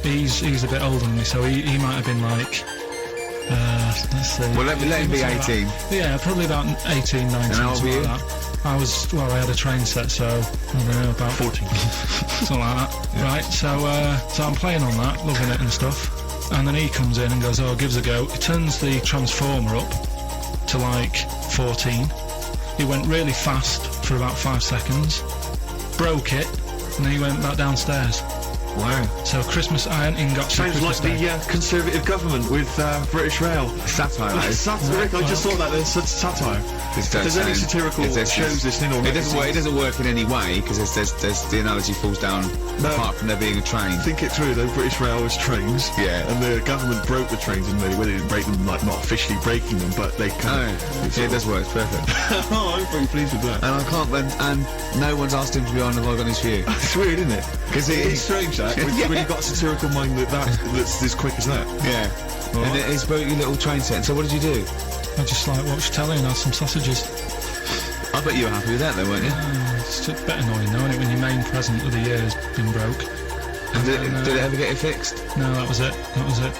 He's a bit older than me, so he might have been like, let's see. Well, let him be 18. Yeah, probably about 18, 19. And how old were you? Like that. I had a train set, so, I don't know, about 14. something like that. Yeah. Right, so I'm playing on that, loving it and stuff. And then he comes in and goes, oh, gives a go. He turns the transformer up to like 14. He went really fast for about 5 seconds, broke it, and then he went back downstairs. Wow. So Christmas, I hadn't even got to Sounds Christmas like Day. the Conservative government with British Rail. Satire, that is. Satire. I just thought that there's such satire. If there's any satirical shows listening or it doesn't work in any way, because there's the analogy falls down apart from there being a train. Think it through though, British Rail was trains. Yeah. And the government broke the trains, and they didn't break them, like not officially breaking them, but they kind of... Yeah, it does work, it's perfect. Oh, I'm pretty pleased with that. And I can't, and no one's asked him to be on the Log on his view. It's weird, isn't it? Because it's strange that, when you've got a satirical mind that's this quick as that. Yeah. Right. And it's broke your little train set. So what did you do? I just like watched telly and had some sausages. I bet you were happy with that though, weren't you? It's a bit annoying though, isn't it, when your main present of the year has been broke. And did it ever get it fixed? No, that was it.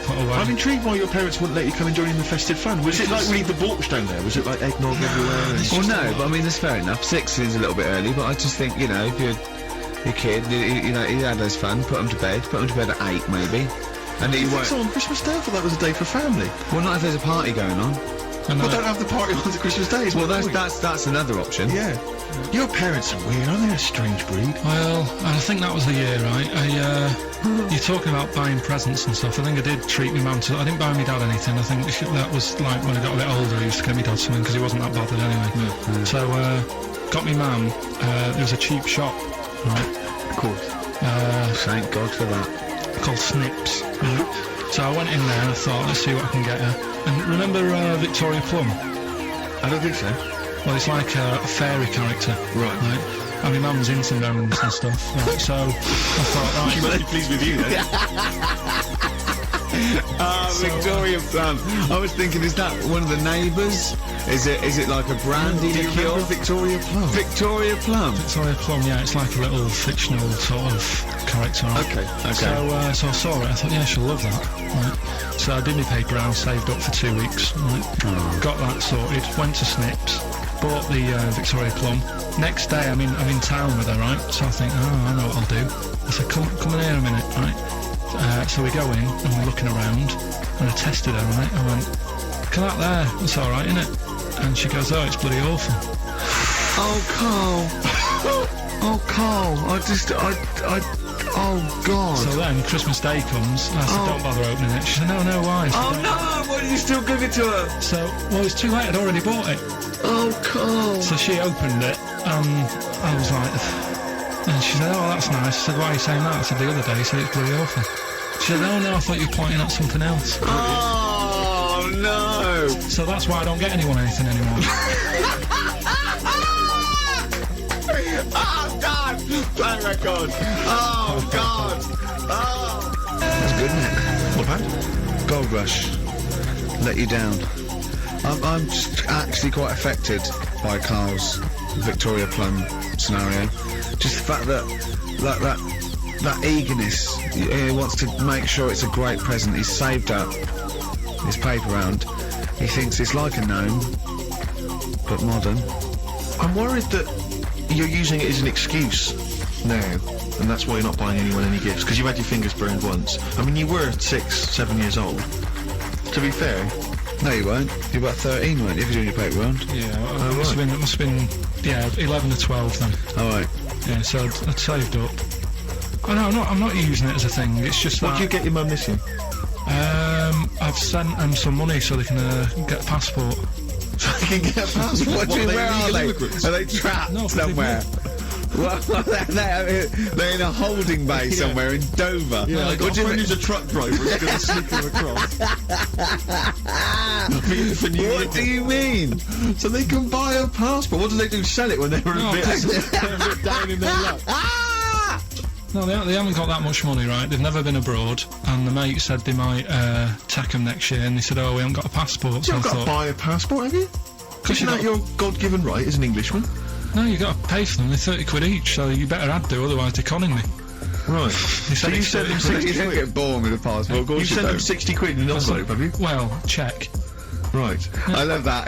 Put away. I'm intrigued why your parents wouldn't let you come and join in the festive fun. Was it like really the debauch down there? Was it like eggnog everywhere? Well, no, but I mean, that's fair enough. 6 seems a little bit early, but I just think, you know, if you're your kid, you know, he had those fun, put him to bed at 8 maybe. And he won't... So on Christmas Day, I thought that was a day for family. Well, not if there's a party going on. Well, don't have the party on Christmas Day. Well, that's another option. Yeah. Your parents are weird, aren't they? A strange breed. Well, I think that was the year, right? You're talking about buying presents and stuff. I think I did treat my mum to... I didn't buy my dad anything. I think that was like when I got a bit older, I used to get my dad something because he wasn't that bothered anyway. Yeah. So, got my mum, there was a cheap shop, right? Of course. Thank God for that. Called Snips. So I went in there and I thought, let's see what I can get her. And remember Victoria Plum? I don't think so. Well, it's like a fairy character. Right. And my mum's into gnomes and stuff. Right, so I thought, right. She might be pleased with you then. Victoria Plum. I was thinking, is that one of the neighbours? Is it like a brandy liqueur? Victoria Plum? Victoria Plum. Victoria Plum, yeah, it's like a little fictional sort of character. Okay. So I saw it, I thought, yeah, she'll love that. Right. So I did my paper round, saved up for 2 weeks. Right. Got that sorted, went to Snips, bought the Victoria Plum. Next day, I'm in town with her, right? So I think, oh, I know what I'll do. I said, come in here a minute, right? So we go in and we're looking around, and I tested her, right? I went, look at that there, it's alright, isn't it? And she goes, oh, it's bloody awful. Oh, Carl. Oh, Carl. Oh, God. So then Christmas Day comes, and I said, don't bother opening it. She said, no, why? Oh, no, why did you still give it to her? So, well, it's too late, I'd already bought it. Oh, Carl. So she opened it, and I was like, and she said, oh, that's nice. I said, why are you saying that? I said, the other day you said it's bloody awful. She said, oh, no, I thought you were pointing at something else. Oh, no. So that's why I don't get anyone anything anymore. Oh, God. Play record. Oh, God. Oh. That's good, isn't it? What about? Gold Rush. Let you down. I'm just actually quite affected by Carl's Victoria Plum scenario. Just the fact that eagerness, he wants to make sure it's a great present. He's saved up his paper round. He thinks it's like a gnome, but modern. I'm worried that you're using it as an excuse now, and that's why you're not buying anyone any gifts, because you had your fingers burned once. I mean, you were 6, 7 years old. To be fair. No, you weren't. You were about 13, weren't you, if you're doing your paper round? Yeah, it must have been, yeah, 11 or 12 then. Oh, right. Yeah, so I'd saved up. Oh, no, I'm not using it as a thing, it's just What do you get your mum this year? I've sent them some money so they can get a passport. So they can get a passport? What do you mean, where are they? Immigrants? Are they trapped No, somewhere? Well, they're in a holding bay somewhere in Dover. Yeah, I got a friend who's a truck driver who's going to sneak them across. What do you mean? So they can buy a passport. What do they do? Sell it when they're a bit down in their luck? No, they haven't got that much money, right? They've never been abroad, and the mate said they might take them next year, and they said, oh, we haven't got a passport. So you haven't got to buy a passport, have you? Isn't that your God-given right as an Englishman? No, you got to pay for them. They're 30 quid each, so you better add do, otherwise they're conning me. Right. So you sent them 60 You don't quid? get born with a passport, of course You sent them don't. 60 quid in an envelope, have you? Well, check. Right. I love that.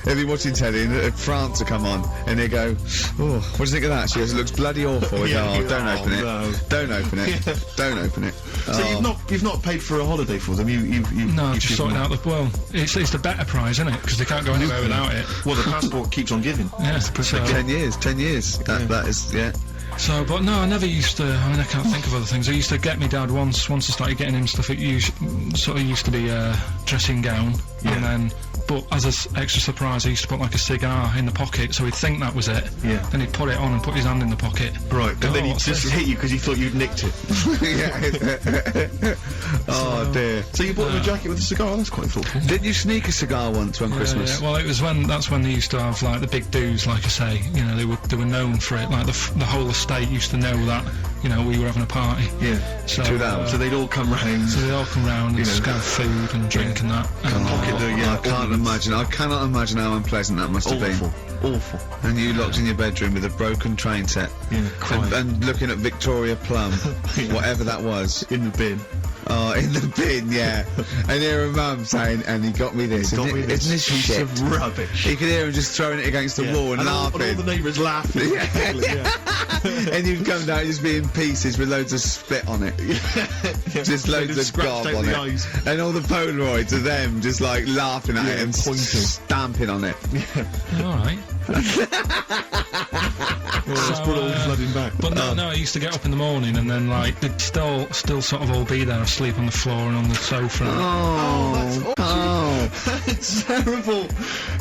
He'll be watching telly and France will come on and he'll go, oh, what do you think of that? She goes, it looks bloody awful. We go, oh, don't open it. no. Don't open it. Don't open it. So you've not paid for a holiday for them. No, you've just sorting out the. Well, it's the better prize, isn't it? Because they can't go anywhere without it. Well, the passport keeps on giving. Yeah. So, 10 years. That is, yeah. So, but no, I never used to. I mean, I can't think of other things. I used to get me dad once I started getting him stuff. It sort of used to be a dressing gown, and then, but as an extra surprise, I used to put like a cigar in the pocket, so he'd think that was it. Yeah. Then he'd put it on and put his hand in the pocket. Right, and then he what's just this? hit you because he thought you'd nicked it. Oh dear. So you bought him a jacket with a cigar? That's quite thoughtful. Didn't you sneak a cigar once one Christmas? Yeah, well, it was that's when they used to have like the big do's, like I say. You know, they were known for it. Like the whole estate used to know that. You know, we were having a party. Yeah. So, So they'd all come round. so they'd all come round and just have food and drink and that. And pocket the, I can't imagine. I cannot imagine how unpleasant that must have been. Awful. And you locked in your bedroom with a broken train set. Yeah, crying. And looking at Victoria Plum, whatever that was. In the bin. Oh, in the bin, yeah. And hear a mum saying, and he got me this. Got me Isn't this piece shit? of rubbish. You could hear him just throwing it against the wall and all laughing. the neighbours laughing. And you'd come down and just be in pieces with loads of spit on it. Just loads of scratched gob out on the it. eyes. And all the Polaroids of them just like laughing at it and pointing. stamping on it. all right. Let's put all the flooding back. But no, I used to get up in the morning and then like they'd still sort of all be there asleep on the floor and on the sofa. Oh, That's terrible.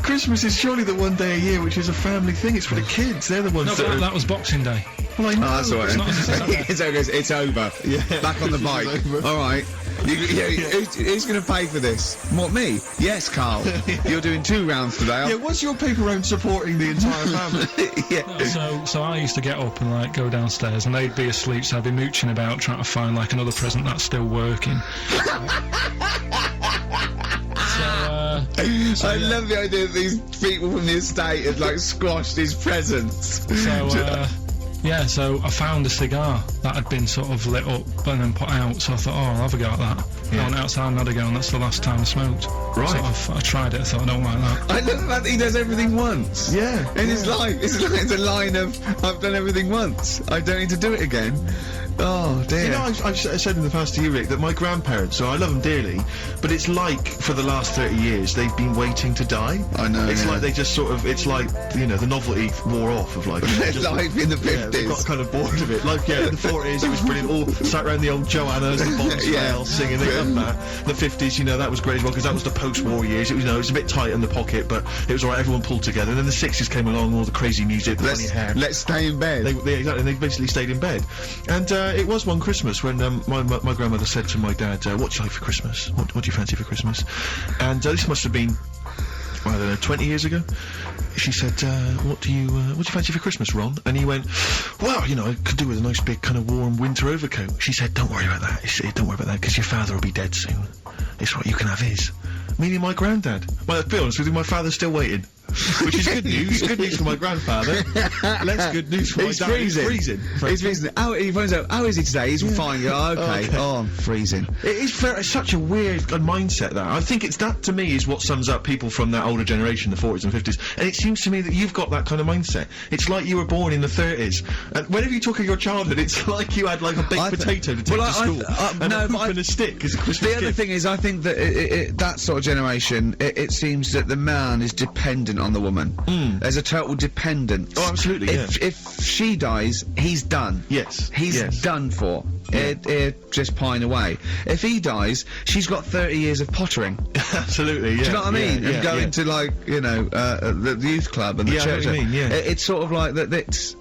Christmas is surely the one day a year which is a family thing. It's for the kids. They're the ones No, that but are... that was Boxing Day. Well, I know. that's all right. It's not- It's over. It's over. Yeah. Back on the bike. over. All right. Who's going to pay for this? What, me? Yes, Carl. You're doing 2 rounds today. Yeah, what's your paper round supporting the entire family? Yeah. So I used to get up and like go downstairs and they'd be asleep, so I'd be mooching about trying to find like another present that's still working. I love the idea that these people from the estate had like squashed his presents. So I found a cigar that had been sort of lit up and then put out, so I thought, oh, I'll have a go at that. I went outside and had a go, and that's the last time I smoked. Right. I tried it, I thought, I don't like that. I love the fact that he does everything once. Yeah. In his life. It's a line of, I've done everything once. I don't need to do it again. Oh, dear. You know, I've said in the past to you, Rick, that my grandparents, so I love them dearly, but it's like, for the last 30 years, they've been waiting to die. I know, It's yeah. like they just sort of, it's like, you know, the novelty wore off of like... Their life in the Yeah, they got 50s. kind of bored of it. Like, yeah, in the 40s, it was brilliant. All sat around the old Joanna's, the Bonds Yeah. singing, they loved that. The 50s, you know, that was great as well, because that was the post-war years. It was, you know, it was a bit tight in the pocket, but it was alright, everyone pulled together. And then the 60s came along, all the crazy music, the funny hair. Let's stay in bed. Exactly, they basically stayed in bed. And it was one Christmas when my grandmother said to my dad, what do you like for Christmas? What do you fancy for Christmas? And this must have been, I don't know, 20 years ago. She said, what do you fancy for Christmas, Ron? And he went, well, you know, I could do with a nice big kind of warm winter overcoat. She said, don't worry about that. Don't worry about that, because your father will be dead soon. It's right, you can have his. Meaning my granddad. Well, to be honest with you, my father's still waiting. Which is good news. Good news for my grandfather. Less good news for my dad. He's freezing. He's freezing. He finds out, how is he today? He's fine. Yeah, okay. Oh, I'm freezing. It is it's such a weird mindset, that. I think it's that, to me, is what sums up people from that older generation, the 40s and 50s. And it seems to me that you've got that kind of mindset. It's like you were born in the 30s. And whenever you talk of your childhood, it's like you had like a baked potato to take to school. And a hoop and a stick as a Christmas The other gift. thing is, I think that that sort of generation, it seems that the man is dependent on the woman. There's a total dependence. Oh, absolutely, If she dies, he's done. Yes. He's yes. done for. Just pine away. If he dies, she's got 30 years of pottering. Absolutely, yeah. Do you know what I mean? Yeah, And yeah, going yeah. to, like, you know, the youth club and the Yeah, I know church. what you mean, yeah. It's sort of like that. It's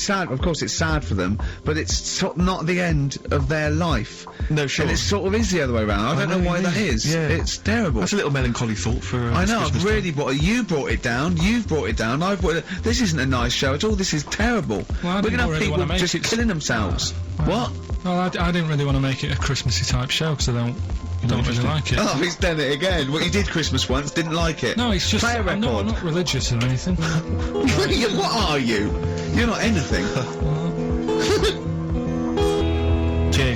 sad. Of course, it's sad for them, but it's sort of not the end of their life. No, sure. And it sort of is the other way around. I don't know why that is. Yeah. It's terrible. That's a little melancholy thought for I know, Christmas I've really you brought it down, you've brought it down, I've brought it. This isn't a nice show at all, this is terrible. Well, I We're didn't gonna have really people wanna make just it- killing themselves. What? Well, I didn't really want to make it a Christmassy type show because I don't really like it. Oh, he's done it again. Well, you did Christmas once, didn't like it. No, it's just Play a I'm record. not religious or anything. What are you? You're not anything.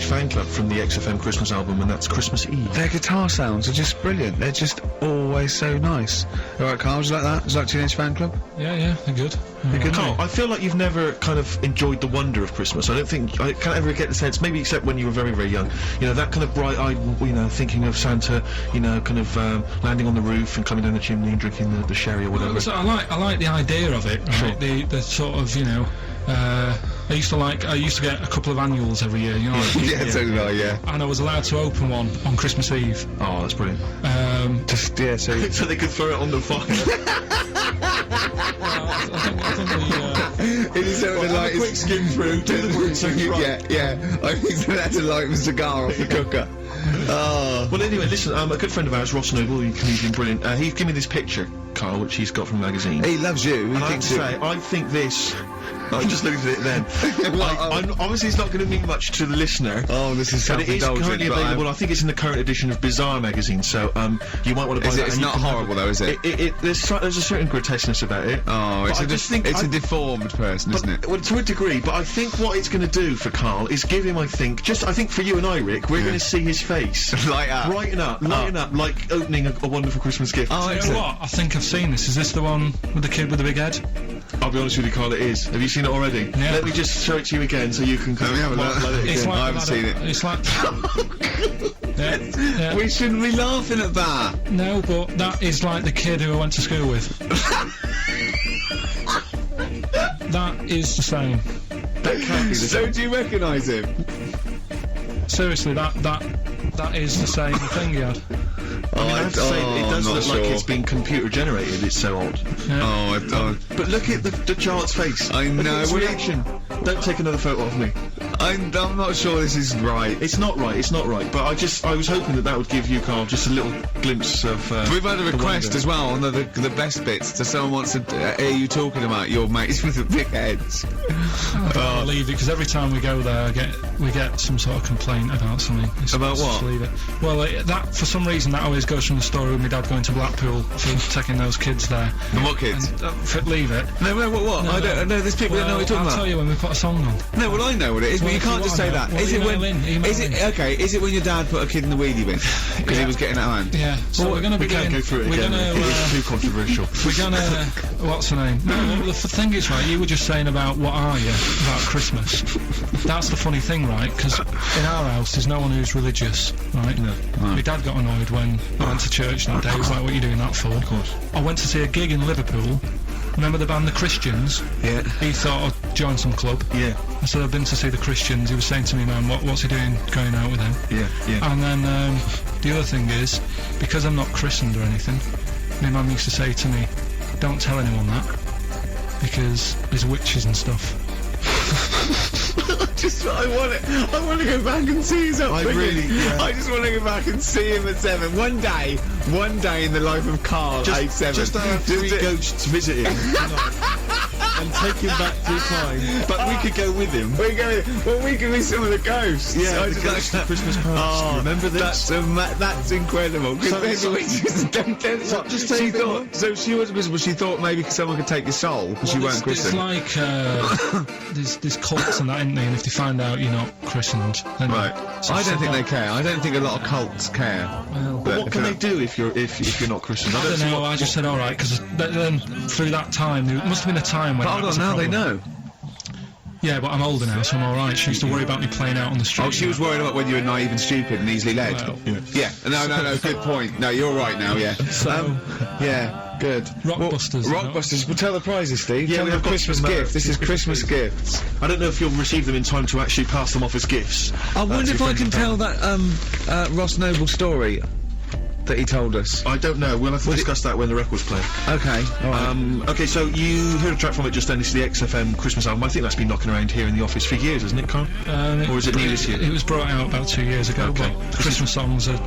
fan club from the XFM Christmas album, and that's Christmas Eve. Their guitar sounds are just brilliant. They're just always so nice. All right, Carl, do you like that? Do you like Teenage Fan Club? Yeah, they're good. They're good. Carl, I feel like you've never kind of enjoyed the wonder of Christmas. I don't think I can't ever get the sense, maybe except when you were very, very young. You know, that kind of bright-eyed, you know, thinking of Santa, you know, kind of landing on the roof and coming down the chimney and drinking the sherry or whatever. So I like the idea of it, right? The sort of, you know, I used to get a couple of annuals every year, you know. Yeah, so did I, yeah. And I was allowed to open one on Christmas Eve. Oh, that's brilliant. Just, yeah, so... So they could throw it on the fire. I think the, It is something like... quick skim through, do the words so you right. Yeah. I think that's to light a cigar off the cooker. Oh. Well, anyway, listen, a good friend of ours, Ross Noble, a comedian, brilliant, he gave me this picture, Carl, which he's got from a magazine. He loves you. He And I have to thinks you... say, I think this... I just looked at it then. I'm obviously, it's not going to mean much to the listener. Oh, this is But it is self-indulgent, currently but available. I think it's in the current edition of Bizarre magazine, so you might want to buy that. It's and you not can have horrible though, is it? There's a certain grotesqueness about it. Oh, But it's I just think it's a deformed person, isn't it? Well, to a degree, but I think what it's going to do for Carl is give him, I think for you and I, Rick, we're going to see his face. Light up. Lighten up, like opening a wonderful Christmas gift. Oh, you know excellent. what? I think I've seen this. Is this the one with the kid with the big head? I'll be honest with you, Carl, it is. Have you seen it already? Yeah. Let me just show it to you again so you can Let me have a look. marvel at it It's again. like I haven't seen it. It's like. yeah. We shouldn't be laughing at that. No, but that is like the kid who I went to school with. That is the same. That can't be the So do you recognise him? Seriously, that is the same thing he had. I mean, I have to say, it does I'm look not like sure. it's been computer generated, it's so odd. Yeah. But look at the child's face. I Look know. at his reaction. Don't take another photo of me. I'm not sure this is right. It's not right, but I was hoping that would give you, Carl, just a little glimpse of, We've had a the request wonder. as well on the best bits. So someone wants to hear you talking about your mates with the big heads. I can't believe it, because every time we go there, we get some sort of complaint about something. About Just what? leave it. Well, that for some reason that always goes from the story of my dad going to Blackpool for taking those kids there. And what kids? And leave it. No, what? No, I don't know. There's people that know what you're I'll talking tell about. you when we put a song on. No, well I know what it is, Well, but you if can't you just say wanna that. know, Is it well, when? email Is it in. okay? Is it when your dad put a kid in the wheelie bin because he was getting out of hand? Yeah. So we're going to We be can't doing. go through it we're again. going It's too controversial. We're gonna. What's the name? No, the thing is, right, you were just saying about what are you about Christmas. That's the funny thing, right? Because in our house, there's no one who's religious, right? No. My dad got annoyed when I went to church that day. He was like, "What are you doing that for?" Of course. I went to see a gig in Liverpool. Remember the band The Christians? Yeah. He thought I'd join some club. Yeah, I said I've been to see The Christians. He was saying to me, "Man, what's he doing going out with them?" yeah. And then the other thing is, because I'm not christened or anything, my mum used to say to me, "Don't tell anyone that, because there's witches and stuff." I want to go back and see his upbringing. yeah. I just want to go back and see him at 7. One day in the life of Carl, age 7. Just have 3 ghosts visit him and take him back through time. But we could go with him. We can be some of the ghosts. Yeah, I the just ghosts like of Christmas past. Oh, Remember this? That's incredible. Because So- just she thought. So she was she thought maybe someone could take your soul because you weren't It's christened. like there's cults and that, isn't there? And if they find out you're not christened, then Right. So I she don't think said they care. I don't think a lot of cults care. Well, But What can they do if you're not Christian? I don't see know. what- I just said all right, because then through that time, there must have been a time when. But that hold was on, a now they problem. know. Yeah, but I'm older now, so I'm all right. She used to worry about me playing out on the street. Oh, she was worried about whether you were naive and stupid and easily led. Well, Yeah. No. Good point. No, you're right now. Yeah. So- yeah. Good. Rockbusters, Well, Rockbusters. We'll tell the prizes, Steve. Yeah, tell we them have got Christmas some, gift. This is some Christmas Christmas gifts. I don't know if you'll receive them in time to actually pass them off as gifts. I wonder to if I friends can and tell family. that Ross Noble story that he told us. I don't know. We'll have to discuss that when the record's played. Okay. All right. Okay, so you heard a track from it just then. It's the XFM Christmas album. I think that's been knocking around here in the office for years, hasn't it, Carl? Or is it new this year? It was brought out about 2 years ago, Okay. but Christmas songs are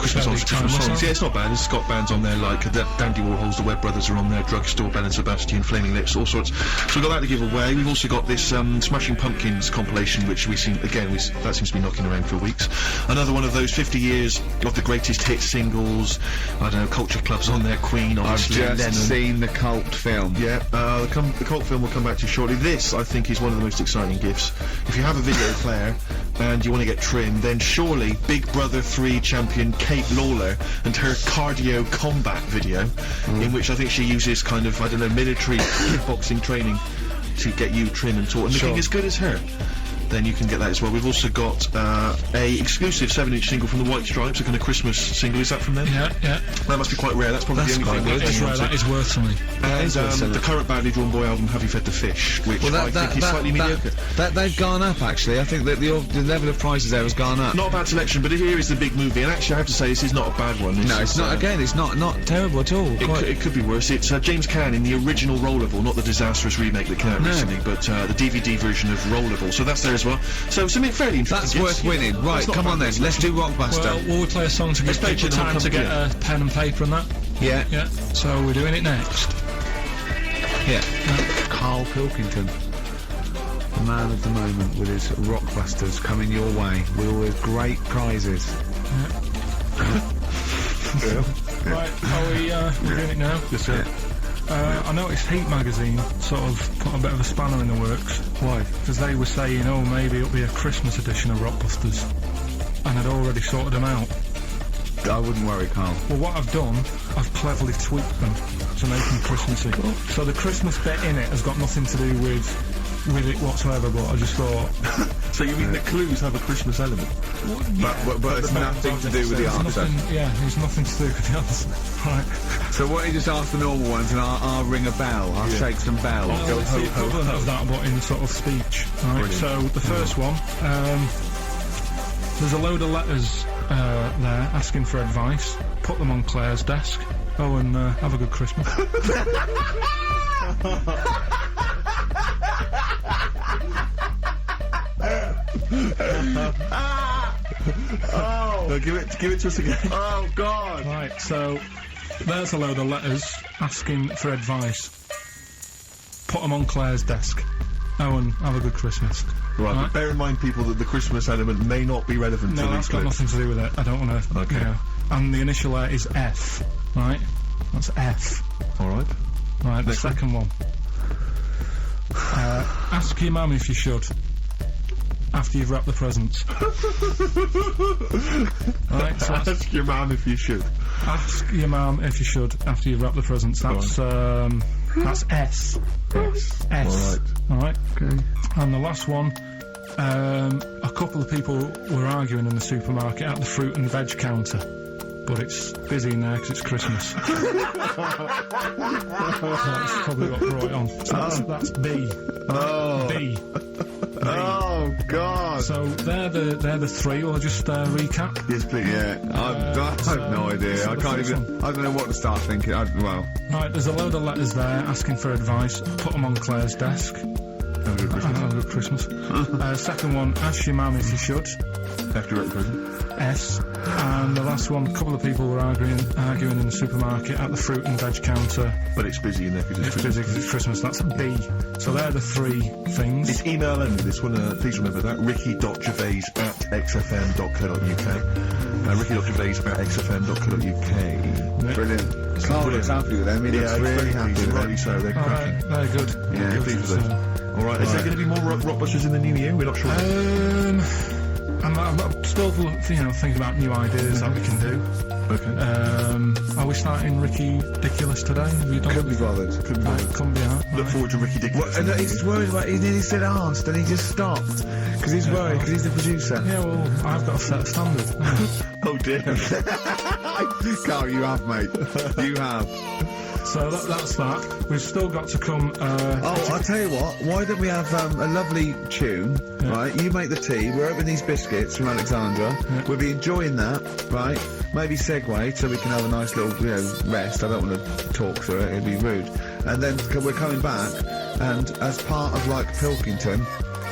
Christmas fairly songs, Christmas timeless, songs. aren't Yeah, it's not bad. There's Scott bands on there like Dandy Warhols, the Webb Brothers are on there, Drugstore, Bell and Sebastian, Flaming Lips, all sorts. So we've got that to give away. We've also got this Smashing Pumpkins compilation, which we seem that seems to be knocking around for weeks. Another one of those 50 years of the greatest hit singles. I don't know, Culture Club's on there, Queen, I've obviously, just Lennon. seen the cult film. Yeah, the cult film will come back to you shortly. This, I think, is one of the most exciting gifts. If you have a video player and you want to get trimmed, then surely Big Brother 3 champion Kate Lawler and her cardio combat video, in which I think she uses kind of, I don't know, military kickboxing training to get you trim and taut and looking as good as her. Then you can get that as well. We've also got a exclusive 7-inch single from the White Stripes, a kind of Christmas single. Is that from them? Yeah. That must be quite rare. That's probably the only thing That is rare, that is worth something. And the current Badly Drawn Boy album, Have You Fed the Fish, which I think is slightly mediocre. They've gone up, actually. I think that the level of prices there has gone up. Not a bad selection, but here is the big movie, and actually I have to say this is not a bad one. No, it's not. Again, it's not terrible at all. It could be worse. It's James Caan in the original Rollerball, not the disastrous remake that came out recently, but the DVD version of Rollerball. So that's there as well. So something fairly interesting. That's worth winning. Right, come on then. Let's do Rockbuster. Well, will we play a song to give people time to get a pen and paper and that? Yeah. Yeah. So we're doing it next. Yeah. Carl Pilkington, the man of the moment, with his Rockbusters coming your way with all his great prizes. Right, we're doing it now. Yes, sir. I noticed Heat magazine sort of put a bit of a spanner in the works. Why? Because they were saying, oh, maybe it'll be a Christmas edition of Rockbusters. And I'd already sorted them out. I wouldn't worry, Carl. Well, what I've done, I've cleverly tweaked them to make them Christmassy. So the Christmas bit in it has got nothing to do with it whatsoever, but I just thought... So you mean the clues have a Christmas element? But it's nothing to do with the answer. There's nothing to do with the answer. Right. So why don't you just ask the normal ones and I'll ring a bell. I'll shake some bells. Well, it's the equivalent of that, but in sort of speech. Right. Brilliant. So the first one, there's a load of letters there asking for advice. Put them on Claire's desk. Oh, and have a good Christmas. No, give it to us again. Oh, God! Right, so there's a load of letters asking for advice. Put them on Claire's desk. Oh, and have a good Christmas. Right, but bear in mind, people, that the Christmas element may not be relevant to No, these that's got clips. nothing to do with it. I don't want to... Okay. You know. And the initial there is F, right? That's F. Alright. Right, the Next one. second one. Ask your mum if you should. After you've wrapped the presents. Right, so Ask your mum if you should. ask your mum if you should after you've wrapped the presents. That's S. Yes. S. Alright. Okay. And the last one, a couple of people were arguing in the supermarket at the fruit and veg counter. But it's busy in there because it's Christmas. So that's probably what brought it on. So that's B. Oh. B. Oh, God! So they're the three. Will I just recap? Yes, please. Yeah, I have no idea. so I the can't first even... one. I don't know what to start thinking. Well... Right, there's a load of letters there asking for advice. Put them on Claire's desk. Have a good Christmas. Have a good Christmas. Second one, ask your mum if you should. After you're at the present. S. And the last one, a couple of people were arguing in the supermarket at the fruit and veg counter. But it's busy in there because It's busy 'cause it's Christmas. That's B. So they're the three things. It's email only, this one, please remember that, ricky.gervais@xfm.co.uk. ricky.gervais@xfm.co.uk. Brilliant. Carl looks happy with them. He looks really happy with them. Rightly so, they're cracking. They're good. Yeah, Pleased with those. Alright, is there going to be more Rockbusters in the new year? We're not sure. I'm still, thinking about new ideas that we can do. Okay. Are we starting Ricky Ridiculous today? Have you done Couldn't be bothered. Couldn't be out. Look forward to Ricky Dickens. And he's worried about... He nearly said asked, and he just stopped. Because he's worried, because he's the producer. Yeah, well, I've got to set a standard. Oh dear. Carl, you have, mate. You have. So that's that. We've still got to come... I'll tell you what, why don't we have a lovely tune, right? You make the tea, we're opening these biscuits from Alexandra, we'll be enjoying that, right? Maybe segue so we can have a nice little, rest. I don't want to talk through it, it'd be rude. And then we're coming back, and as part of, like,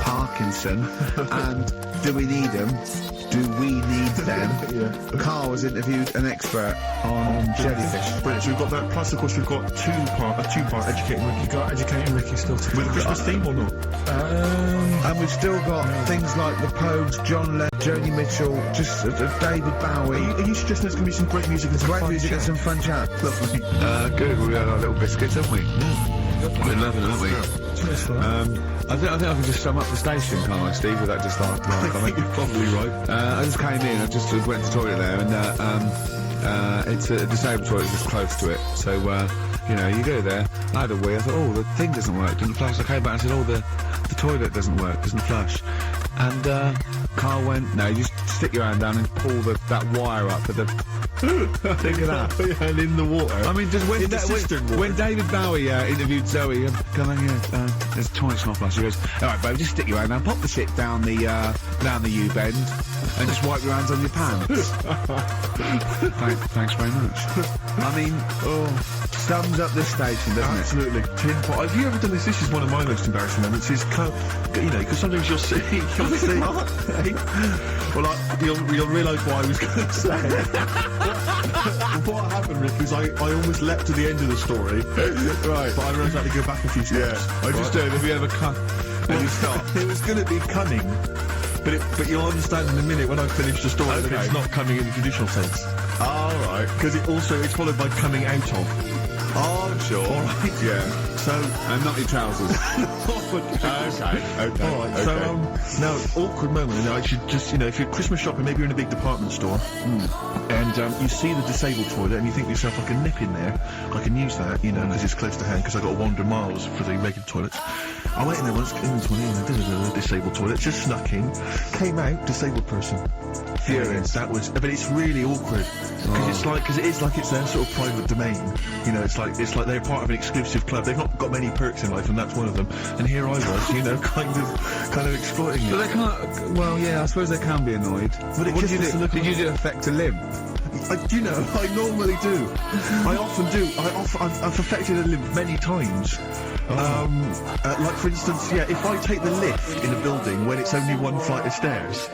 Parkinson, and Do We Need 'Em, do we need them? Carl has interviewed an expert on jellyfish. Brilliant. So we've got that. Plus, of course, we've got a two-part educating Ricky. Got educating Ricky still to With a Christmas theme or not? And we've still got things like the Pogues, John Lennon, Joni Mitchell, just David Bowie. Are you suggesting there's going to be some great music and some Great fun music chat? and some fun chat. Lovely. Good, we had our little biscuits, haven't we? We've been loving it, haven't we? Cheers for that. I think I can just sum up the station, can't I, Steve, with that just like I think you're probably right. I just came in, I just went to the toilet there, and it's a disabled toilet just close to it. So, you know, you go there, I had a wee, I thought, oh, the thing doesn't work, doesn't flush. I came back and said, oh, the toilet doesn't work, doesn't flush. And Carl went, no, you just stick your hand down and pull that wire up at the... Think of that. And in the water. I mean, just when, In the cistern water. when David Bowie interviewed Zoe, there's a toilet's not flush. He goes, all right, babe, just stick your hand down, pop the shit down the U-bend, and just wipe your hands on your pants. Thanks very much. I mean, sums up this station, doesn't Absolutely. Tin pot. Have you ever done this? This is one of my most embarrassing moments. Is you know, because sometimes you'll see, well, you'll realise what I was going to say. What happened, Rick, is I almost leapt to the end of the story. Right. But I realised I had to go back a few steps. I just don't know if you ever cut and you stop. It was going to be cunning. But you'll understand in a minute when I finish the story that Okay. it's not coming in the traditional sense. All right. Because it's followed by coming out of. Oh, sure. All right. Yeah. So, And not your trousers. Okay. all right. So, now, awkward moment, and I should just, you know, if you're Christmas shopping, maybe you're in a big department store, and you see the disabled toilet, and you think to yourself, I can nip in there, I can use that, you know, because it's close to hand, because I got to wander miles for the regular toilets. I went in there once, in the toilet, disabled toilet, just snuck in, came out, disabled person. Furious. That was, but it's really awkward because it is like it's their sort of private domain. You know, it's like they're part of an exclusive club. They've not got many perks in life, and that's one of them. And here I was, you know, kind of exploiting But it. they can't. Well, yeah, I suppose they can be annoyed. But it What just did you doesn't do? look Did you affect a limb? You know, I normally do. I often do. I've affected a limb many times. Like for instance, yeah, if I take the lift in a building when it's only one flight of stairs,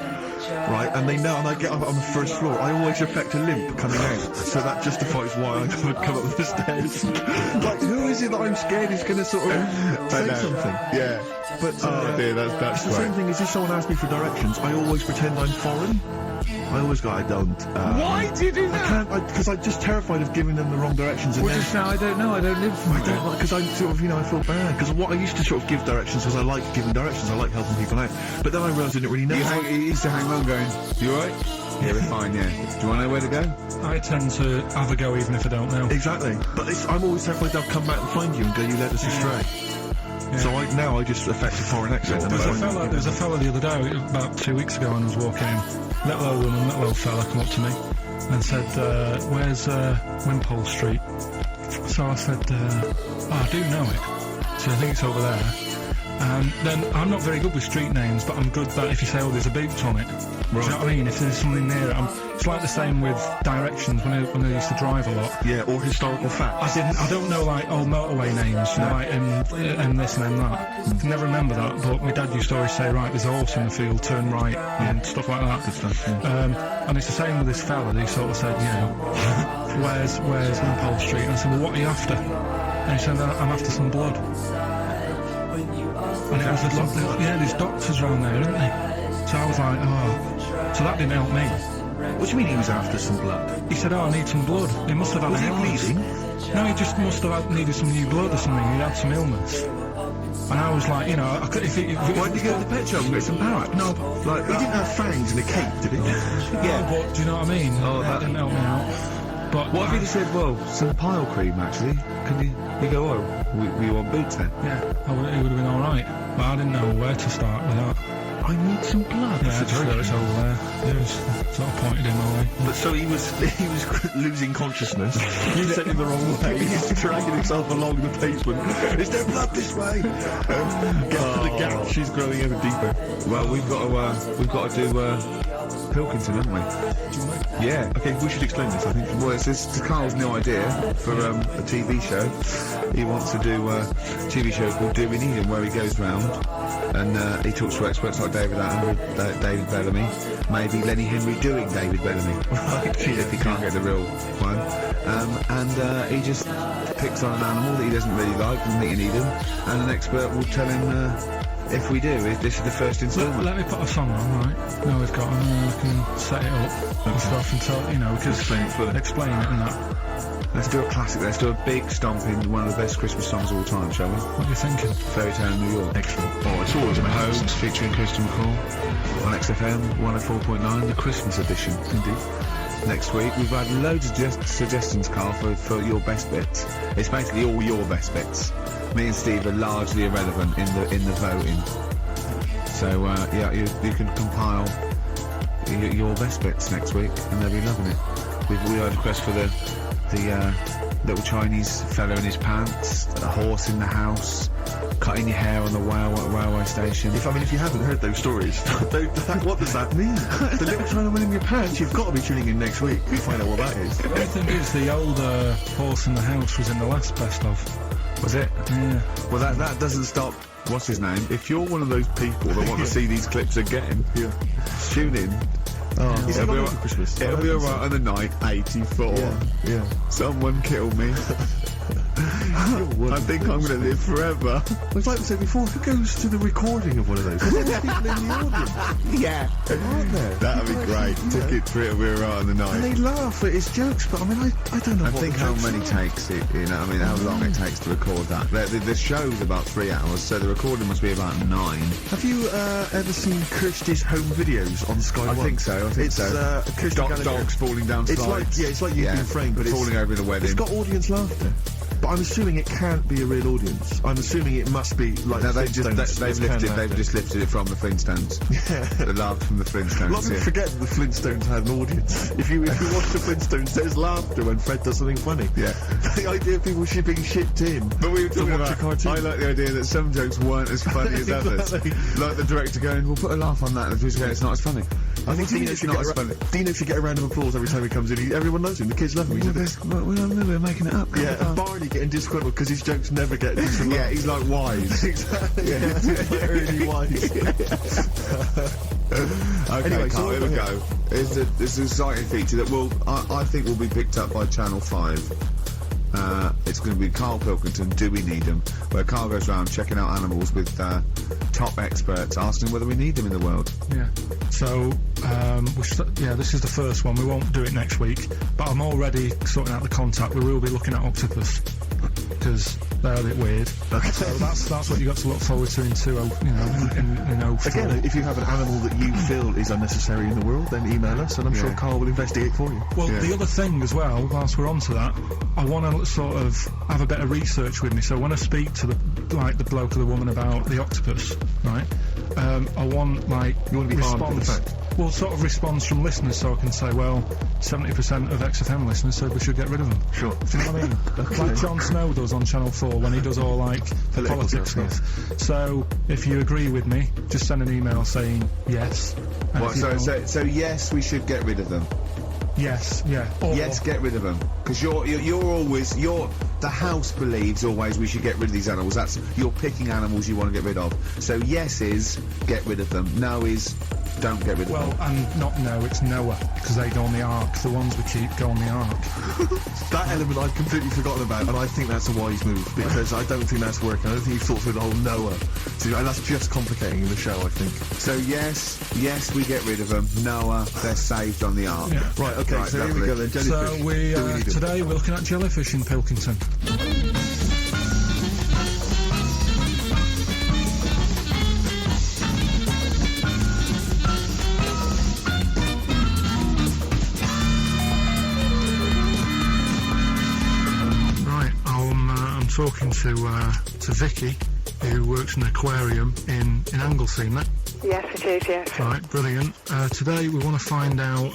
right, and I get up on the first floor, I always affect a limp coming out, so that justifies why I would come up the stairs. Like, who is it that I'm scared is going to sort of say something? Yeah. But dear, that's it's the same thing as if someone asks me for directions, I always pretend I'm foreign. I always go, I don't. Why do you do I that? can't, because I'm just terrified of giving them the wrong directions. And Well, then, just now, I don't know. I don't live for I don't like, because I sort of, you know, I feel bad. Because what I used to sort of give directions because I like giving directions, I like helping people out. But then I realised I didn't really know. You used to hang around going, you alright? Yeah, we're fine, yeah. Do you want to know where to go? I tend to have a go even if I don't know. Exactly. But I'm always terrified they'll come back and find you and go, you led us astray. Yeah. So I just affect a foreign accent. and There I was a fella the other day, about 2 weeks ago, when I was walking in. Little old woman, little old fella come up to me and said, where's Wimpole Street? So I said, I do know it. So I think it's over there. And then I'm not very good with street names, but I'm good that if you say, oh, there's a boot on it. Do you know what I mean? If there's something near it, it's like the same with directions when I used to drive a lot. Yeah, or historical facts. I don't know like old motorway names, you know, like M this and M that. I can never remember that, but my dad used to always say, right, there's a horse in the field, turn right, and stuff like that. Good stuff, yeah. And it's the same with this fella, he sort of said, you know, where's Wimpole Street? And I said, well, what are you after? And he said, I'm after some blood. And it was a lot, yeah, there's doctors around there, isn't there? So I was like, oh, so that didn't help me. What do you mean he was after some blood? He said, oh, I need some blood. He must have had Was a he illness. bleeding? No, he just must have needed some new blood or something. He had some illness. And I was like, you know, Why did you go to the pet shop and get some parrot? No, but Like, he didn't have fangs in a cape, did he? yeah, but do you know what I mean? Oh, that didn't help me out. But What if he just said, well, some pile cream, actually? Can you go, oh, we want boots then? yeah, it would have been all right. But I didn't know where to start with that. I need some blood. Yeah, I just thought it's over there. It was sort of pointed in my way. But so he was losing consciousness. You sent him the wrong way. He's dragging himself along the pavement. Is there blood this way? Get to the gap. She's growing ever deeper. Well, we've got to do Pilkington, haven't we? Yeah. Okay, we should explain this, I think. Well, it's Carl's new idea for a TV show. He wants to do a TV show called Do We Need Him, where he goes round and he talks to experts like David Attenborough, David Bellamy, maybe Lenny Henry doing David Bellamy, if he can't get the real one. And he just picks on an animal that he doesn't really like and think you need him, and an expert will tell him if we do, if this is the first instalment. Let me put a song on, right? Now we've got him, and I can set it up and stuff and tell, you know, because explain it and that. Let's do a classic. Let's do a big stomp in one of the best Christmas songs of all time, shall we? What are you thinking? Fairy Tale in New York. Excellent. Oh, it's always amazing. Homes featuring Christian McCall on XFM 104.9, the Christmas edition. Indeed. Next week we've had loads of suggestions, Carl, for your best bits. It's basically all your best bits. Me and Steve are largely irrelevant in the voting. So yeah, you can compile your best bits next week, and they'll be loving it. We had a request for the little Chinese fella in his pants, a horse in the house, cutting your hair on the railway station. If you haven't heard those stories, what does that mean? The little Chinaman in your pants, you've got to be tuning in next week to find out what that is. The thing is, the older horse in the house was in the last best of. Was it? Yeah. Well, that doesn't stop. What's his name? If you're one of those people that want to see these clips again, tune in. Oh, it'll be alright. Christmas. It'll be alright on the night 84. Yeah. Someone kill me. I think I'm going to live forever. Well, it's like we said before, who goes to the recording of one of those? There's people in the audience. Yeah. Aren't there? That'd be great. Ticket for it'll be alright on the night. And they laugh at his jokes, but I mean, I don't know I what think the how jokes many are. takes it, how long it takes to record that. The show's about 3 hours, so the recording must be about 9. Have you ever seen Kirsty's home videos on Sky I One? think so, It's Kirsty Gallagher. dogs falling down slides. It's like you've been framed, but falling over the wedding. it's got audience laughter. But I'm assuming it can't be a real audience. I'm assuming it must be like No, the they've Flintstones. just lifted it from the Flintstones. Yeah. The laugh from the Flintstones. A lot of people forget that the Flintstones had an audience. If you watch the Flintstones, there's laughter when Fred does something funny. Yeah. The idea of people being shipped in. But we were talking watch about, a cartoon. I like the idea that some jokes weren't as funny as others. Exactly. Like the director going, we'll put a laugh on that, and the producer going, it's not as funny. I think Dino it's should, not get as funny. Dino should get a round of applause every time he comes in. Everyone knows him. The kids love him. We're making it up. Yeah, and Barney getting disgruntled because his jokes never get decent Yeah, laughs. he's like wise. Exactly. Yeah, really wise. Okay, Anyway, Carl, so here we go. It's an exciting feature that I think will be picked up by Channel 5. It's going to be Carl Pilkington, Do We Need Him? Where Carl goes around checking out animals with top experts, asking whether we need them in the world. Yeah. So, this is the first one. We won't do it next week, but I'm already sorting out the contact. We will be looking at octopus, because they're a bit weird. Okay. So that's what you got to look forward to in 04. Again, if you have an animal that you feel is unnecessary in the world, then email us, and I'm sure Carl will investigate for you. Well, the other thing as well, whilst we're on to that, I want to sort of have a bit of research with me. So when I speak to the bloke or the woman about the octopus, right? I want You want to be armed with the fact. Well, sort of response from listeners, so I can say, well, 70% of XFM listeners said we should get rid of them. Sure. Do you know what I mean? Like Jon Snow does on Channel 4 when he does all like politics stuff. So if you agree with me, just send an email saying yes. And Well, if you don't- so yes, we should get rid of them. yes, yeah. Or, Yes, get rid of them. Because the house believes always we should get rid of these animals. You're picking animals you want to get rid of. So yes is get rid of them. No is don't get rid of well, them. and not no, it's Noah, because they go on the ark. The ones we keep go on the ark. That element I've completely forgotten about, and I think that's a wise move, because I don't think that's working. I don't think you've thought through the whole Noah. So, and that's just complicating the show, I think. So yes, we get rid of them. Noah, they're saved on the ark. Yeah. Right, okay, Right, so here we lovely. go then. Jellyfish. So Do we need them? today we're looking at jellyfish in Pilkington. Right, I'm talking to Vicky, who works in an aquarium in Anglesey, isn't it? Yes, it is, yes. Right, brilliant. Today we want to find out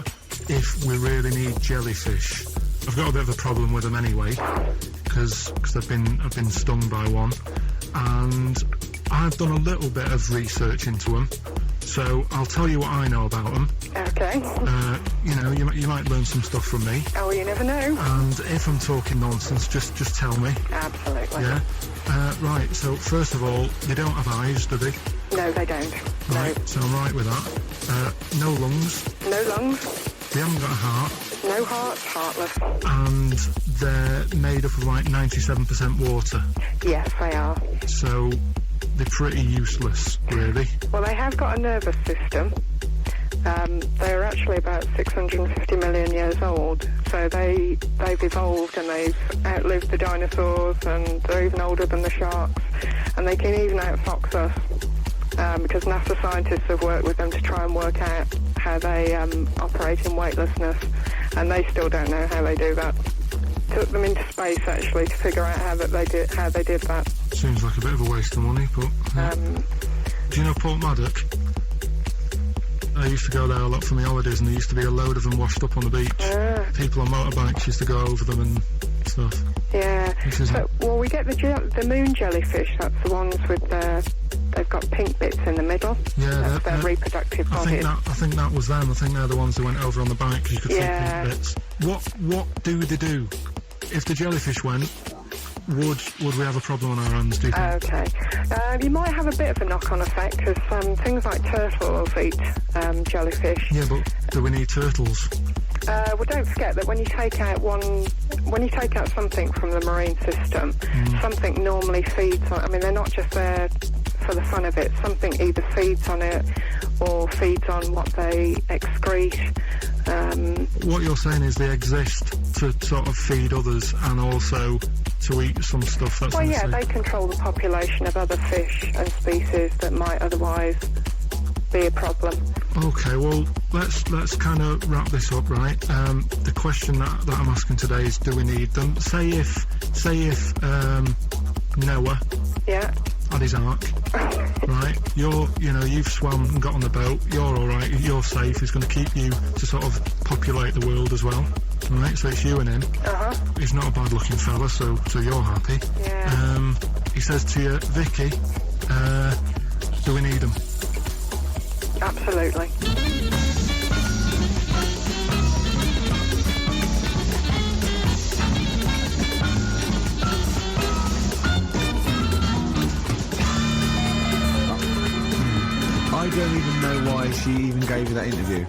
if we really need jellyfish. I've got a bit of a problem with them anyway, because I've been stung by one, and I've done a little bit of research into them, So I'll tell you what I know about them. Okay. You know, you might learn some stuff from me. Oh, you never know. And if I'm talking nonsense, just tell me. Absolutely. Yeah. Right. So first of all, they don't have eyes, do they? No, they don't. Right. So I'm right with that. No lungs. No lungs. They haven't got a heart. No hearts. Heartless. And they're made up of like 97% water. Yes, they are. So they're pretty useless, really. Well, they have got a nervous system. They're actually about 650 million years old, so they've evolved and they've outlived the dinosaurs, and they're even older than the sharks, and they can even outfox us, because NASA scientists have worked with them to try and work out how they operate in weightlessness, and they still don't know how they do that. Took them into space actually to figure out how they did that. Seems like a bit of a waste of money, but... Do you know Port Maddock? I used to go there a lot for my holidays, and there used to be a load of them washed up on the beach. People on motorbikes used to go over them and stuff. Yeah. Well, we get the moon jellyfish. That's the ones with they've got pink bits in the middle. Yeah, that's their reproductive bodies. I think that was them. I think they're the ones that went over on the bike, because you could see pink bits. What do they do? If the jellyfish went, would we have a problem on our hands, do you think? Okay. You might have a bit of a knock-on effect, because things like turtles eat jellyfish. Yeah, but do we need turtles? Well, don't forget that when you take out something from the marine system, something normally feeds on. I mean, they're not just there for the fun of it. Something either feeds on it or feeds on what they excrete. What you're saying is they exist to sort of feed others and also to eat some stuff that's in the sea. They control the population of other fish and species that might otherwise be a problem. Okay, well, let's kind of wrap this up, right? The question that I'm asking today is, do we need them? Say if Noah had his ark, right? You've swum and got on the boat, you're alright, you're safe, he's going to keep you to sort of populate the world as well, right? So it's you and him. He's not a bad looking fella, so you're happy. Yeah. He says to you, Vicky, do we need them? Absolutely. I don't even know why she even gave you that interview.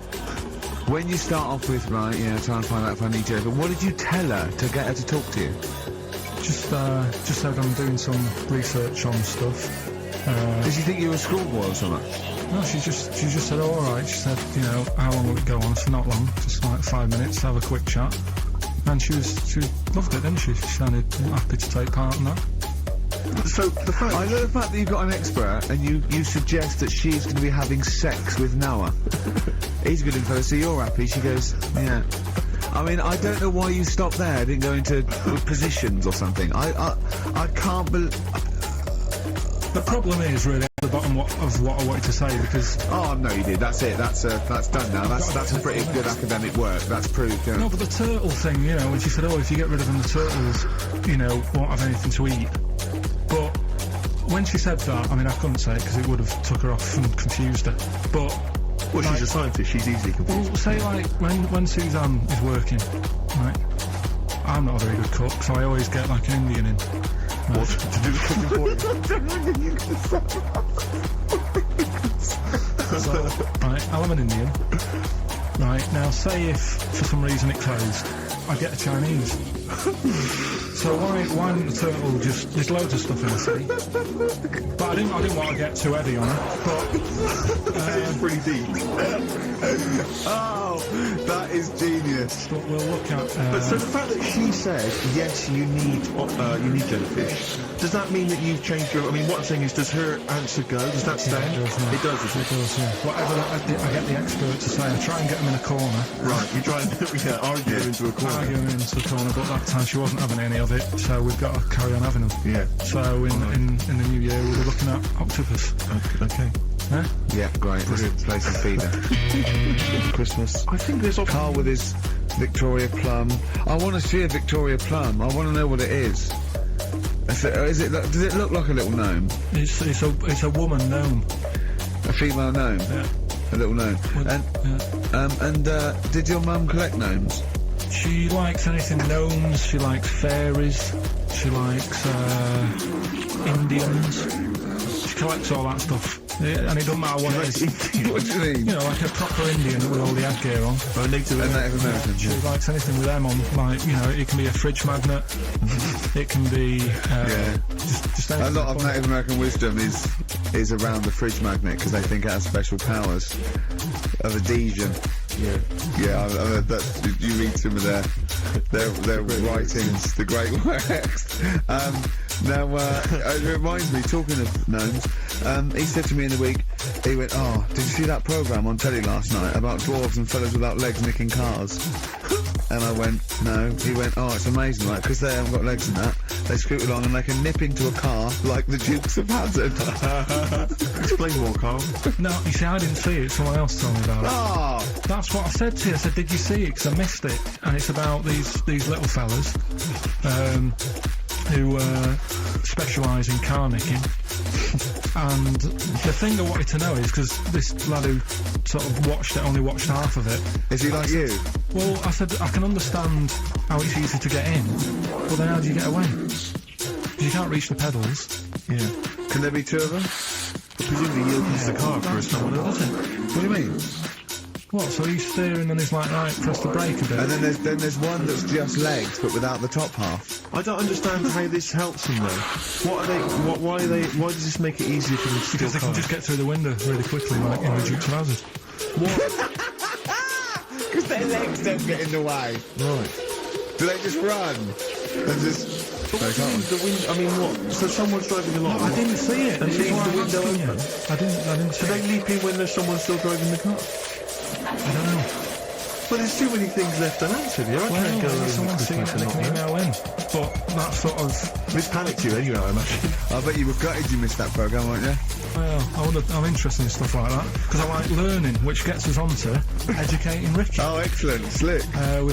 When you start off with, try and find out if I need you, but what did you tell her to get her to talk to you? Just said I'm doing some research on stuff. Did she think you were a schoolboy or something? No, she just said, oh, alright. She said, how long will it go on? I said, not long, just like 5 minutes, have a quick chat. And she loved it, didn't she? She sounded happy to take part in that. So I love the fact that you've got an expert and you suggest that she's going to be having sex with Noah. He's a good info, so you're happy. She goes, yeah. I mean, I don't know why you stopped there, didn't go into positions or something. I can't believe... The problem is really at the bottom of what I wanted to say, because... Oh, no, you did. That's it. That's done now. That's a pretty good academic work. That's proved, No, but the turtle thing, when she said, oh, if you get rid of them, the turtles, won't have anything to eat. But when she said that, I mean, I couldn't say it because it would have took her off and confused her. But... Well, she's a scientist. She's easily confused. Well, say, like, when Suzanne is working, right, I'm not a very good cook, so I always get, like, an Indian in. Right. What? To do the cooking for you? So, right, I'll have an Indian. Right, now say if, for some reason, it closed, I get a Chinese. So why didn't the turtle there's loads of stuff in the sea. But I didn't want to get too heavy on her, but... it's pretty deep. Oh, that is genius. But we'll look at... But so the fact that she said, yes, you need jellyfish, does that mean that you've changed your... I mean, what I'm saying is, does her answer go? Does that stand? Yeah, it does, yeah. It does, It does, yeah. Whatever I get the expert to say, I try and get them in a corner. Right, you try and argue into a corner. Arguing into a corner, but that time she wasn't having any of it, so we've got to carry on having them. Yeah. So in the new year we'll be looking at octopus. Okay. Huh? Yeah, great. Brilliant. Place and feeder. Christmas. I think there's Carl with his Victoria Plum. I want to see a Victoria Plum. I want to know what it is. Does it look like a little gnome? It's a woman gnome. A female gnome. Yeah. A little gnome. And did your mum collect gnomes? She likes anything gnomes, she likes fairies, she likes Indians. She collects all that stuff. Yeah, and it doesn't matter what it is. What do you mean? You know, like a proper Indian with all the headgear on. Oh, Native Native American. She likes anything with them on. Like, you know, it can be a fridge magnet. It can be just A anything. lot of Native American wisdom is around the fridge magnet because they think it has special powers of adhesion. Yeah. You read some of their writings, the great works. Now, it reminds me, talking of gnomes, he said to me in the week, he went, "Oh, did you see that programme on telly last night about dwarves and fellas without legs nicking cars?" And I went, "No." He went, "Oh, it's amazing, like, because they haven't got legs and that, they scoot along and they can nip into a car like the Dukes of Hazzard." Explain more, Carl. No, you see, I didn't see it. Someone else told me about it. Oh, That's what I said to you. I said, "Did you see it?" Because I missed it. And it's about these little fellas who specialise in car nicking. And the thing I wanted to know is, because this lad who sort of only watched half of it. is he like you? Well, I said, I can understand how it's easy to get in, but then how do you get away? 'Cause you can't reach the pedals. Yeah. Can there be two of them? Presumably he opens the car for someone else. What do you mean? What, so he's steering and he's like, right, press the brake a bit. And then there's one that's just legs but without the top half. I don't understand how this helps them though. What are they? Why are they? Why does this make it easier for them to steal Because they can cars? just get through the window really quickly, like in the Dukes of Hazzard. Because their legs don't get in the way. Right. Do they just run? And just... They can't. The window. I mean, what? So someone's driving along. I didn't see it. And This is leave why the I'm window asking you. open? I didn't see Do they it. leap in when there's someone still driving the car? I don't know. Well, there's too many things left unanswered here. I can't go Well, over someone's this seen it and they question can not now. email in. But that sort of... This panicked you anyway, I imagine. I bet you were gutted you missed that programme, weren't you? Well, I'm interested in stuff like that. Because I like learning, which gets us onto educating Richard. Oh, excellent. Slick. We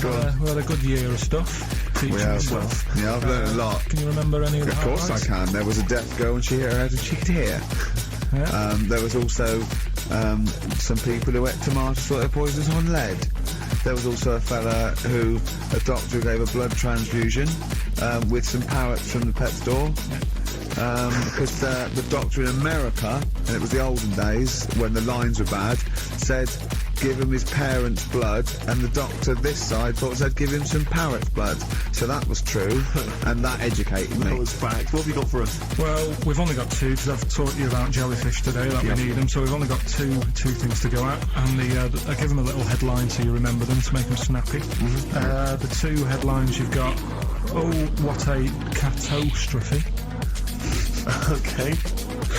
had a good year of stuff. Teaching We have. stuff. Yeah, I've learned a lot. Can you remember any of the Of course I highlights? can. There was a deaf girl and she hit her head and she could hear. Yeah. There was also some people who ate tomatoes thought they were poisonous on lead. There was also a fella a doctor who gave a blood transfusion with some parrots from the pet store. Because the doctor in America, and it was the olden days when the lines were bad, said give him his parents' blood, and the doctor this side thought said give him some parrot's blood. So that was true, and that educated That me. was fact. What have you got for us? Well, we've only got two, because I've taught you about jellyfish today, that we need them, so we've only got two things to go at, and I give them a little headline so you remember them, to make them snappy. The two headlines you've got, oh, what a catastrophe. Okay.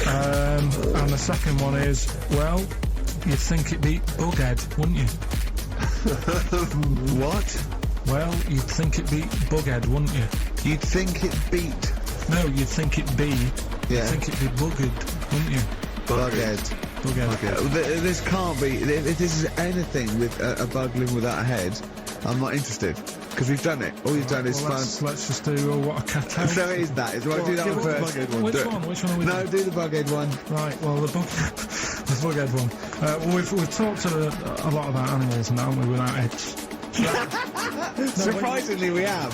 And the second one is, well, you'd think it'd be bughead, wouldn't you? What? Well, you'd think it'd be bughead, wouldn't you? You'd think it beat No, you'd think it'd be. Yeah. You'd think it'd be buggered, wouldn't you? bughead. Bughead. This can't be. If this is anything with a bug living without a head, I'm not interested. Because we've done it. All you've done is Well, fun. let's just do what a catastrophe. So it is that. Is right. Do that one first. Which one? Which one are we No, doing? do the bughead one. Right, well, the bughead one. Well, we've talked a lot about animals now, haven't we, without heads. Surprisingly, we have.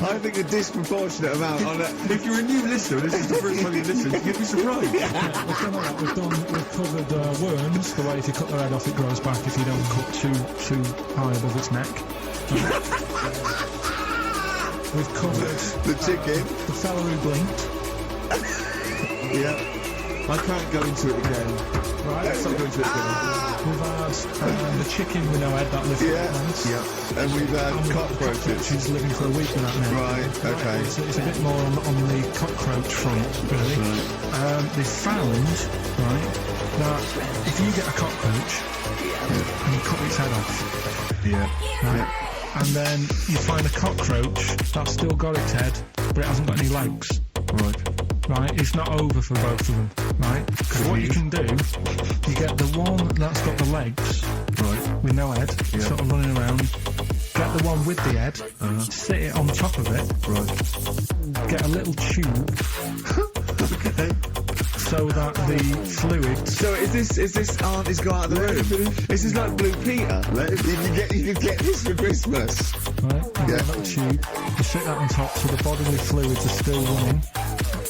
I think a disproportionate amount on it. If you're a new listener, this is the first time you listen, you'd be surprised. We've done all that. We've covered worms, the way if you cut their head off it grows back if you don't cut too high above its neck. We've covered The chicken. the fellow who blinked. Yeah. I can't go into it again. Right. Let's not go into it again. We've had the chicken with no head that lived Yeah. for months. Yeah. And we've had And we've got cockroaches. cockroaches living for a week without no head. Right, okay. It's a bit more on the cockroach front, really. They found, right, that if you get a cockroach and you cut its head off, Yeah. right, and then you find a cockroach that's still got its head, but it hasn't got any legs, right, it's not over for both of them, right? Because what you can do, you get the one that's got the legs, Right. with no head, sort of running around, get the one with the head, sit it on top of it, Right. get a little tube, Okay. so that the fluids. So is this auntie's go out of the room? Is this like Blue Peter? You could get this for Christmas. Right, and then a little tube. You stick that on top so the bodily fluids are still running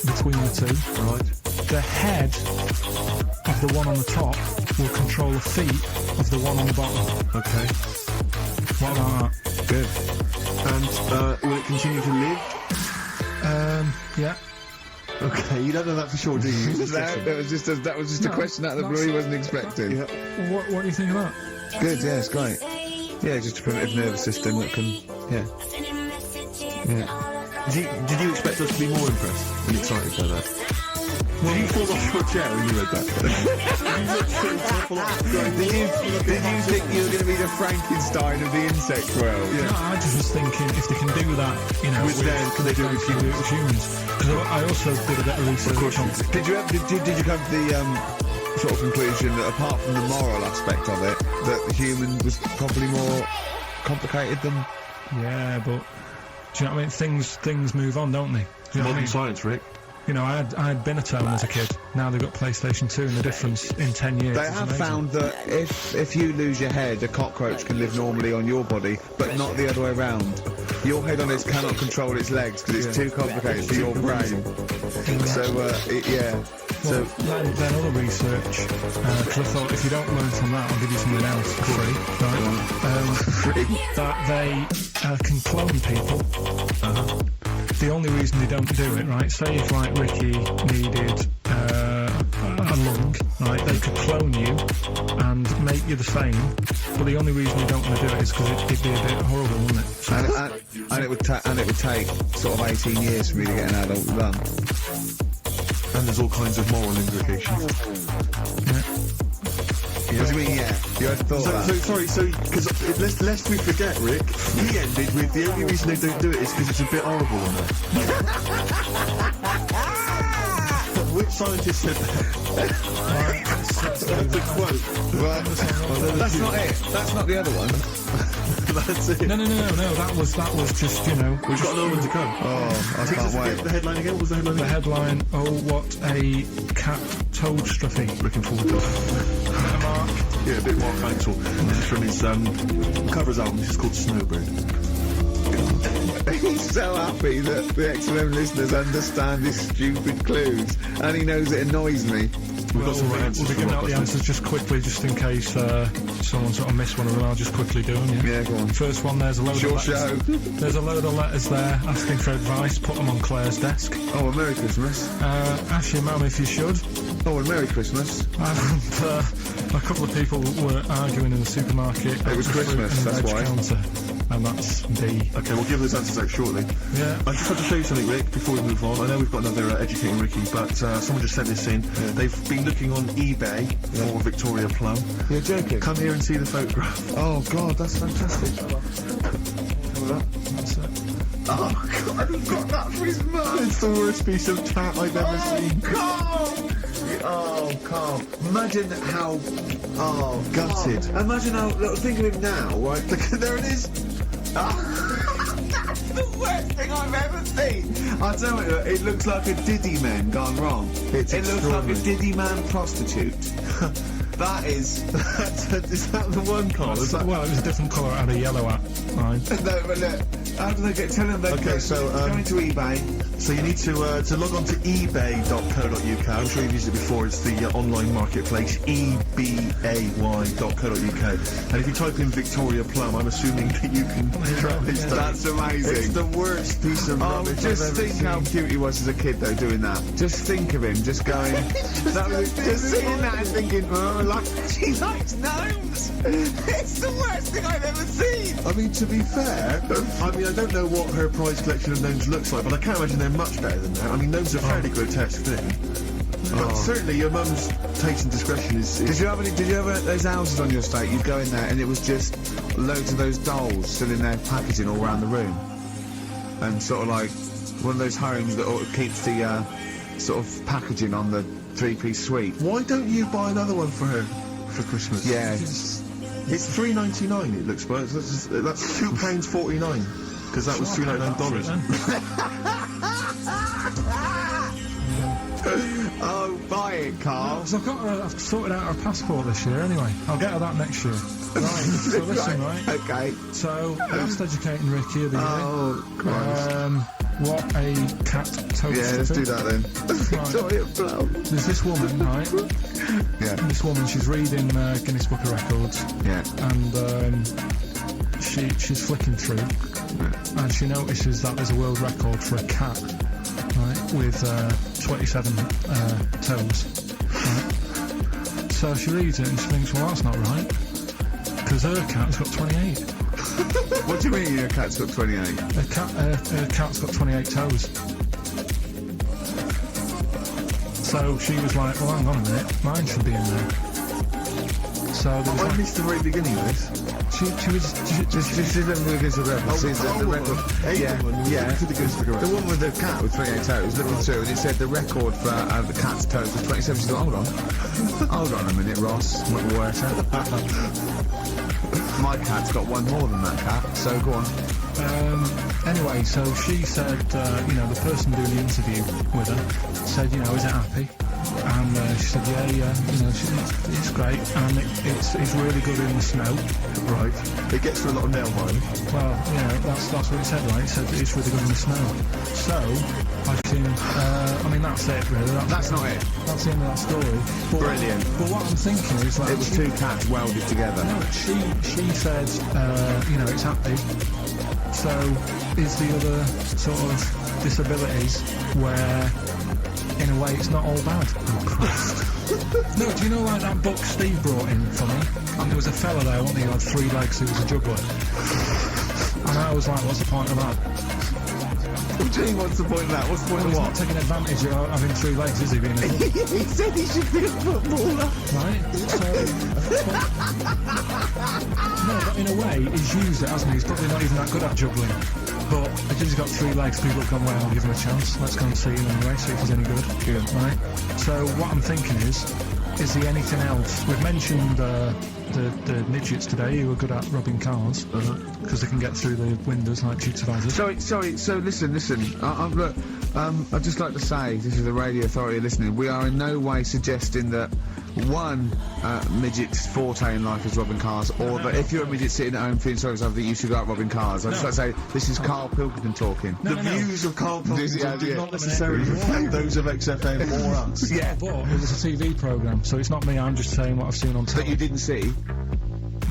between the two. Right. The head of the one on the top will control the feet of the one on the bottom. Okay. What about that? Good. And will it continue to live? Yeah. Okay, you don't know that for sure, do you? That was just a question out of the blue he wasn't expecting. Yeah. What do you think of that? Good, yeah, it's great. Yeah, just a primitive nervous system that can, yeah. Did you expect us to be more impressed and excited by that? Did you fall off your chair when you read that? Did you think you were going to be the Frankenstein of the insect world? No, I just was thinking if they can do that, you know, With them, can they do it with humans? Because I also did a bit of research on. Did you come to the sort of conclusion that apart from the moral aspect of it, that the human was probably more complicated than? Yeah, but do you know what I mean? Things move on, don't they? Do you know what I modern mean? science, Rick? You know, I had Binatone as a kid. Now they've got PlayStation 2, and the difference in 10 years. They is have amazing. found that if you lose your head, a cockroach can live normally on your body, but not the other way around. Your head on its cannot control its legs because it's too complicated for your brain. So, yeah. Well, then other research, because I thought if you don't learn from that, I'll give you something else for free, right? That they can clone people. The only reason they don't do it, right? Say if like Ricky needed a lung, right? They could clone you and make you the same. But the only reason they don't want to do it is because it'd be a bit horrible, wouldn't it? So And it would take sort of 18 years for me to get an adult lung. And there's all kinds of moral implications. What do you mean, yeah? You had thought that? Because lest we forget, Rick, we ended with the only reason they don't do it is because it's a bit horrible on it. Which scientist said that? That's a quote. Right. That's not it. That's not the other one. That's it. No. That was just, you know. We've got another one to come. Oh, I can't wait. The headline again? What was the headline The again? headline, oh, what a cat toad stuffy. Looking forward to it. Mark. Yeah, a bit more thankful. This is from his covers album, which is called Snowbird. He's so happy that the XFM listeners understand his stupid clues, and he knows it annoys me. We've got some right answers. We'll be giving out the answers just quickly, just in case someone sort of missed one of them. I'll just quickly do them. Yeah, go on. First one, there's a load Your of letters. show. There's a load of letters there asking for advice. Put them on Claire's desk. Oh, well, Merry Christmas. Ask your mum if you should. Oh, well, Merry Christmas. And a couple of people were arguing in the supermarket. It was Christmas, and that's veg why. Counter, and that's D. Okay, we'll give those answers out shortly. Yeah. I just have to show you something, Rick, before we move on. I know we've got another Educating Ricky, but someone just sent this in. They've been looking on eBay for Victoria Plum. You're joking? Come here and see the photograph. Oh, God, that's fantastic. That's it. Oh, God, he got that for his mum. It's the worst piece of tat I've ever seen. Carl! Oh, Carl. Imagine how... Oh, Gutted. Carl. Imagine how... Look, think of him now, right? Look, there it is. That's the worst thing I've ever seen. I'll tell you, it looks like a Diddy man gone wrong. It's it looks like a extraordinary. Diddy man prostitute. That is... Is that the one, Carl? Is that... Well, it was a different colour. It had a yellow at. Right. No, but look, how do they get... Tell them they Okay, so, go into eBay. So you need to log on to ebay.co.uk. I'm sure you've used it before. It's the online marketplace, ebay.co.uk. And if you type in Victoria Plum, I'm assuming that you can track this down. That's amazing. It's the worst piece of Oh, rubbish just I've ever think seen. how cute he was as a kid, though, doing that. Just think of him, just going... just seeing that and thinking, oh, like, she likes gnomes. It's the worst thing I've ever seen. I mean, to be fair, I don't know what her prize collection of gnomes looks like, but I can't imagine they're much better than that. I mean, gnomes are a fairly grotesque thing. But certainly your mum's taste and discretion is... Did you have those houses on your estate? You'd go in there and it was just loads of those dolls still in their packaging all around the room. And sort of like one of those homes that keeps the sort of packaging on the three-piece suite. Why don't you buy another one for her for Christmas? Yeah. It's $3.99 it looks, but that's £2.49 because that was $3.99. Oh, say it, Carl. So I've sorted out her passport this year anyway. I'll get her that next year. Right, so listen, right? Okay. So, last educating Ricky of the year. Oh, Christ. What a cat toast. Yeah, let's do that then. Victoria Blow. There's this woman, right? Yeah. This woman, she's reading Guinness Book of Records. Yeah. And she's flicking through, and she notices that there's a world record for a cat, right, with 27 toes. Right? So she reads it and she thinks, well, that's not right, because her cat's got 28. What do you mean your cat's got 28? Her cat's got 28 toes. So she was like, well, hang on a minute, mine should be in there. So there was I missed the very beginning of this. she was This is the Guinness Book of Records. This is the record. Yeah. The one with the cat with 28 toes, looking through, and it said the record for the cat's toes was 27. She's like, hold on a minute, Ross. My cat's got one more than that cat, so go on. Anyway, so she said, the person doing the interview with her said, is it happy? And she said, yeah, it's great, and it's really good in the snow. Right. It gets through a lot of nail mining. Well, that's what it said, right? It said it's really good in the snow. So, that's it, really. That's not it. That's the end of that story. But, Brilliant. But what I'm thinking is that... It was two cats welded together. No, she said, it's happy. So, is the other sort of disabilities where, in a way, it's not all bad? Oh, Christ. No, do you know, like, that book Steve brought in for me? And there was a fella there, wasn't he, who had 3 legs who was a juggler. And I was like, what's the point of that? What do you mean, what's the point of that? What's the point of He's what? not taking advantage of having 3 legs, is he, being a juggler? He said he should be a footballer. Right? No, but in a way, he's used it, hasn't he? He's probably not even that good at juggling. But because he's got 3 legs, people have gone, well, I'll give him a chance. Let's go and see him anyway, see if he's any good. Yeah. Right? So what I'm thinking is there anything else? We've mentioned the midgets today who are good at robbing cars because they can get through the windows like cheats advisors. Sorry, so listen. Look, I'd just like to say, this is the radio authority listening, we are in no way suggesting that one midget's forte in life is robbing cars, or that if you're a midget sitting at home feeling sorry for yourself that you should go out robbing cars. I'd just like to say, this is Carl Pilkington talking. The views of Carl Pilkington do not necessarily Yeah. reflect those of XFM or us. Yeah. But it was a TV programme, so it's not me, I'm just saying what I've seen on That telly you didn't see.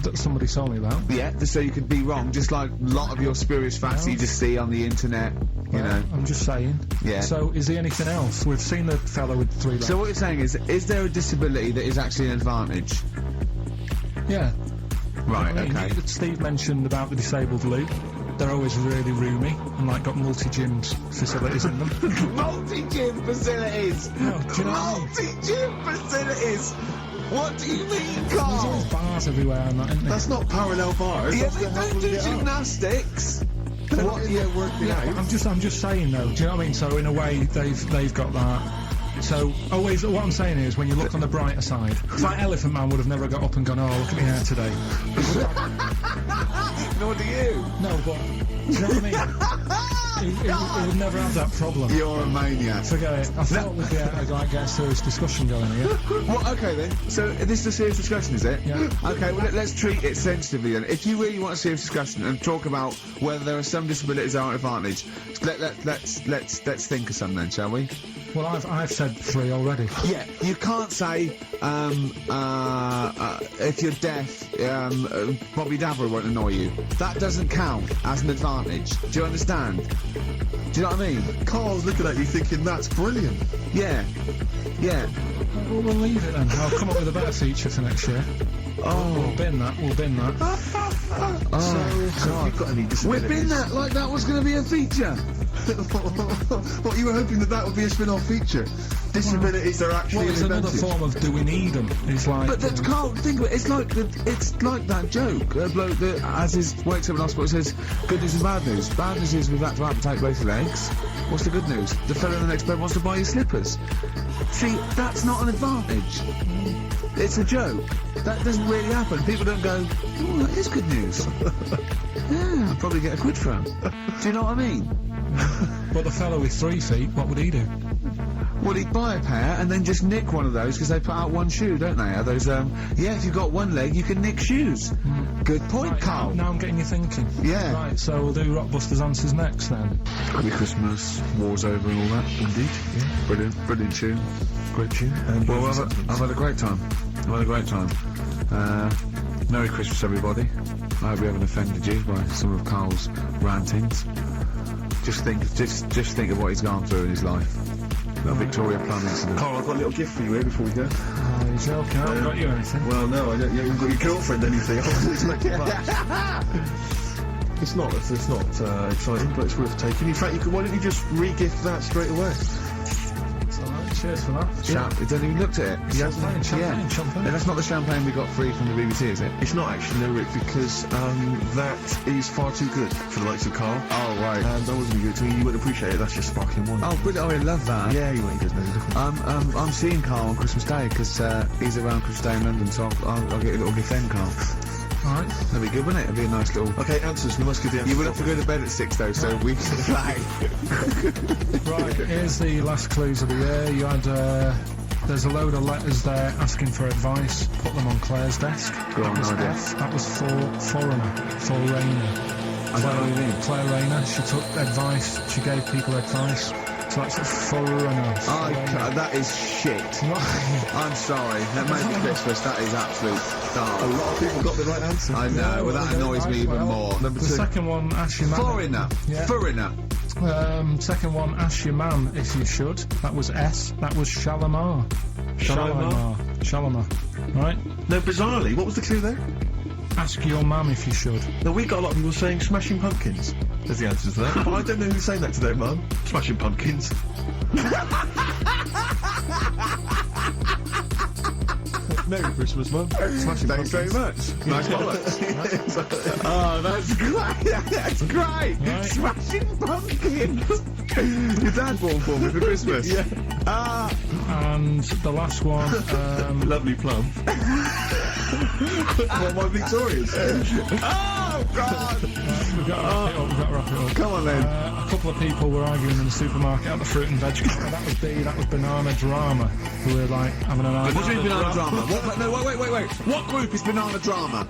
that somebody told me about. Yeah, just so you could be wrong, just like a lot of your spurious facts you just see on the internet, you know. I'm just saying. Yeah. So, is there anything else? We've seen the fellow with 3 legs. So what you're saying is there a disability that is actually an advantage? Yeah. Right, I mean, okay. Steve mentioned about the disabled loo. They're always really roomy and like got multi-gyms facilities in them. Multi-gym facilities! No, do you know what I mean? Multi-gym facilities! What do you mean, There's always Carl? bars everywhere and that, isn't there? That's not parallel bars. Yeah, That's they to help don't them do get up. gymnastics. They're What? not in there working out. I'm just saying though. Do you know what I mean? So in a way, they've got that. So always, what I'm saying is, when you look on the brighter side, it's like Elephant Man would have never got up and gone, oh, look at me hair today. Nor do you. No, but do you know what I mean? He would never have that problem. You're a maniac. Forget it. I thought we'd get a serious discussion going here. Well, okay then. So this is a serious discussion, is it? Yeah. Okay. Well, let's treat it sensitively then. If you really want a serious discussion and talk about whether there are some disabilities that are an advantage, let's think of some then, shall we? Well, I've said 3 already. Yeah. You can't say if you're deaf, Bobby Dabber won't annoy you. That doesn't count as an advantage. Do you understand? Do you know what I mean? Carl's looking at you thinking that's brilliant. Yeah. Yeah. Well, we'll leave it then. I'll come up with a better feature for next year. We'll bin that. Oh, You've got any we've disabilities? been that like that was going to be a feature. What, you were hoping that would be a spin-off feature? Disabilities are actually Well, it's an another advantage. form of do we need them? It's like... But that's can't think of it. It's like that joke. A bloke that has his wakes up in hospital says, "Good news and bad news. Bad news is we've had to amputate both legs. What's the good news? The fellow in the next bed wants to buy you slippers." See, that's not an advantage. It's a joke. That doesn't really happen. People don't go, "Oh, that is good news." Yeah, I'll probably get a quid for him. Do you know what I mean? But the fellow with 3 feet, what would he do? Well, he'd buy a pair and then just nick one of those because they put out one shoe, don't they? Are those, yeah, if you've got one leg, you can nick shoes. Good point, Right, Carl. now I'm getting you thinking. Yeah. Right, so we'll do Rockbusters Answers next then. Happy Christmas, war's over and all that. Indeed. Yeah. Brilliant tune. Great tune. And Well, I've had a great time. Merry Christmas, everybody. I hope we haven't offended you by some of Carl's rantings. Just think of what he's gone through in his life. That Victoria Plum incident. Carl, I've got a little gift for you here before we go. Oh, you're joking, I haven't got you anything. Well, no, I don't. You haven't got your girlfriend anything. I wasn't expecting much. It's not exciting, but it's worth taking. In fact, why don't you just re-gift that straight away? It's alright, cheers for that. He hasn't even looked at it. He hasn't. Champagne. No, that's not the champagne we got free from the BBC, is it? It's not actually, no, Rick, because that is far too good for the likes of Carl. Oh, right. That wasn't good to me. You wouldn't appreciate it. That's just sparkling wine. Oh, brilliant. Oh, I love that. Yeah, he does know the difference. I'm seeing Carl on Christmas Day because he's around Christmas Day in London, so I'll get a little gift then, Carl. Alright. That'd be good, wouldn't it? It'd be a nice little... Okay, answers. We must give the answers. You would have to go to bed at 6 though, so we can play. Right, here's the last clues of the year. You had, there's a load of letters there asking for advice. Put them on Claire's desk. Go on, That was no idea. F. That was foreigner. I don't know what you mean. Claire Rayner. She took advice. She gave people advice. So that's a foreigner. That is shit. I'm sorry. That made me Christmas. That is absolute A dark. lot of people got the right answer. I know. Well, that annoys me even more. Number The two. second one, ask your man. Foreigner. Yeah. Foreigner. Second one, ask your man if you should. That was S. That was Shalimar. Shalimar. Right? No, bizarrely, what was the clue there? Ask your mum if you should. No, we got a lot of people saying Smashing Pumpkins as the answer to that. But I don't know who's saying that to their mum. Smashing Pumpkins. Merry Christmas, Mum. Smashing Thanks very much. Nice bollocks. Oh, that's great. That's great. Right. Smashing Pumpkins. Your dad bought for me for Christmas. Yeah. Ah. And the last one, Lovely plum. What my Victorians said. Oh, God. we've got to wrap it up. Come on, then. A couple of people were arguing in the supermarket at the fruit and veg counter. That was B, that was Banana Drama, who were like having an What do you argument. mean Banana Drama? What, no, wait. What group is Banana Drama?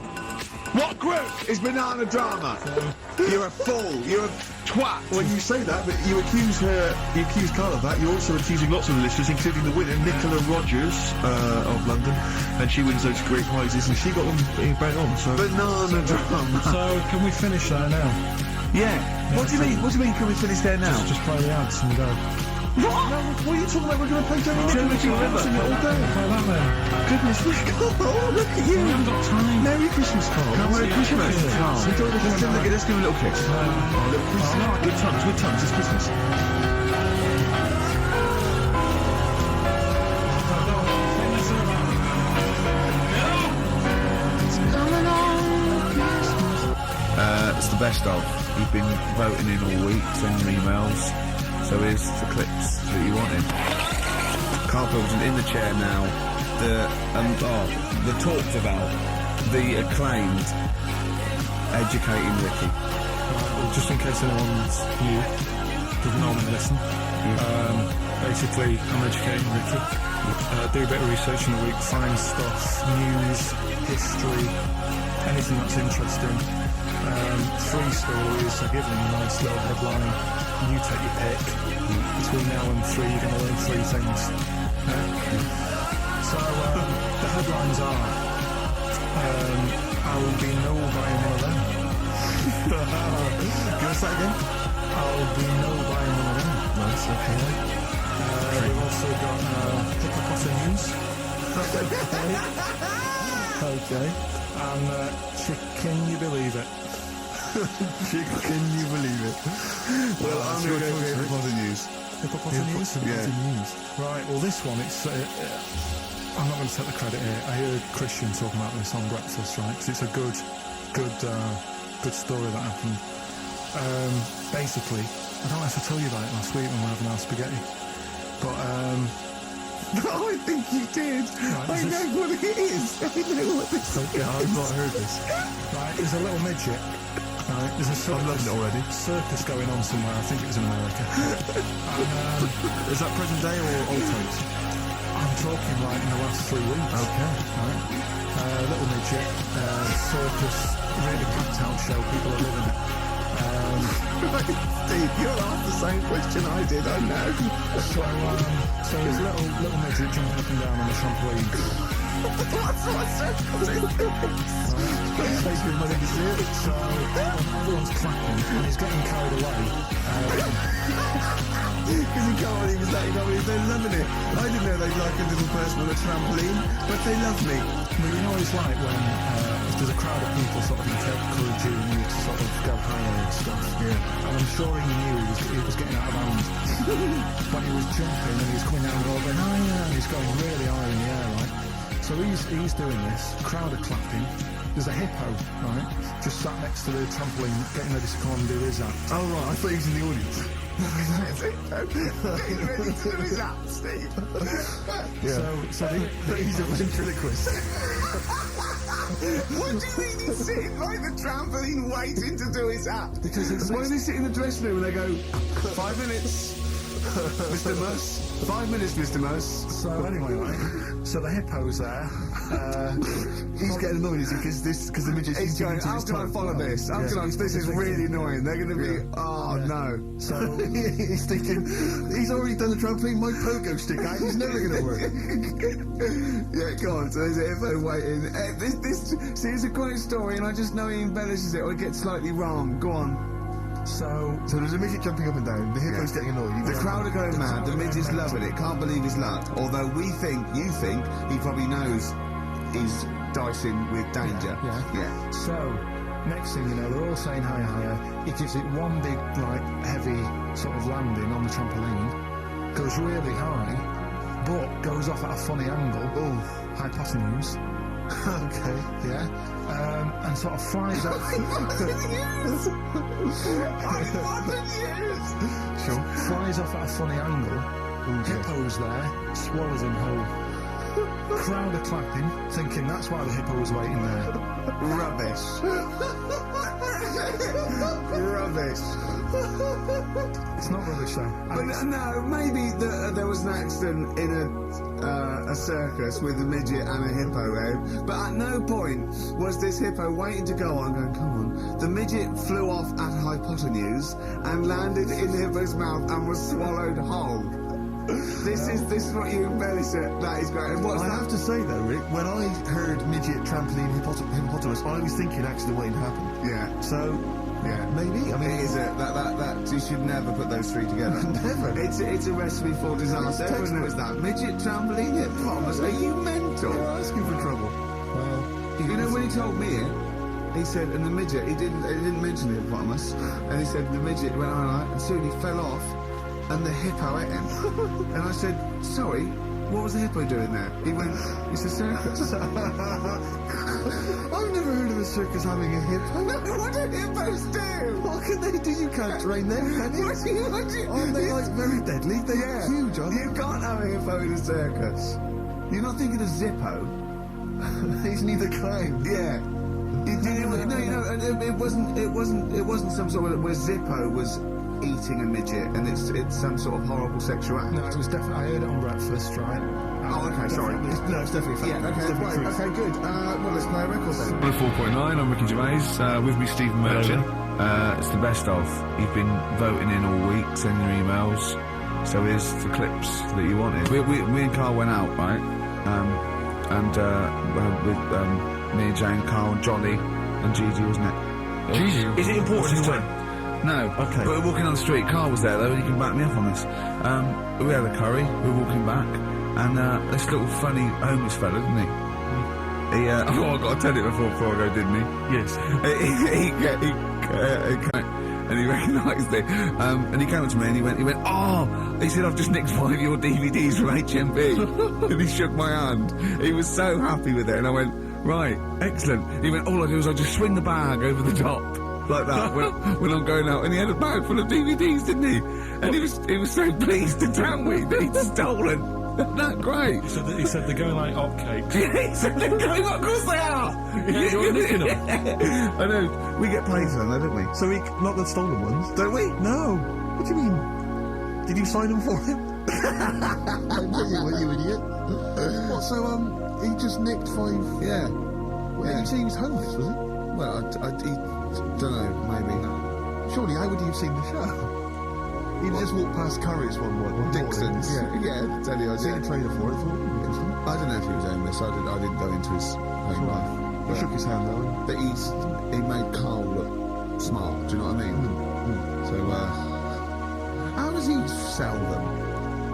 What group is Banana Drama? You're a fool. You're a twat. When you say that, but you accuse Carl of that, you're also accusing lots of the listeners, including the winner, Nicola Rogers of London, and she wins those great prizes, and she got them bang on, so... Banana Drama. So, can we finish there now? Yeah. What do you mean? What do you mean? Can we finish there now? Just play the ads and go. What? No, what are you talking about? We're going to play Johnny Johnny Nicholas River. all day. Play that then. Goodness me, oh, look at you. We haven't got time. Merry Christmas, Carl. Merry Christmas, Carl. Enjoy the Let's give him a little kiss. Good times, it's Christmas. It's the best of. You've been voting in all week, sending emails. So here's the clips that you wanted. Carl Pilkington in the chair now. The talked about, the acclaimed, educating Ricky. Just in case anyone's new, doesn't normally listen. Basically, I'm educating Ricky. Do a bit of research in the week, find stuff, news, history, anything that's interesting. 3 stories, I give them a nice little headline. You take your pick. Between now and 3, you're going to learn 3 things. So, the headlines are, I will be no buying one of them. Give us that again. I'll be no buying one of them. Nice, okay. We've also got Hippopotamus News. Okay. And Can you believe it? Can you believe it? Well, I'm going to go for Hippopotamus News. Hippopotamus News? News. Right, well this one, it's... I'm not going to take the credit here. I heard Christian talking about this on Breakfast, right? Because it's a good story that happened. Basically, I don't know if I told you about it last week when we were having our spaghetti, but I think you did. Right, I know what it is. I know what this is. Okay, I've not heard this. right, there's a little midget, right? There's a circus, I'm loving it already. circus going on somewhere. I think it was in America. And, Is that present day or old times? I'm talking like in the last 3 weeks. Okay. Right? Little midget, circus, really packed out show. People are loving it. Steve, you'll ask the same question I did, I know. So there's little midget jumping up and down on the trampoline. What's circus is this? Taking money to see it. So everyone's clapping and he's getting carried away. Because he can't believe he's letting go, they're loving it. I didn't know they'd like a little person on a trampoline, but they love me. But you know what it's like when if there's a crowd of people sort of encouraging you to sort of go higher and stuff. Yeah. And I'm sure he knew he was getting out of hand. When he was jumping and he was coming down the road going, oh yeah, and he's going really high in the air, right? So he's doing this, crowd are clapping. There's a hippo, right, just sat next to the trampoline getting ready to come and do his act. Oh, right, I thought he was in the audience. Getting ready to do his act, Steve. So He's a ventriloquist. What do you mean he's sitting by the trampoline waiting to do his act? because it's Why do they sit in the dressing room and they go, 5 minutes, Mr. Mus? 5 minutes, Mr. Mus. so anyway, right, so the hippo's there. He's getting annoyed because the midget's He's going, how can I follow this? How can I? This is really annoying. They're going to be, oh no. So He's thinking, he's already done the trampoline, my pogo stick out, he's never going to work. Yeah, go on. So there's a hippo waiting. See, it's a great story, and I just know he embellishes it or it gets slightly wrong. Go on. so So there's a midget jumping up and down, the hippo's getting annoyed. The crowd are going mad. The midget's loving it. Can't believe his luck. Although you think he probably knows he's dicing with danger. Yeah. So, next thing you know, they're all saying higher, higher. He gives it one big, like, heavy sort of landing on the trampoline, goes really high, but goes off at a funny angle. Oh, hypotenuse. Okay. Yeah. And sort of flies out. Sure. Flies off at a funny angle. Hippo's there, swallows him whole. Crowd are clapping, thinking that's why the hippo was waiting there. Rubbish. Rubbish. It's not rubbish though. But no, maybe there was an accident in a circus with a midget and a hippo there. But at no point was this hippo waiting to go on, going, come on. The midget flew off at hypotenuse and landed in the hippo's mouth and was swallowed whole. This is what you embellish it. That is great. And what's I that? have to say though, Rick, when I heard midget, trampoline, hippopotamus, I was thinking accident waiting to happen. Yeah. So, Yeah. maybe, I mean... It is that you should never put those three together. Never. It's a recipe for disaster. Everyone knows that. Midget, trampoline, hippopotamus. Are you mental? You're asking for trouble. Well, You know when he told me it, he said, and the midget, he didn't mention the hippopotamus, and he said the midget went on, and soon he fell off, and the hippo ate him. And I said, sorry, what was the hippo doing there? He went, it's a circus. I've never heard of a circus having a hippo. What do hippos do? What can they do? You can't train them, can you? Aren't they like very deadly? They're huge, aren't You can't have a hippo in a circus. You're not thinking of Zippo. they? He's neither clown. Yeah. And it wasn't some sort of where Zippo was eating a midget and it's some sort of horrible sexual act. no, it was definitely. I heard it on breakfast, right? Oh, okay, sorry. No, it's definitely fact. Yeah, It's okay, definitely right, truth. okay, good. Well, let's play a record then. 4.9, I'm Ricky Gervais, with me Stephen Merchant. It's the best of. You've been voting in all week, sending your emails, so here's the clips that you wanted. Me and Carl went out, right, with me and Jane, Carl and Johnny and Gigi, wasn't it? Gigi? Is it important to win? No. Okay. But we're walking on the street, Carl was there though, and he can back me up on this. We had a curry, we were walking back, and this little funny homeless fella, didn't he? He, oh, I got to tell it before I go, didn't he? Yes. And he recognised it. And he came up to me and he went, oh, he said, I've just nicked 5 of your DVDs from HMV. And he shook my hand. He was so happy with it. And I went, right, excellent. He went, all I do is I just swing the bag over the top. Like that when I'm going out, and he had a bag full of DVDs, didn't he? And he was so pleased to tell me that he'd stolen Isn't that great? He said they're going like hotcakes. He said they're going, of course they are! You're nicking them. I know, we get paid for them, don't we? So not the stolen ones? Don't we? No. What do you mean? Did you sign them for him? you idiot. What, so, he just nicked 5... Yeah. Well, you say he was homeless, was he? Well, I don't know, maybe. Surely, how would he have seen the show? He'd just walked past Curry's one morning. Dixon's. Yeah. Tell you, I Seen a trailer for it. I don't know if he was homeless. I didn't go into his home life. He shook his hand though. But he made Carl look smart. Do you know what I mean? So how does he sell them?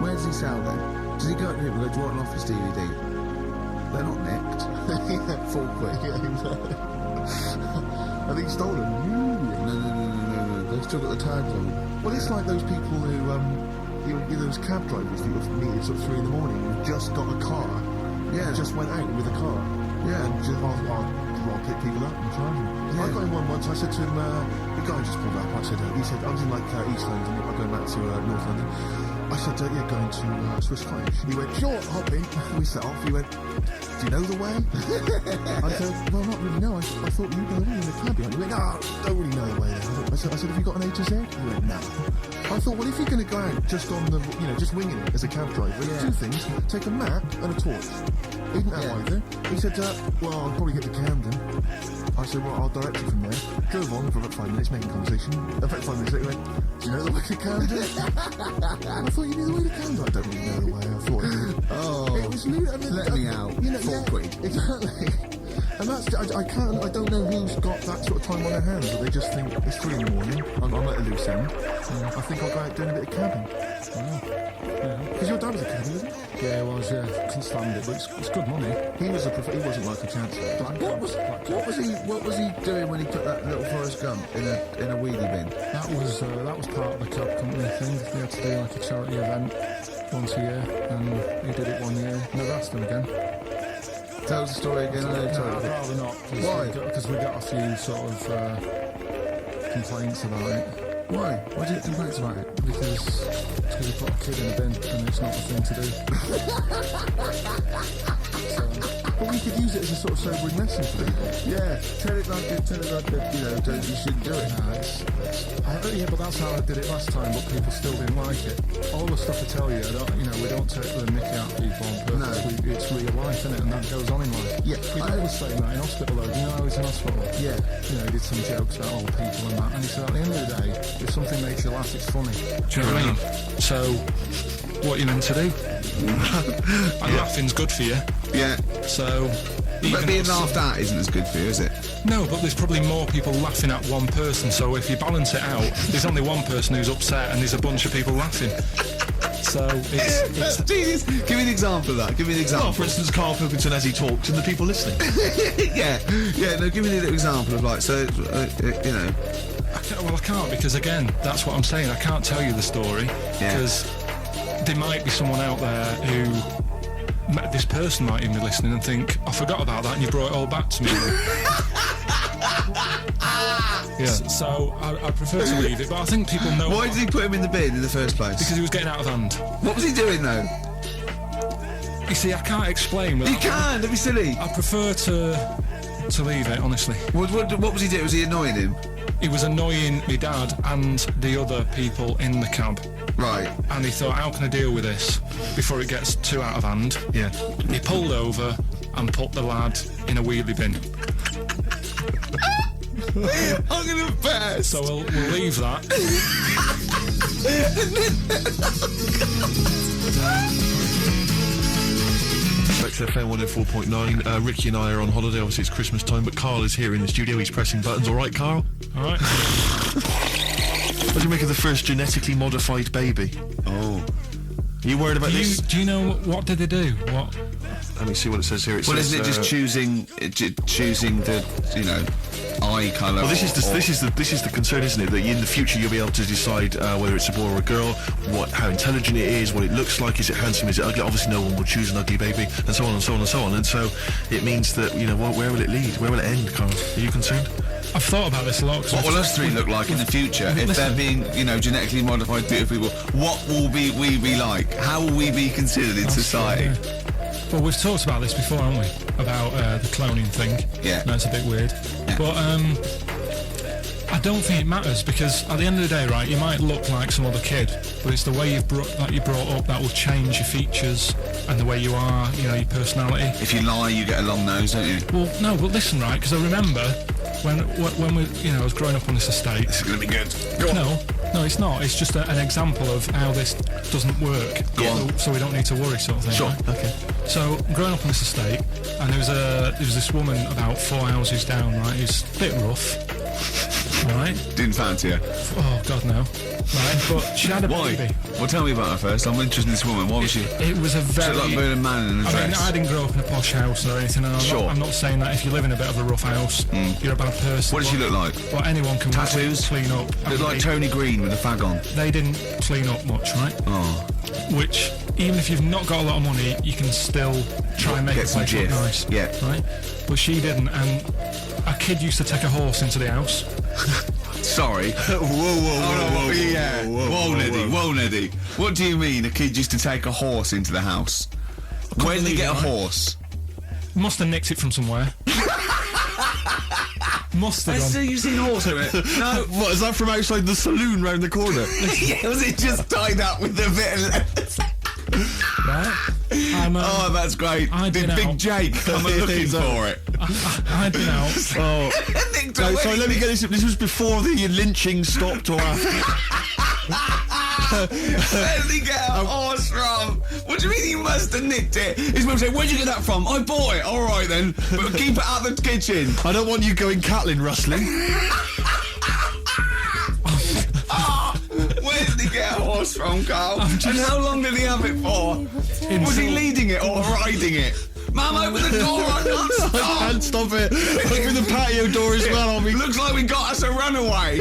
Where does he sell them? Does he go to people? Do you want an office DVD? They're not nicked. Yeah, full quick. I think he stole them. No. They've still got the tags on. Well, it's like those people who, those cab drivers that you'll meet at sort of 3 in the morning who just got a car. Yeah. Just went out with a car. Yeah. And just, I'll pick people up and charge them. Yeah. I got in one once, I said to him, the guy just pulled up, he said, I was in like East London, I'm going back to North London. I said, yeah, going to Swiss Cottage. He went, sure, hop in. We set off. He went, do you know the way? I said, well, not really, no. I thought you were in the cab. He went, no, don't really know the way there. I said, have you got an A to Z? He went, no. I thought, well, if you're going to go out just on the, just winging it as a cab driver, two things, take a map and a torch. He didn't have either. He said, well, I'll probably get to Camden. I said, well, I'll direct you from there. Drove on for about 5 minutes, making conversation. About 5 minutes later, he went, do you know the way to Camden? I thought you knew the way to Camden. I don't really know the way. I thought it was Let me out. 4 quid. Exactly. And that's, I don't know who's got that sort of time on their hands, but they just think it's 3 in the morning, I'm at a loose end, I think I'll go out doing a bit of cabbing. Because your dad was a cabby, wasn't he? Yeah, it was, yeah. Couldn't stand it, but it's good money. He wasn't like a chancellor. What was he doing when he took that little Forrest Gump in a wheelie bin? That was part of the cab company thing. They had to do like a charity event once a year, and he did it one year. Never asked him again. Tell us the story again. I'd rather not. Why? Because we got a few sort of complaints about it. Why? Why did you get complaints about it? Because you put a kid in a bin and it's not a thing to do. But we could use it as a sort of sobering lesson for people. Yeah, tell it like you shouldn't do it. Yeah, but that's how I did it last time, but people still didn't like it. All the stuff I tell you, we don't take the mickey out of people on purpose. No. It's real life, isn't it? And that goes on in life. Yeah, People was saying that in hospital, though. I was in hospital. Yeah. He did some jokes about all the people and that. And he said, at the end of the day, if something makes you laugh, it's funny. Do you know what I mean? So, what are you meant to do? And laughing's good for you. Yeah. So... But being laughed at isn't as good for you, is it? No, but there's probably more people laughing at one person, so if you balance it out, there's only one person who's upset and there's a bunch of people laughing. So it's Jesus, give me an example of that. Give me an example. Well, for instance, Carl Pilkington as he talked and the people listening. yeah. No, give me a little example of like, so, I can't, because again, that's what I'm saying. I can't tell you the story because there might be someone out there who... This person might even be listening and think, I forgot about that and you brought it all back to me. So I prefer to leave it, but I think people know... Why did he put him in the bin in the first place? Because he was getting out of hand. What was he doing though? You see, I can't explain. You can't, don't be silly. I prefer to leave it, honestly. What was he doing? Was he annoying him? He was annoying my dad and the other people in the cab. Right. And he thought, how can I deal with this before it gets too out of hand? Yeah. He pulled over and put the lad in a wheelie bin. I'm gonna burst. So we'll leave that. XFM 104.9. Ricky and I are on holiday. Obviously, it's Christmas time, but Carl is here in the studio. He's pressing buttons. All right, Carl? All right. What do you make of the first genetically modified baby? Oh. Are you worried about this? Do you know what did they do? What? Let me see what it says here. Well, isn't it just choosing the eye colour? Well, this is the concern, isn't it? That in the future you'll be able to decide whether it's a boy or a girl, how intelligent it is, what it looks like, is it handsome, is it ugly? Obviously, no one will choose an ugly baby, and so on and so on and so on. And so it means that where will it lead? Where will it end, Carl? Are you concerned? I've thought about this a lot. 'cause What we've- will us three look like in the future if they're being, genetically modified beautiful people? What will we be like? How will we be considered in society? Yeah. Well, we've talked about this before, haven't we? About the cloning thing. Yeah. That's a bit weird. Yeah. But I don't think it matters because at the end of the day, right, you might look like some other kid, but it's the way you're brought up that will change your features and the way you are, your personality. If you lie, you get a long nose, don't you? Well, no, but listen, right, because I remember when we, I was growing up on this estate. This is going to be good. Go on. No, it's not. It's just an example of how this doesn't work. Go on. So we don't need to worry, sort of thing. Sure. Right? Okay. So growing up on this estate, and there was this woman about 4 houses down, right? Who's a bit rough, right? Didn't fancy her. Oh God, no. Right, but she had a Why? baby. Well, tell me about her first. I'm interested in this woman. Why was she? It was a very. So like being a man in a I mean, dress. I didn't grow up in a posh house or anything, and I'm not saying that if you live in a bit of a rough house, you're a bad person. What does she look like? Well, anyone can Tattoos? clean up. Look like Tony Green with a fag on. They didn't clean up much, right? Oh. Which, even if you've not got a lot of money, you can still try and make Get it some place look jiff. nice. Yeah. Right? But she didn't, and a kid used to take a horse into the house. Sorry. Whoa, yeah. Whoa, Neddy. What do you mean a kid used to take a horse into the house? Where did he get a horse? Must have nicked it from somewhere. Must have done. you've seen horse in it? No. What, is that from outside the saloon round the corner? Yeah, was it just tied up with a bit of leather? Right? Oh, that's great. I'd Did been Big out. Jake come looking for it? I'd been out. Oh. No, sorry, let me get this. This was before the lynching stopped or after. Where did he get a horse from? What do you mean he must have nicked it? His mum said, where'd you get that from? I bought it. All right then, but keep it out of the kitchen. I don't want you going Catlin rustling. Where did he get a horse from, Carl? And how long did he have it for? Was he leading it or riding it? Mum, open the door, I can't I stop. can't stop it. Open the patio door as well on me. Looks like we got us a runaway.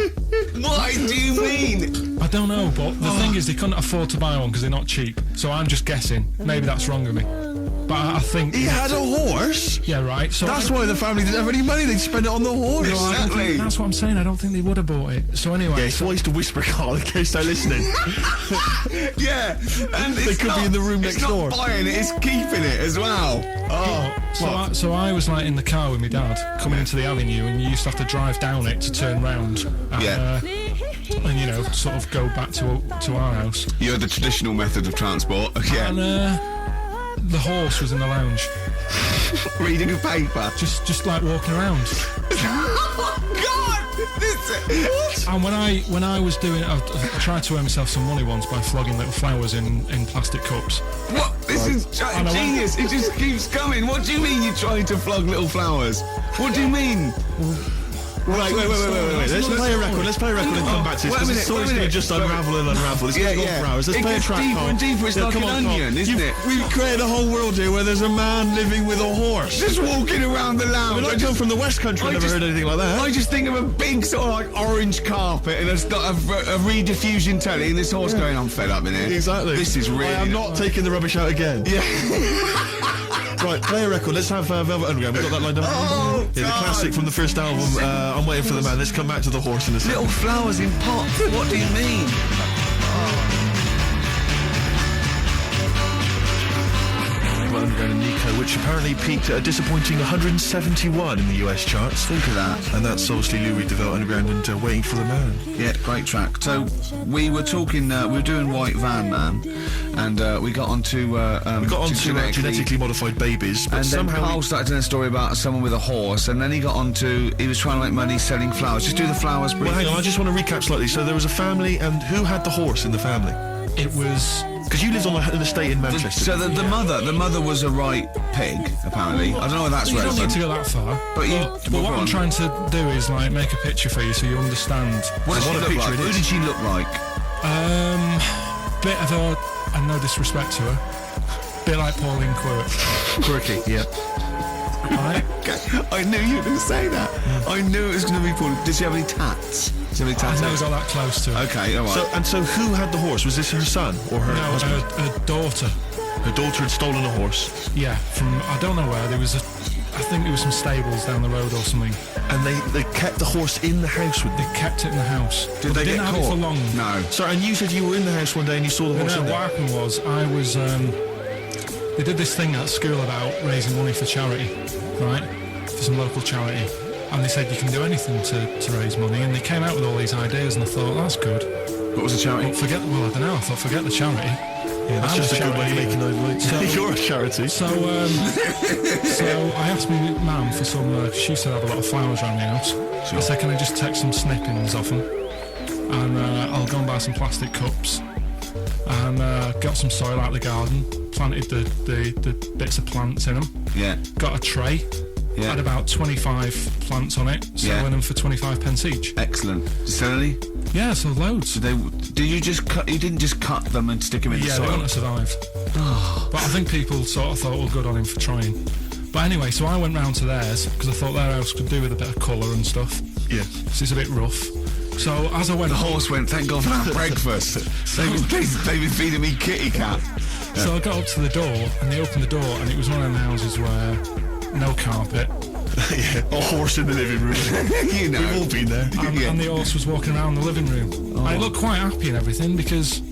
What do you mean? I don't know, but the thing is, they couldn't afford to buy one because they're not cheap. So I'm just guessing. Maybe that's wrong of me. But I think. He had a horse? Yeah, right. So That's why the family didn't have any money. They'd spend it on the horse. No, I don't think- Exactly. that's what I'm saying. I don't think they would have bought it. So anyway, Yeah, it's wise to whisper, Carl, in case they're listening. Yeah, and They could be in the room next door. It's not buying it, it's keeping it as well. Oh, so I was like in the car with my dad coming into the avenue, and you used to have to drive down it to turn round. And, Yeah. and sort of go back to our house. you had the traditional method of transport. Yeah, And the horse was in the lounge, reading a paper. just like walking around. God, this. And when I was doing it, I tried to earn myself some money once by flogging little flowers in plastic cups. What? This is And I went- genius. It just keeps coming. What do you mean you're trying to flog little flowers? What do you mean? Wait. Let's play a record. Let's play a record and come back to this. Wait a Because minute, the story's wait a going to minute. just unravel and unravel. It's going to go on for hours. Let's It play a gets track, deeper Carl. and deeper. It's like come an on, Carl. onion, isn't it? We've created a whole world here where there's a man living with a horse. Just walking around the I lounge. mean, I come from the West Country. I've never heard anything like that. I just think of a big sort of like orange carpet and it's got a rediffusion telly and this horse going, I'm fed up in here. Exactly. This is really. I am not taking the rubbish out again. Yeah. Right, play a record. Let's have Velvet Underground. We've got that lined up. Oh, yeah, the God. classic from the first album. I'm waiting for the man. Let's come back to the horse in a second. Little flowers in pots. What do you mean? Velvet Underground and Nico, which apparently peaked at a disappointing 171 in the US charts. Think of that. And that's obviously Lou Reed, the Velvet Underground, and Waiting for the Man. Yeah, great track. So we were talking, we were doing White Van Man, and we got onto We got on to genetically modified babies, but and then somehow Carl started telling a story about someone with a horse, and then he got onto he was trying to make money selling flowers. Just do the flowers briefly. Well, hang on, I just want to recap slightly. So there was a family, and who had the horse in the family? It was. Because you lived on an estate in Manchester. So the mother was a right pig, apparently. I don't know whether that's You don't need relevant. to go that far. But you- but well, what go I'm on. trying to do is like make a picture for you so you understand. What did she What a look picture like? it Who is. did she look like? Bit of a, and no disrespect to her, bit like Pauline Quirk. Quirky, yeah. Right? I knew you were going to say that. I knew it was going to be Pauline. Did she have any tats? Did she have any I've never tattoos? got that close to her. Okay, all right. So who had the horse? Was this her son or her No, husband? her daughter. Her daughter had stolen a horse. Yeah, from I don't know where. There was I think there was some stables down the road or something. And they kept the horse in the house with them. They kept it in the house. Did they didn't get have caught? it for long. No. Sorry, and you said you were in the house one day and you saw the horse No, in what there. happened was, I was, they did this thing at school about raising money for charity, right? For some local charity. And they said you can do anything to raise money, and they came out with all these ideas, and I thought, that's good. What was the charity? But I don't know, I thought, forget the charity. Yeah, that's I'm just a good way of charity. making those weights. So- You're a charity. So, so I asked my mum for some, she used to have a lot of flowers around the house. I said, can I just take some snippings off them? And I'll go and buy some plastic cups. And got some soil out of the garden, planted the bits of plants in them. Yeah. Got a tray, Yeah. had about 25 plants on it, selling them for 25 pence each. Excellent. Did you sell any? Yeah, so loads. Did you just cut? You didn't just cut them and stick them in the Yeah, soil. they wouldn't have survived. But I think people sort of thought, well, good on him for trying. But anyway, so I went round to theirs, because I thought their house could do with a bit of colour and stuff. Yeah. So it's a bit rough. So as I went The horse went, thank God for that breakfast. They've been feeding me kitty cat. So I got up to the door, and they opened the door, and it was one of them houses where no carpet, Yeah. A horse in the living room. You know. We've all been there. and the horse was walking around the living room. And it looked quite happy and everything, because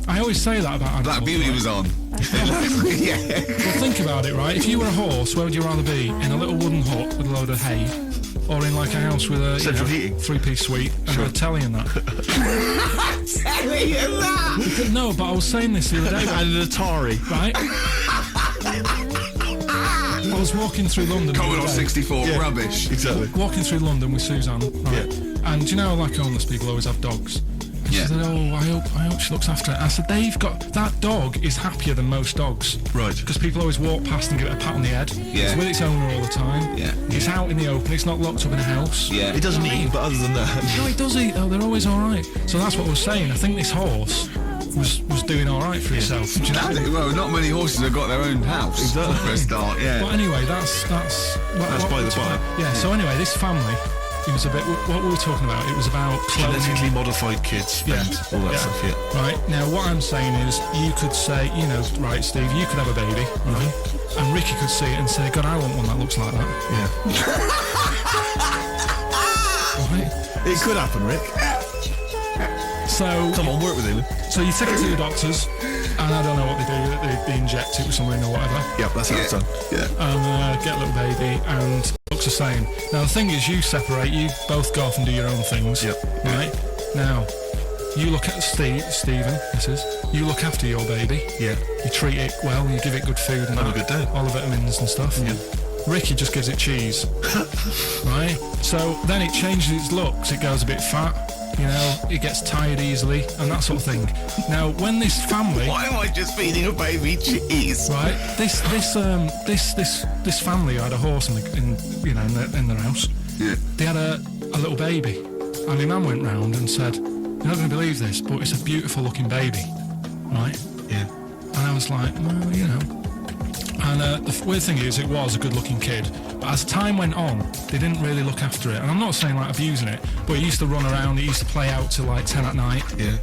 I always say that about animals. Black Beauty right? was on. Yeah. Well, think about it, right? If you were a horse, where would you rather be? In a little wooden hut with a load of hay, or in like a house with a Central heating. 3-piece suite and a telly and that? No, but I was saying this the other day, And an Atari. right? I was walking through London. the Commodore other day. 64, Yeah. rubbish. Exactly. Walking through London with Suzanne, right? And you know, like homeless people always have dogs. And Yeah. she said, "Oh, I hope she looks after it." I said, that dog is happier than most dogs, Right. because people always walk past and give it a pat on the head. Yeah. It's with its owner all the time. Yeah. It's out in the open. It's not locked up in a house. Yeah. It doesn't eat, but other than that. No, it does eat though. They're always all right. So that's what I was saying. I think this horse was doing all right for himself. Do you know? Well, not many horses have got their own house. Exactly. For a start, But yeah. anyway, that's by the by. Yeah. So anyway, this family, it was a bit. What we were talking about, it was about Genetically cloning. modified kids and all that stuff, yeah. Right. Now, what I'm saying is, you could say, right, Steve, you could have a baby, right? And Ricky could see it and say, God, I want one that looks like that. Yeah. Right. It could happen, Rick. So, Come on, work with him. so you take it to the doctors, and I don't know what they do. They inject it with something or whatever. Yep, that's how it's done. Yeah. And get a little baby, and looks the same. Now the thing is, you separate, you both go off and do your own things. Yep. Right? Now, you look at Stephen, this is, you look after your baby. Yeah. You treat it well, you give it good food and Have a that, good day. all the vitamins and stuff. Yeah. Ricky just gives it cheese. Right? So then it changes its looks, it goes a bit fat, it gets tired easily, and that sort of thing. Now, when this family... Why am I just feeding a baby cheese? Right, this family had a horse in their house. Yeah. They had a little baby, and my mum went round and said, "You're not going to believe this, but it's a beautiful looking baby," right? Yeah. And I was like, well, And the weird thing is, it was a good looking kid, but as time went on, they didn't really look after it. And I'm not saying like abusing it, but it used to run around. It used to play out till like 10 at night. Yeah.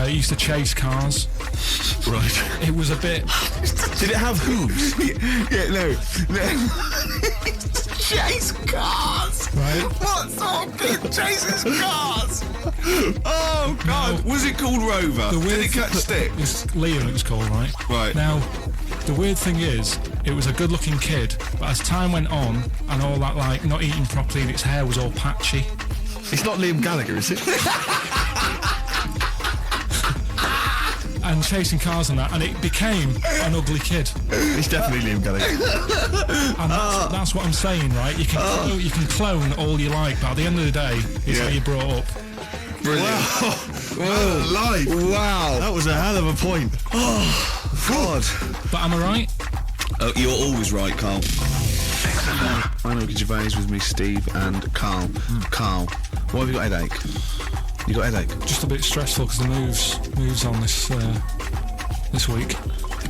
It used to chase cars. Right. It was a bit. Did it have hooves? Yeah, no. Chase cars! Right. What sort of kid chases cars? Oh, God. Was it called Rover? Did it catch sticks? It's Liam, it was called, right? Right. Now, the weird thing is, it was a good-looking kid, but as time went on, and all that, like, not eating properly, and its hair was all patchy. It's not Liam Gallagher, is it? And chasing cars and that, and it became an ugly kid. It's definitely Liam Gallagher. And that's what I'm saying, right? You can clone all you like, but at the end of the day, it's how you brought up. Brilliant. Wow. Live. Wow. That was a hell of a point. Oh, God. But am I right? Oh, you're always right, Carl. I'm Ricky Gervais with me, Steve and Carl. Carl, why have you got a headache? You got a headache? Just a bit stressful because the moves on this week.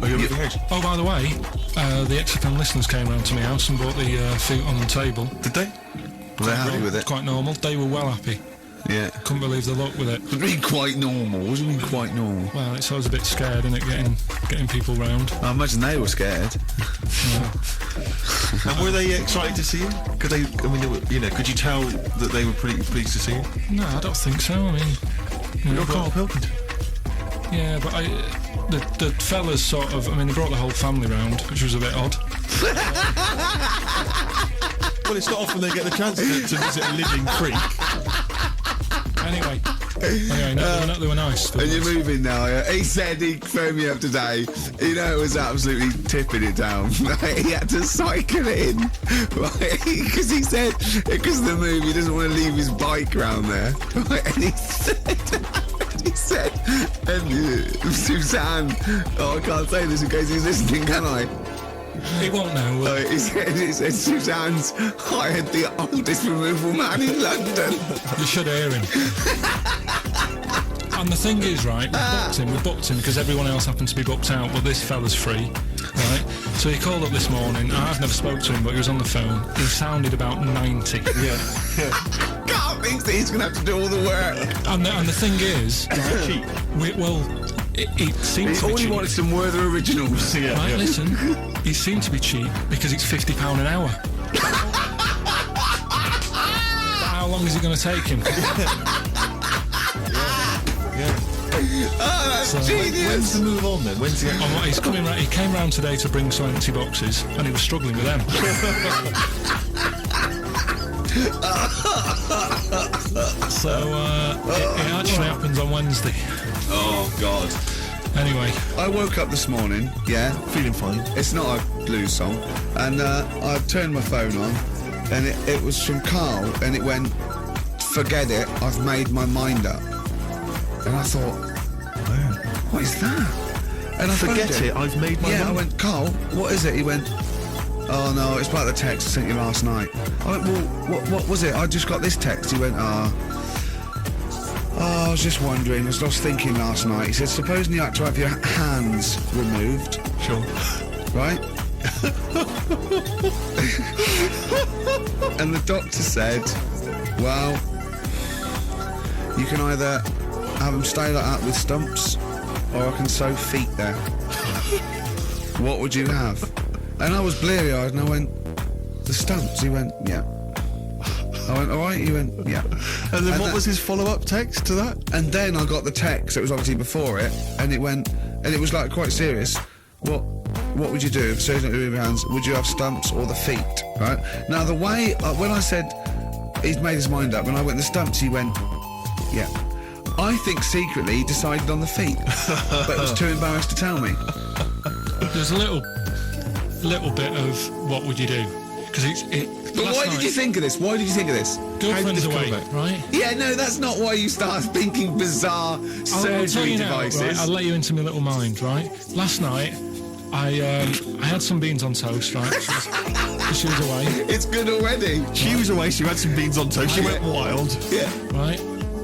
Are you over here? Oh, by the way, the Exeter listeners came round to my house and brought the food on the table. Did they? Were they happy with it? Quite normal. They were well happy. Yeah. Couldn't believe the luck with it. It was quite normal. What do you mean quite normal? Well, it's always a bit scared, isn't it, getting people round. I imagine they were scared. And were they excited to see you? Could they? I mean, they were, you know, could you tell that they were pretty pleased to see you? No, I don't think so. I mean, You're Carl Pilkington. yeah, but the fellas sort of. I mean, they brought the whole family round, which was a bit odd. Well, it's not often they get the chance to visit a living freak. Anyway, no, they were nice. And you're moving now, yeah? He said he phoned me up today. You know, it was absolutely tipping it down. Right? He had to cycle in, right? Because he said, because of the move, he doesn't want to leave his bike round there. Right? And he said, and Suzanne, oh, I can't say this in case he's listening, can I? He won't know. He said Suzanne's hired the oldest removal man in London. You should hear him. And the thing is, right, we booked him because everyone else happened to be booked out, but this fella's free, right? So he called up this morning. I've never spoke to him, but he was on the phone. He sounded about 90. Yeah. God thinks that he's going to have to do all the work. And the thing is, it seems to be All he cheap. wanted some Werther originals. Right, listen, it seemed to be cheap because it's £50 an hour. How long is it going to take him? Oh, that's genius. When's the move on then? When's the He's coming round. He came round today to bring some empty boxes, and he was struggling with them. So it actually happens on Wednesday. Oh, God. Anyway, I woke up this morning, yeah, feeling fine? it's not a blues song, and I turned my phone on, and it was from Carl, and it went, forget it, I've made my mind up. And I thought, what is that? And I Forget phoned it, I've made my mind. I went, Carl, what is it? He went, oh no, it's about the text I sent you last night. I went, well, what was it? I just got this text. He went, I was just wondering, I was thinking last night. He said, supposing you had to have your hands removed. Sure. Right? And the doctor said, well, you can either have them stay like that with stumps, or I can sew feet there. What would you have? And I was bleary-eyed, and I went, the stumps? He went, yeah. I went, all right? He went, yeah. And then what was his follow-up text to that? And then I got the text, it was obviously before it, and it went, and it was like quite serious. What would you do if surgeon with your hands? Would you have stumps or the feet? Right? Now the way, when I said he's made his mind up, and I went the stumps, he went, yeah. I think secretly he decided on the feet, but was too embarrassed to tell me. there's a little bit of what would you do? Because But why did you think of this? Why did you think of this? Girlfriend's away, right? Yeah, no, that's not why you start thinking bizarre I'll surgery tell you now, devices. right? I'll let you into my little mind, right? Last night, I had some beans on toast, right? She was away. It's good already. She was away, she had some beans on toast, she went wild. Yeah. Right?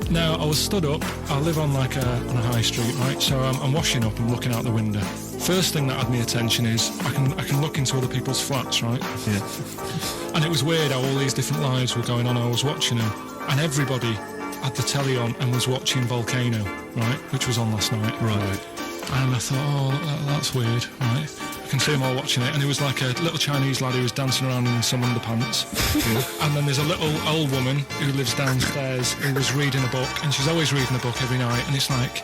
Now, I was stood up. I live on on a high street, right? So I'm washing up and looking out the window. First thing that had my attention is I can look into other people's flats, right? Yeah. And it was weird how all these different lives were going on. I was watching them, and everybody had the telly on and was watching Volcano, right? Which was on last night. Right. And I thought, oh, that's weird, right? I can see them all watching it, and it was like a little Chinese lad who was dancing around in some underpants. And then there's a little old woman who lives downstairs who was reading a book, and she's always reading a book every night, and it's like,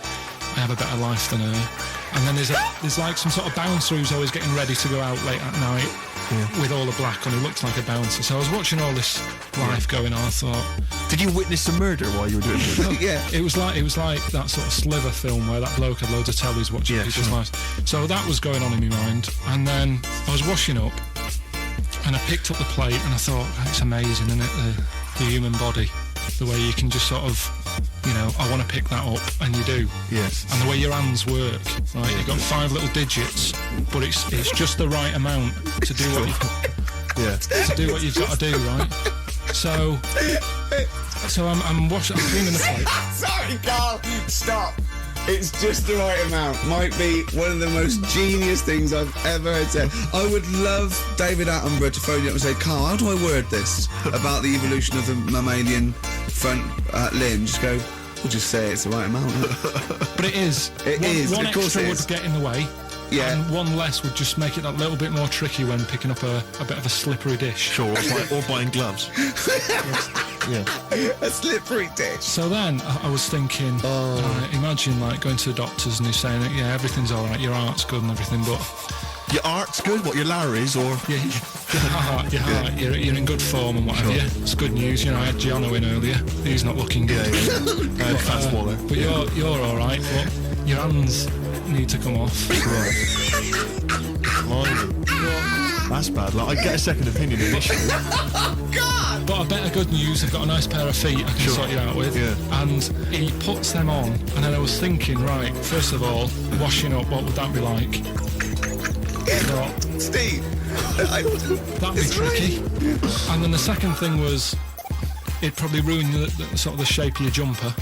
I have a better life than her. And then there's like some sort of bouncer who's always getting ready to go out late at night with all the black on, who looks like a bouncer. So I was watching all this life going on. I thought, did you witness a murder while you were doing it? Yeah. It was like that sort of Sliver film where that bloke had loads of tellies watching people's lives. So that was going on in my mind. And then I was washing up, and I picked up the plate, and I thought, it's amazing, isn't it, the human body, the way you can just sort of, I want to pick that up, and you do. Yes. And the way your hands work, right? You've got 5 little digits, but it's just the right amount to do what you've got to do, right? So I'm cleaning the plate. Sorry, Carl. Stop. It's just the right amount. Might be one of the most genius things I've ever heard said. I would love David Attenborough to phone you up and say, Carl, how do I word this about the evolution of the mammalian front limb, just go, we'll just say it's the right amount. But it is. It is, One of course extra it would is. get in the way. Yeah. And one less would just make it that little bit more tricky when picking up a bit of a slippery dish. Sure, or buying gloves. Yeah. A slippery dish. So then I was thinking, imagine like going to the doctors and he's saying, yeah, everything's all right, your heart's good and everything, but Your art's good, what, your Larry's, or... your heart, you're in good form and whatever. Sure. It's good news. You know, I had Gianno in earlier. He's not looking good. Fast Waller. But you're all right. But your hands need to come off. That's bad. Like, I'd get a second opinion initially. But a better good news, I've got a nice pair of feet I can sort you out with. Yeah. And he puts them on, and then I was thinking, right, first of all, washing up, what would that be like? Steve, That'd be tricky. And then the second thing was, it'd probably ruin the sort of the shape of your jumper.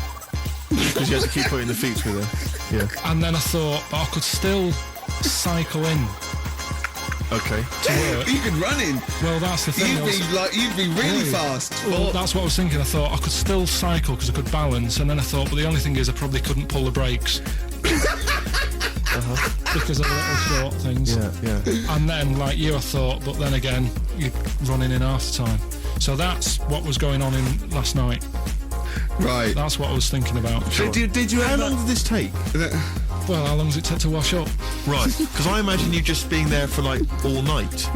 Because you have to keep putting the feet through there. Yeah. And then I thought, but I could still cycle in Okay. to work. you could run in. Well, that's the thing. You'd be really fast. Well, that's what I was thinking. I thought I could still cycle because I could balance, and then I thought, but the only thing is I probably couldn't pull the brakes. Because of the little short things. Yeah. And then, like you, I thought, but then again, you're running in half the time. So that's what was going on in last night. Right. That's what I was thinking about. So did you How ever... long did this take? Well, how long does it take to wash up? Right. Because I imagine you just being there for, like, all night.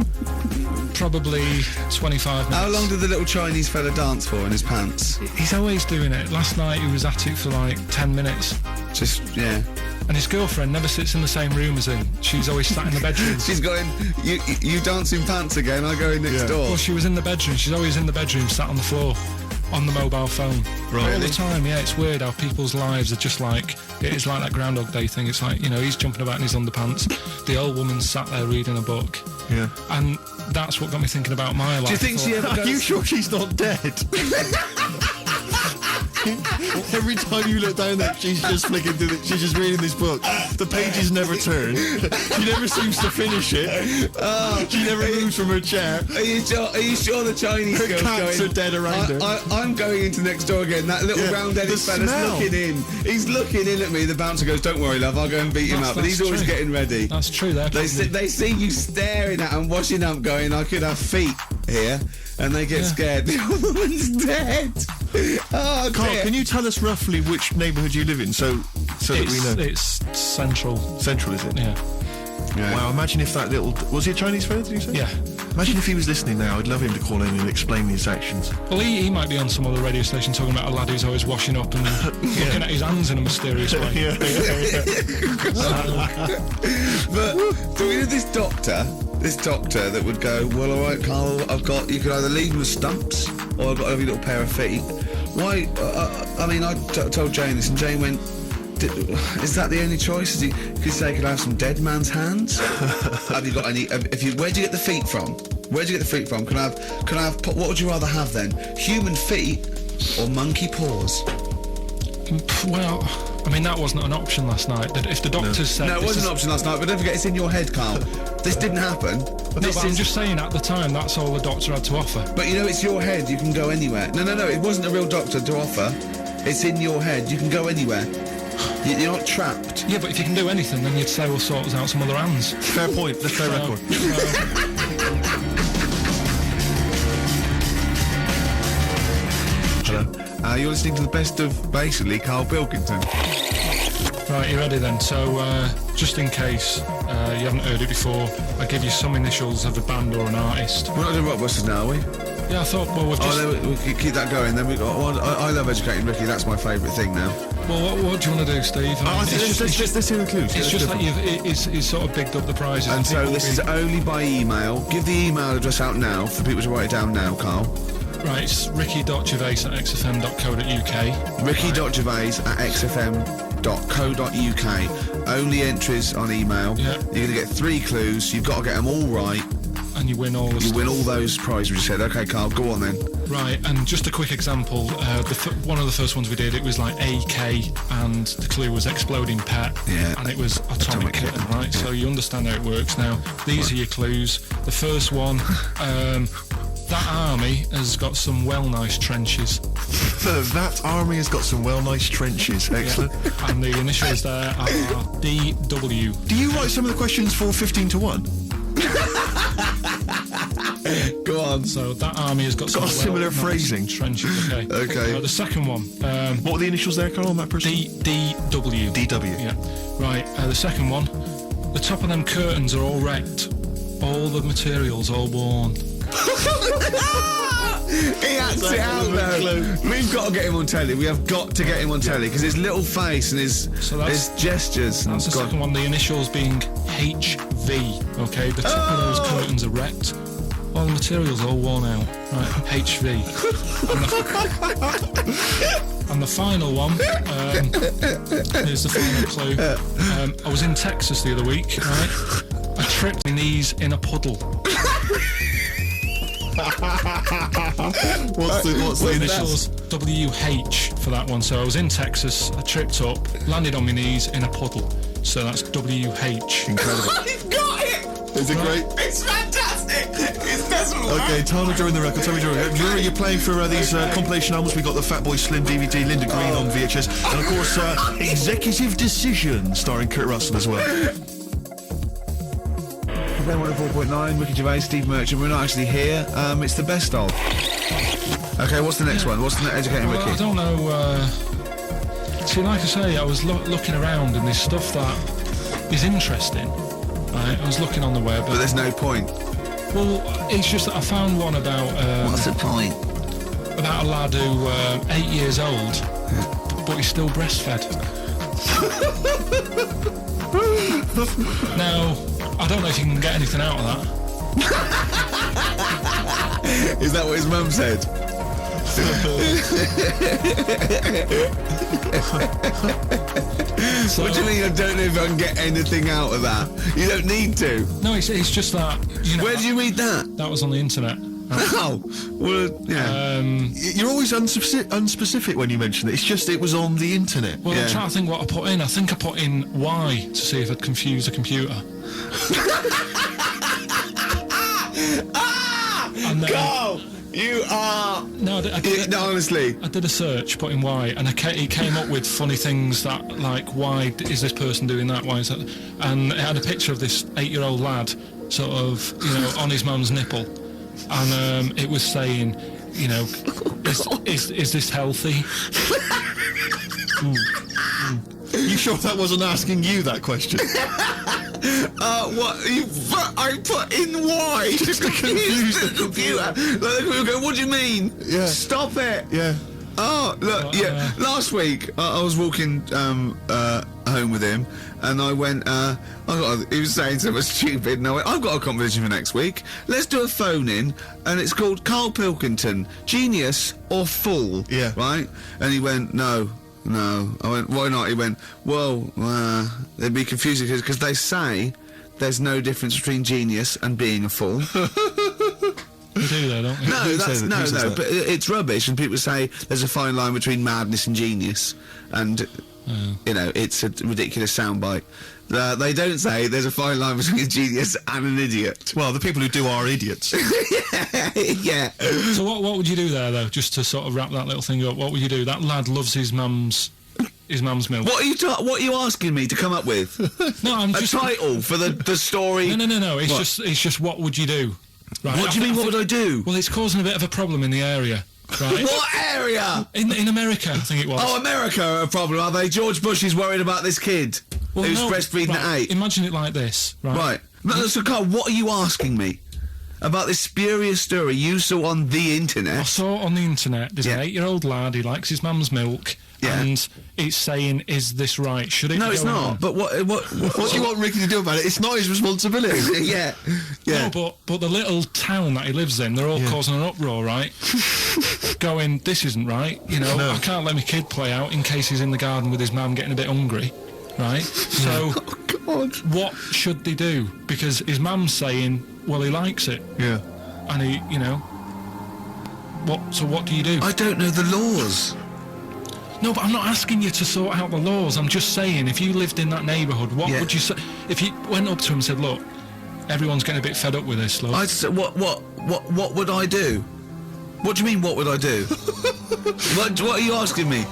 Probably 25 minutes. How long did the little Chinese fella dance for in his pants? He's always doing it. Last night he was at it for like 10 minutes. Just, yeah. And his girlfriend never sits in the same room as him. She's always sat in the bedroom. She's going, you dance in pants again, I go in next door. Well, she was in the bedroom. She's always in the bedroom, sat on the floor, on the mobile phone. Right. All the time, yeah. It's weird how people's lives are just like, it is like that Groundhog Day thing. It's like, you know, he's jumping about in his underpants. The old woman's sat there reading a book. Yeah. And that's what got me thinking about my life. Do you think she ever Are goes... you sure she's not dead? Every time you look down there, she's just flicking through it. She's just reading this book. The pages never turn. She never seems to finish it. She never moves from her chair. Are you sure the Chinese Her girl's cats going... are dead around her. I'm going into next door again. That little Yeah, round-headed the fella's smell. looking in. He's looking in at me. The bouncer goes, "Don't worry, love. I'll go and beat him up." But he's always true. getting ready. That's true. They see you staring at and washing up, going, "I could have feet here," and they get scared. The old woman's dead. Oh, Carl, dear. can you tell us roughly which neighbourhood you live in, so that we know? It's central. Central, is it? Yeah. Yeah. Wow, imagine if that little... Was he a Chinese fella, did you say? Yeah. Imagine if he was listening now. I'd love him to call in and explain his actions. Well, he might be on some other radio station talking about a lad who's always washing up and looking at his hands in a mysterious way. But do we know this doctor that would go, "Well, all right, Carl, you could either leave him with stumps or I've got every little pair of feet." Why? I mean, I told Jane this, and Jane went, "Is that the only choice? Could you say, could I have some dead man's hands? Have you got any? Where'd you get the feet from? Where'd you get the feet from? Can I have? What would you rather have then? Human feet or monkey paws?" Well, I mean, that wasn't an option last night. If the doctors said... No, it this wasn't is- an option last night, but don't forget, it's in your head, Carl. This didn't happen. No, but I'm just saying, at the time, that's all the doctor had to offer. But you know, it's your head. You can go anywhere. No. It wasn't a real doctor to offer. It's in your head. You can go anywhere. You're not trapped. Yeah, but if you can do anything, then you'd say we'll sort us out some other hands. Fair point. That's fair record. Hello. You're listening to the best of, basically, Carl Pilkington. Right, you ready then? So, just in case you haven't heard it before, I'll give you some initials of a band or an artist. We're not doing Rockbusters now, are we? Yeah, I thought, well, we've just... Oh, then we keep that going. Then we got. I love Educating Ricky. That's my favourite thing now. Well, what do you want to do, Steve? Let's hear the clues. It's just like he's sort of bigged up the prizes. And so people this will is be- only by email. Give the email address out now for people to write it down now, Carl. Right, it's ricky.gervais@xfm.co.uk. ricky.gervais@xfm.co.uk. Only entries on email. Yeah. You're going to get 3 clues. You've got to get them all right. And you win all the You stuff. win all those prizes we just said. Okay, Carl, go on then. Right, and just a quick example, one of the first ones we did, it was like AK, and the clue was exploding pet, Yeah. and it was atomic kitten, right? So you understand how it works now. These are your clues. The first one, that army has got some well nice trenches. That army has got some well nice trenches. Excellent. And the initials there are DW. Do you write some of the questions for 15 to 1? Go on. So that army has got some similar well-nice phrasing. trenches. Okay. Okay. The second one. What were the initials there, Carl, on that person? DW. DW. Yeah. Right. The second one. The top of them curtains are all wrecked. All the materials all worn. He acts it out though. We've got to get him on telly. We have got to get him on telly because his little face and his gestures. That's the second one. The initials being HV. Okay. The top of those curtains are wrecked. All the materials all worn out. Right. HV. And the final one is the final clue. I was in Texas the other week, right? I tripped my knees in a puddle. What's the Initials WH for that one. So I was in Texas, I tripped up, landed on my knees in a puddle. So that's WH. Incredible. He's got it. Is it great? It's fantastic. It's definitely Okay, Tana during the record. Tell me during the record. You're playing for these compilation albums. We got the Fatboy Slim DVD, Linda Green on VHS, and of course Executive Decision, starring Kurt Russell as well. Ben 104.9, Ricky Gervais, Steve Merchant. We're not actually here. It's the best of. Okay, what's the next one? What's the educating Well, Ricky? I don't know. See, like I say, I was looking around and there's stuff that is interesting. Right? I was looking on the web. But there's no point. Well, it's just that I found one about What's the point? about a lad who 8 years old, but he's still breastfed. Now, I don't know if you can get anything out of that. Is that what his mum said? So, What do you mean I don't know if I can get anything out of that? You don't need to. no, it's just that, you know, Where did you read that? that was on the internet. Oh, well, yeah. You're always unspecific when you mention it. It's just it was on the internet. Well, Yeah. I'm trying to think what I put in. I think I put in Y to see if I'd confuse a computer. And then, Go! You are... no, I did No, honestly. I did a search, put in why, and it came up with funny things that, like, why is this person doing that? Why is that? And it had a picture of this 8-year-old lad, sort of, you know, on his mum's nipple, and it was saying, you know, is this healthy? You sure that wasn't asking you that question? What? I put in Y just to confuse the computer. Like, the computer go, what do you mean? Yeah. Stop it. Yeah. Oh, look, yeah. Last week, I was walking home with him, and I went, he was saying something stupid, and I went, I've got a competition for next week. Let's do a phone-in, and it's called Carl Pilkington, Genius or Fool. Yeah. Right? And he went, no. I went, why not? He went, well, they'd be confusing because they say there's no difference between genius and being a fool. You do though, don't you? No, Who that's says no, that? but it's rubbish. And people say there's a fine line between madness and genius, and you know it's a ridiculous soundbite. They don't say there's a fine line between a genius and an idiot. Well, the people who do are idiots. Yeah. So what would you do there though, just to sort of wrap that little thing up? What would you do? That lad loves his mum's milk. What are you asking me to come up with? No, I'm A just title for the story? No. It's just what would you do? Right. What do you mean? What would I do? Well, it's causing a bit of a problem in the area, right? What area? In America, I think it was. Oh, America are a problem, are they? George Bush is worried about this kid Well, who's no, breastfeeding right, at 8. Imagine it like this, right? Right. No, so Carl, what are you asking me? About this spurious story you saw on the I internet? saw it on the internet. There's Yeah. an 8-year-old lad. He likes his mum's milk, Yeah. and it's saying, "Is this right? Should it?" No, be it's going not. on?" But what What do you want Ricky to do about it? It's not his responsibility. yeah. No, but the little town that he lives in, they're all causing an uproar, right? Going, this isn't right. You know, No. I can't let my kid play out in case he's in the garden with his mum getting a bit hungry, right? So, God. what should they do? Because his mum's saying, well, he likes it, Yeah. and he, you know, So what do you do? I don't know the laws. No, but I'm not asking you to sort out the laws. I'm just saying, if you lived in that neighbourhood, what would you say? If you went up to him and said, look, everyone's getting a bit fed up with this, look. I'd say, what What would I do? What do you mean, what would I do? What are you asking me?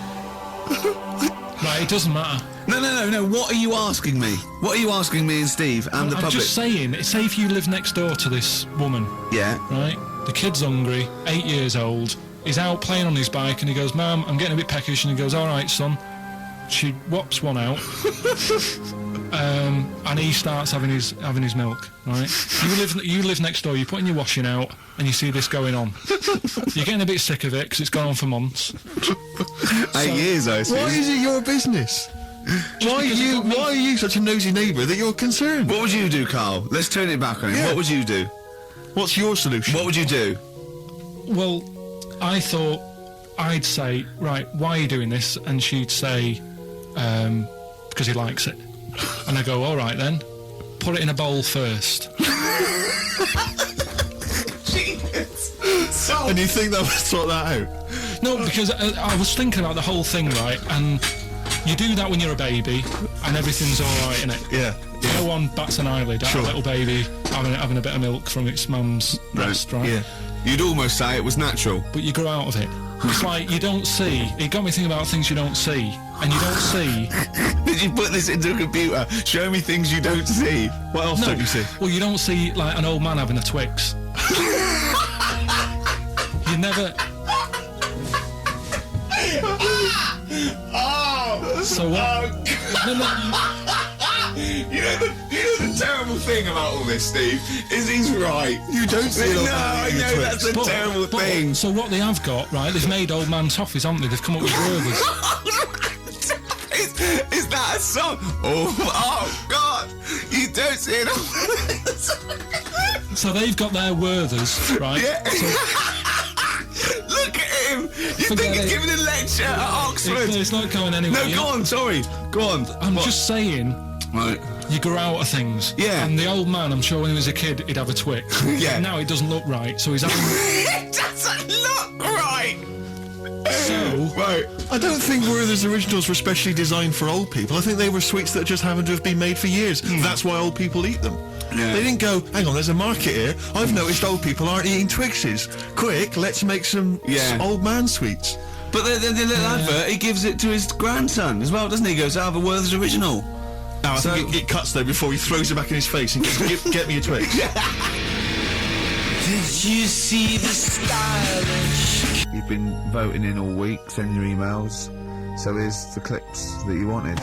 Right, it doesn't matter. No, what are you asking me? What are you asking me and Steve and the I'm public? just saying, say if you live next door to this woman, Yeah. right? The kid's hungry, 8 years old, he's out playing on his bike and he goes, Mum, I'm getting a bit peckish, and he goes, all right, son. She whops one out, and he starts having his milk, right? You live next door, you're putting your washing out, and you see this going on. You're getting a bit sick of it because it's gone on for months. 8 years, I assume. Why is it your business? Why are you such a nosy neighbour that you're concerned? What would you do, Carl? Let's turn it back on him. Yeah. What would you do? What's your solution? What would you do? Well, I thought I'd say, right, why are you doing this? And she'd say, because he likes it. And I go, all right then, put it in a bowl first. And you think that would sort that out? No, because I was thinking about the whole thing, right? And you do that when you're a baby, and everything's all right, innit? Yeah. No one bats an eyelid at Sure. a little baby having a bit of milk from its mum's breast, right? Yeah. You'd almost say it was natural. But you grow out of it. It's like you don't see. It got me thinking about things you don't see, and you don't see. Did you put this into a computer? Show me things you don't see. What else don't you see? Well, you don't see like an old man having a Twix. You never. So what? You know the terrible thing about all this, Steve, is he's right. You don't see it. No, I know that's the terrible thing. So what they have got, right? They've made old man toffees, haven't they? They've come up with Werther's. Is that a song? Oh God! You don't see it. So they've got their Werther's, right? Yeah. So Look at him. You Forget think he's it. giving a lecture at Oxford? it's not going anywhere. No, you go know? on. Sorry. Go on. I'm What? just saying. Right. You grow out of things. Yeah. And the old man, I'm sure when he was a kid, he'd have a Twix. Yeah. And now it doesn't look right, so he's having. It doesn't look right. So. Right. I don't think Werther's originals were specially designed for old people. I think they were sweets that just happened to have been made for years. That's why old people eat them. Yeah. They didn't go, hang on, there's a market here. I've noticed old people aren't eating Twixes. Quick, let's make some old man sweets. But the little advert, he gives it to his grandson as well, doesn't he? He goes, have a Werther's original. No, I think it cuts though before he throws it back in his face and goes, get me a Twix. Did you see the stylish? You've been voting in all week, sending your emails. So here's the clips that you wanted.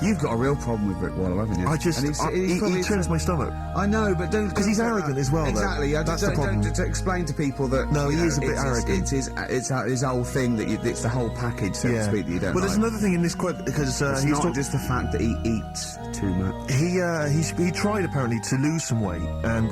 You've got a real problem with Rick Wallow, haven't you? I just, And he's he probably- turns my stomach. I know, but don't... 'Cause he's don't- arrogant as well, though. Exactly. That's the problem. To explain to people that... No, you he know, is a bit arrogant. It's his whole thing that it's the whole package, so to speak, that you don't Well, there's like. another thing in this quote, because It's he's not just the fact that he eats too much. he tried apparently to lose some weight, and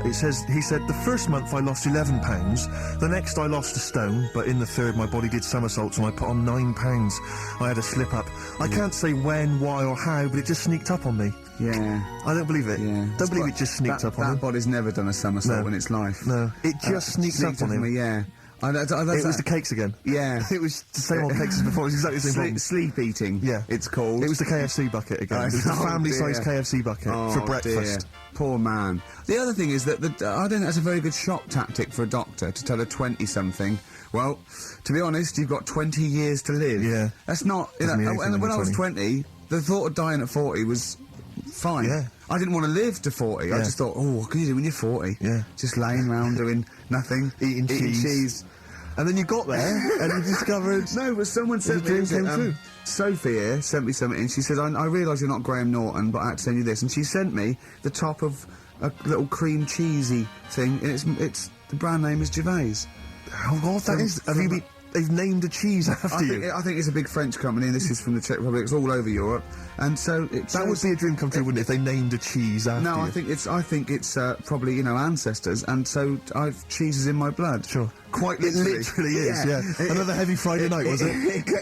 he said the first month I lost 11 pounds, the next I lost a stone, but in the third my body did somersaults and I put on 9 pounds. I had a slip up. I can't say when, why, or how, but it just sneaked up on me. Yeah. I don't believe it. Yeah. Don't believe it just sneaked up on That him. body's never done a somersault No. in its life. No, it just sneaked up on him. me, yeah. It was the cakes again. Yeah. It was the same old cakes as before. It was exactly the same problem. Sleep eating. Yeah. It's called. It was the KFC bucket again. It was the Oh, family-sized dear. KFC bucket for breakfast. Dear. Poor man. The other thing is that I don't think that's a very good shock tactic for a doctor to tell a 20-something. Well, to be honest, you've got 20 years to live. Yeah. That's not. You Doesn't know, mean anything and when when I you're was 20, the thought of dying at 40 was fine. Yeah. I didn't want to live to 40. I Yeah. just thought, oh, what can you do when you're 40? Yeah. Just laying around doing nothing, Eating cheese. And then you got there and you discovered... No, but someone sent me... dream came true. Sophie here sent me something, and she said, I realise you're not Graham Norton, but I had to send you this. And she sent me the top of a little cream cheesy thing, and it's the brand name is Gervais. Oh, God, that is... Have you been... They've named a cheese after you. I think it's a big French company, and this is from the Czech Republic. It's all over Europe, and so That would be a dream come true, wouldn't it, if they named a cheese after No, you? I think it's probably ancestors, and so I've cheeses in my blood. Sure. Quite It literally. literally is, yeah. Another heavy Friday night, was it?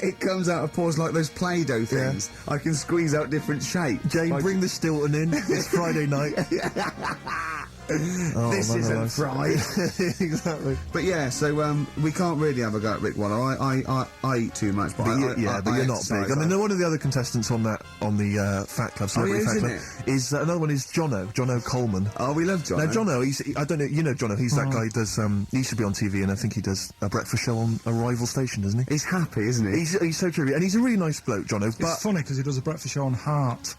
It comes out of pores like those Play-Doh things. I can squeeze out different shapes. Jane, bring the Stilton in. It's Friday night. This man isn't alive. fried. Exactly. But yeah, so we can't really have a go at Rick Waller. I eat too much, but But I you're not exercise. big. I mean, one of the other contestants on the Fat Club, Celebrity yeah, Fat isn't Club, is another one is Jono Coleman. Oh, we love John. Now, Jono, I don't know, you know Jono, he's that guy who does, he should be on TV, and I think he does a breakfast show on a rival station, doesn't he? He's happy, isn't he? He's so true, and he's a really nice bloke, Jono, It's but... funny because he does a breakfast show on Heart,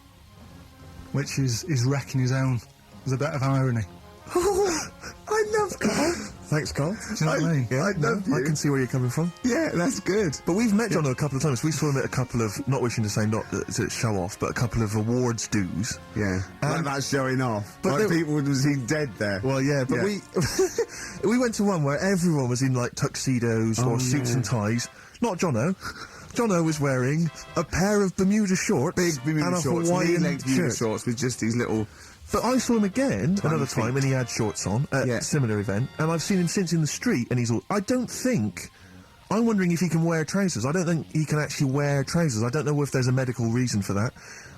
which is wrecking his own. There's a bit of irony. I love Carl. Thanks, Carl. Do you know what I mean? Yeah, I love you. I can see where you're coming from. Yeah, that's good. But we've met Jono a couple of times. We saw him at a couple of, not wishing to say not to show off, but a couple of awards dues. Yeah, like that's showing off. but But they- people would see dead there. Well, yeah, but Yeah. we went to one where everyone was in like tuxedos or suits and ties. Not Jono. Jono was wearing a pair of Bermuda shorts, Big Bermuda and a shorts, Hawaiian knee-length Bermuda shirt. shorts with just these little. But I saw him again another feet. time, and he had shorts on at Yeah. a similar event, and I've seen him since in the street, and he's all. I'm wondering if he can wear trousers. I don't think he can actually wear trousers. I don't know if there's a medical reason for that.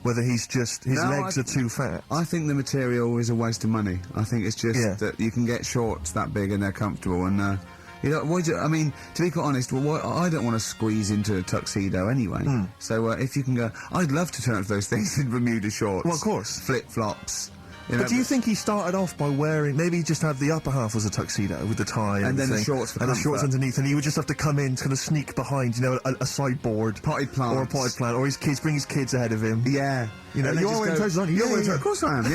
Whether he's just his No, legs are too fat. I think the material is a waste of money. I think it's just Yeah. that you can get shorts that big and they're comfortable and. You know, I mean, to be quite honest, I don't want to squeeze into a tuxedo anyway. So if you can go, I'd love to turn up those things in Bermuda shorts. Well, of course. Flip-flops. But do you think he started off by wearing, maybe he just had the upper half was a tuxedo with the tie And then the everything, shorts for and the shorts comfort. underneath, and he would just have to come in to kind of sneak behind, you know, a sideboard. Potted plants. Or a potted plant, or his kids, bring his kids ahead of him. Yeah. You know, And they you are just wearing go- trousers, aren't you? You're Yeah, wearing yeah, trousers. of course I am,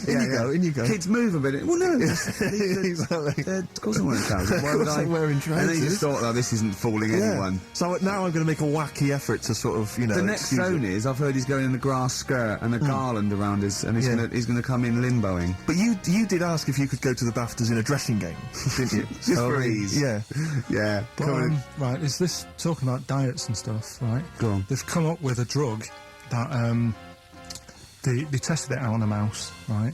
yeah. In you go, in you go. Kids move a bit. Well, no. Exactly. Of course I'm wearing trousers. Why would course I? I'm wearing And then you trousers. just thought, oh, this isn't fooling anyone. So now I'm going to make a wacky effort to sort of, you know, The next excuse zone it. is, I've heard he's going in a grass skirt and a garland around his, and Yeah. he's gonna come in limboing. But you did ask if you could go to the BAFTAs in a dressing gown, didn't you? Just So, for I mean, ease. Yeah. Yeah. But, Come on. right, is this talking about diets and stuff, right? Go on. They've come up with a drug that they tested it out on a mouse, right?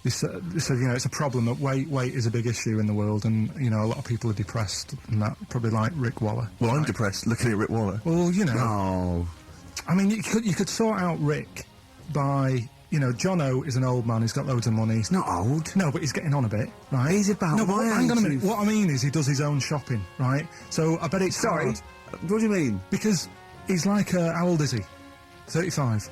They said, you know, it's a problem that weight is a big issue in the world, and you know a lot of people are depressed, and that probably like Rick Waller. Well, I'm right? depressed looking at Rick Waller. Well, you know, Oh. I mean, you could sort out Rick by, you know, Jono is an old man, he's got loads of money. He's not old. No, but he's getting on a bit, right? He's about No, but my hang on a age, minute. you- What I mean is he does his own shopping, right? So I bet it's Sorry. hard, What do you mean? because he's like, how old is he? 35.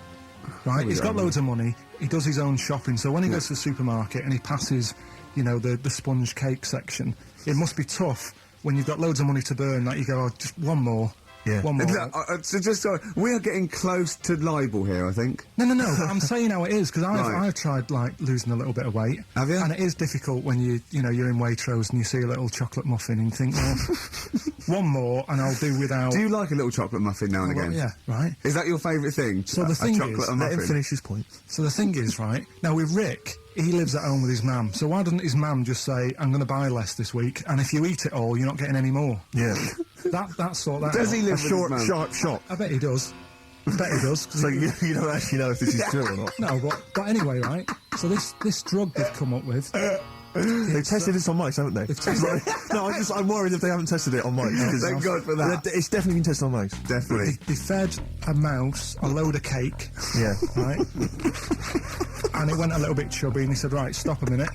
Right? He's got loads of money. He does his own shopping. So when he goes to the supermarket and he passes, you know, the sponge cake section, it must be tough when you've got loads of money to burn that you go, oh, just one more. Yeah. One more. Look, so just sorry, we are getting close to libel here, I think. No, but I'm saying how it is, because Right. I've tried, like, losing a little bit of weight. Have you? And it is difficult when you're in Waitrose and you see a little chocolate muffin and you think, well, one more and I'll do without... Do you like a little chocolate muffin now and Well, again? yeah, right. Is that your favourite thing? So the A thing chocolate is, and Let him muffin? finish his point. So the thing is, right, now with Rick, he lives at home with his mum. So why doesn't his mum just say, I'm going to buy less this week, and if you eat it all, you're not getting any more? Yeah. That's sort that Does out. he live A with short, his mum? sharp shot. I bet he does. I bet he does. 'cause So he- you don't actually know if this is true or not. No, but anyway, right, so this drug they've come up with... They've tested this on mice, haven't they? They've tested- No, I'm worried if they haven't tested it on mice. because- Thank God for that. It's definitely been tested on mice. Definitely. They fed a mouse a load of cake, Yeah. right? And it went a little bit chubby, and he said, right, stop a minute.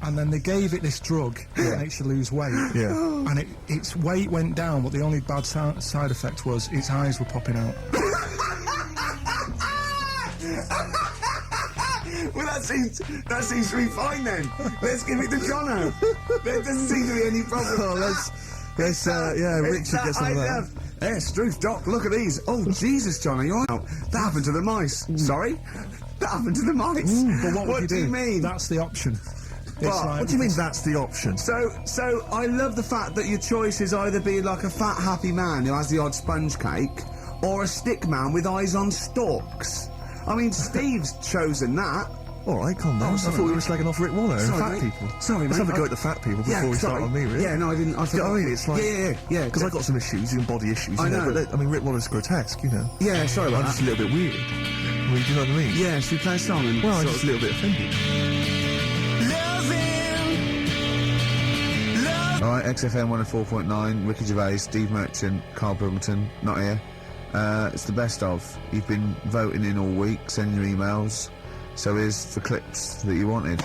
And then they gave it this drug that makes you lose weight. Yeah. And its weight went down, but the only bad side effect was its eyes were popping out. Well, that seems to be fine then. Let's give it to Jono. There doesn't seem to be any problem. Oh, Rick should get some of that. Hey, Struth, Doc, look at these. Oh, Jesus, Jono, you're right. That happened to the mice. Sorry? That happened to the mice. But what would do you mean? That's the option. It's What? What do you mean that's the option? So I love the fact that your choice is either be like a fat, happy man who has the odd sponge cake, or a stick man with eyes on stalks. I mean, Steve's chosen that. All right, calm down. I sorry, thought we were mate. slagging off Rick Waller and Sorry, fat mate. people. Sorry, Let's mate. have a go at the fat people before we start sorry. on me, really. Yeah, no, I didn't. I Do you know what I mean? It's like... Yeah. Because I've got some issues, even body issues, you I know. know. But, I mean, Rick Waller's grotesque, you know. Yeah, sorry I'm about just that. a little bit weird. I mean, do you know what I mean? Yeah, should we play a song? And Well, I'm sort just of- a little bit offended. All right, XFM 104.9, Ricky Gervais, Steve Merchant, Carl Pilkington, not here. It's the best of. You've been voting in all week, sending your emails. So here's the clips that you wanted.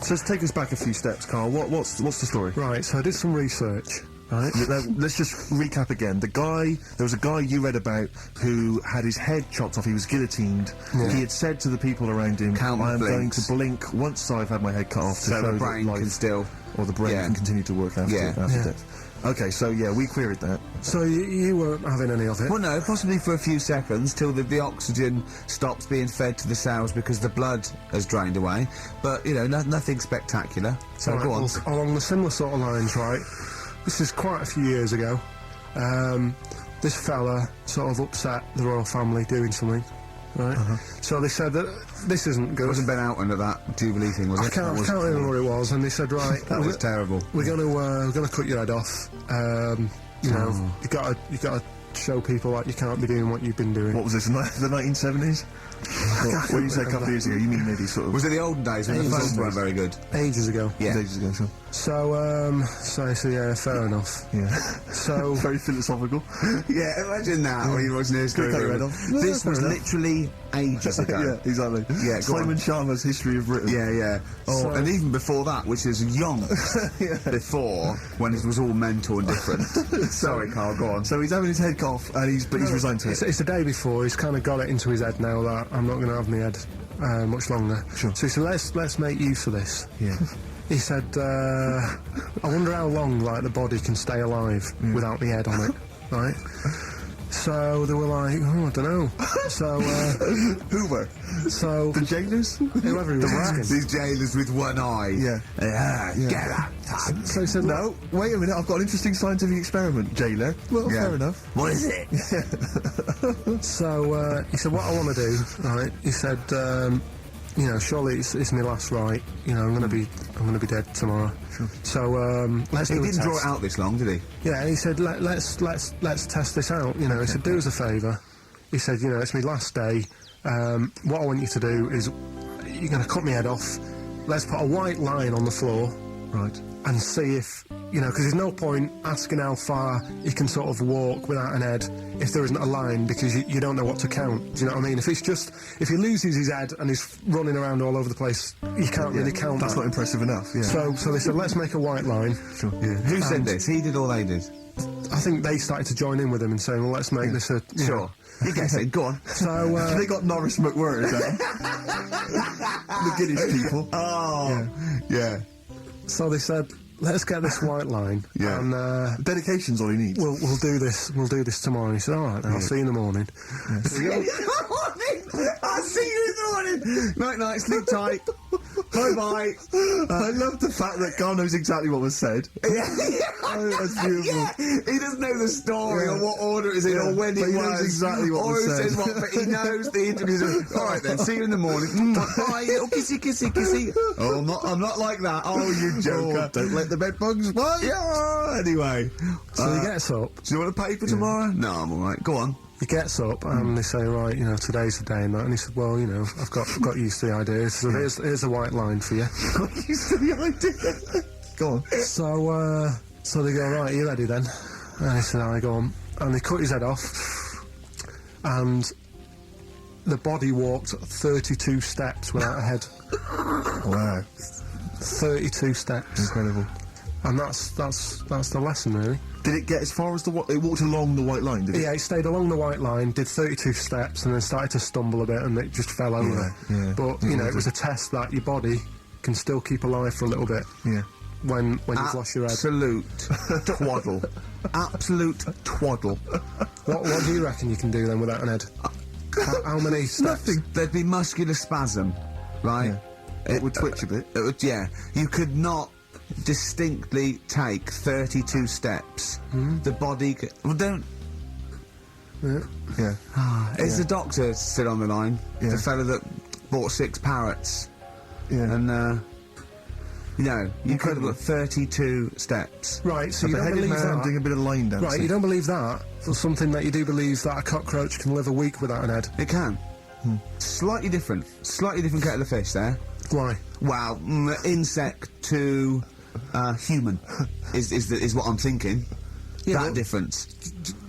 So let's take us back a few steps, Carl. What's the story? Right, so I did some research, right? Let's just recap again. There was a guy you read about who had his head chopped off. He was guillotined. He had said to the people around him, Count I am going blinks. to blink once I've had my head cut off to So show the that brain life, can still... or the brain Yeah. can continue to work after, Yeah. after Yeah. death. Okay, so yeah, we queried that. So you weren't having any of it? Well, no, possibly for a few seconds till the oxygen stops being fed to the cells because the blood has drained away. But, you know, nothing spectacular. So Right, go on. well, along the similar sort of lines, right? This is quite a few years ago. This fella sort of upset the royal family doing something, right? So they said that this isn't It good. wasn't Ben Alton at that Jubilee thing, was it? I can't remember what it was, and they said, right, That was terrible. we're gonna cut your head off. You know, you gotta show people that you can't be doing what you've been doing. What was this, the 1970s? When you say a couple of years ago, you mean maybe sort of... Was it the olden days when the Ages phones ago. weren't very good? Ages ago. Yeah. Ages ago, so... So yeah, fair enough. Yeah. So Very philosophical. Yeah, imagine that when you watching this. Cut your head off. This Yeah, was fair enough. literally ages ago. Yeah, exactly. Yeah, go Simon on. Sharma's History of Britain. Yeah, yeah. Oh, So- and even before that, which is young. Before, when it was all mental and different. Sorry, Carl, go on. So he's having his head cut off, and he's resigned to it. it's the day before. He's kind of got it into his head now that I'm not going to have my head much longer. Sure. So he said, let's make use of this. Yeah. He said, I wonder how long like the body can stay alive without the head on it, right? So they were like, oh, I don't know. So, Who were? so The jailers? whoever he was asking. These jailers with one eye. Yeah. Get up. So he said, No, wait a minute, I've got an interesting scientific experiment, jailer. Well, Yeah. fair enough. What is it? So he said, what I want to do, right? He said, you know, surely it's my last right. You know, I'm gonna be dead tomorrow. So let's He do a didn't draw test. it out this long, did he? Yeah, and he said, let's test this out. You know, he said, do us a favour. He said, you know, it's my last day. What I want you to do is, you're going to cut my head off. Let's put a white line on the floor. Right. And see if, you know, because there's no point asking how far you can sort of walk without an head if there isn't a line, because you don't know what to count. Do you know what I mean? If he loses his head and he's running around all over the place, you can't really count That's that. not impressive enough, yeah. So they said, let's make a white line. Sure. Yeah. Who said this? He did or they did? I think they started to join in with him and saying, well, let's make this a... you know. Sure. You guess it. Go on. So, They got Norris McWhirter, the Guinness people. Oh. Yeah. so they said, let's get this white line. Yeah. And Dedication's all he needs. we'll do this tomorrow. And he said, all right, then, I'll see you in the morning. I'll see you in the morning. Night, night. Sleep tight. Bye, bye. I love the fact that Carl knows exactly what was said. Oh, that's beautiful. Yeah, he doesn't know the story Yeah. or what order it is in or when But it he was. knows exactly what or was who said. says what, but he knows the interview. All right then, see you in the morning. Bye, little kissy, kissy, kissy. Oh, I'm not like that. Oh, you joker. Oh, don't let the bed bugs bite. Yeah. Anyway, So he gets up. do you want a paper tomorrow? No, I'm all right. Go on. He gets up and they say, right, you know, today's the day and that. And he said, well, you know, I've got used to the idea. So here's a white line for you. Used to the idea. Go on. So they go, right, you ready then? And he said, I go on. And they cut his head off. And the body walked 32 steps without a head. Wow. 32 steps. Incredible. And that's the lesson, really. Did it get as far as it walked along the white line, did it? Yeah, he stayed along the white line, did 32 steps, and then started to stumble a bit, and it just fell over. yeah. But, you know, it was a test that your body can still keep alive for a little bit Yeah. when you've lost your head. Absolute twaddle. Absolute twaddle. What do you reckon you can do then without an head? How many steps? Nothing. There'd be muscular spasm, right? It would twitch a bit. It would, yeah. You could not distinctly take 32 steps. The body could... Well, don't... Yeah. Is the doctor still on the line? Yeah. The fella that bought 6 parrots. Yeah. And, you know, you could have got 32 steps. Right, so A you don't beheaded believe man doing a that? bit of line dancing. Right, you don't believe that? For something that you do believe that a cockroach can live a week without an head? It can. Slightly different. Slightly different kettle of fish there. Why? Wow, insect to human is what I'm thinking. Yeah, that well- difference.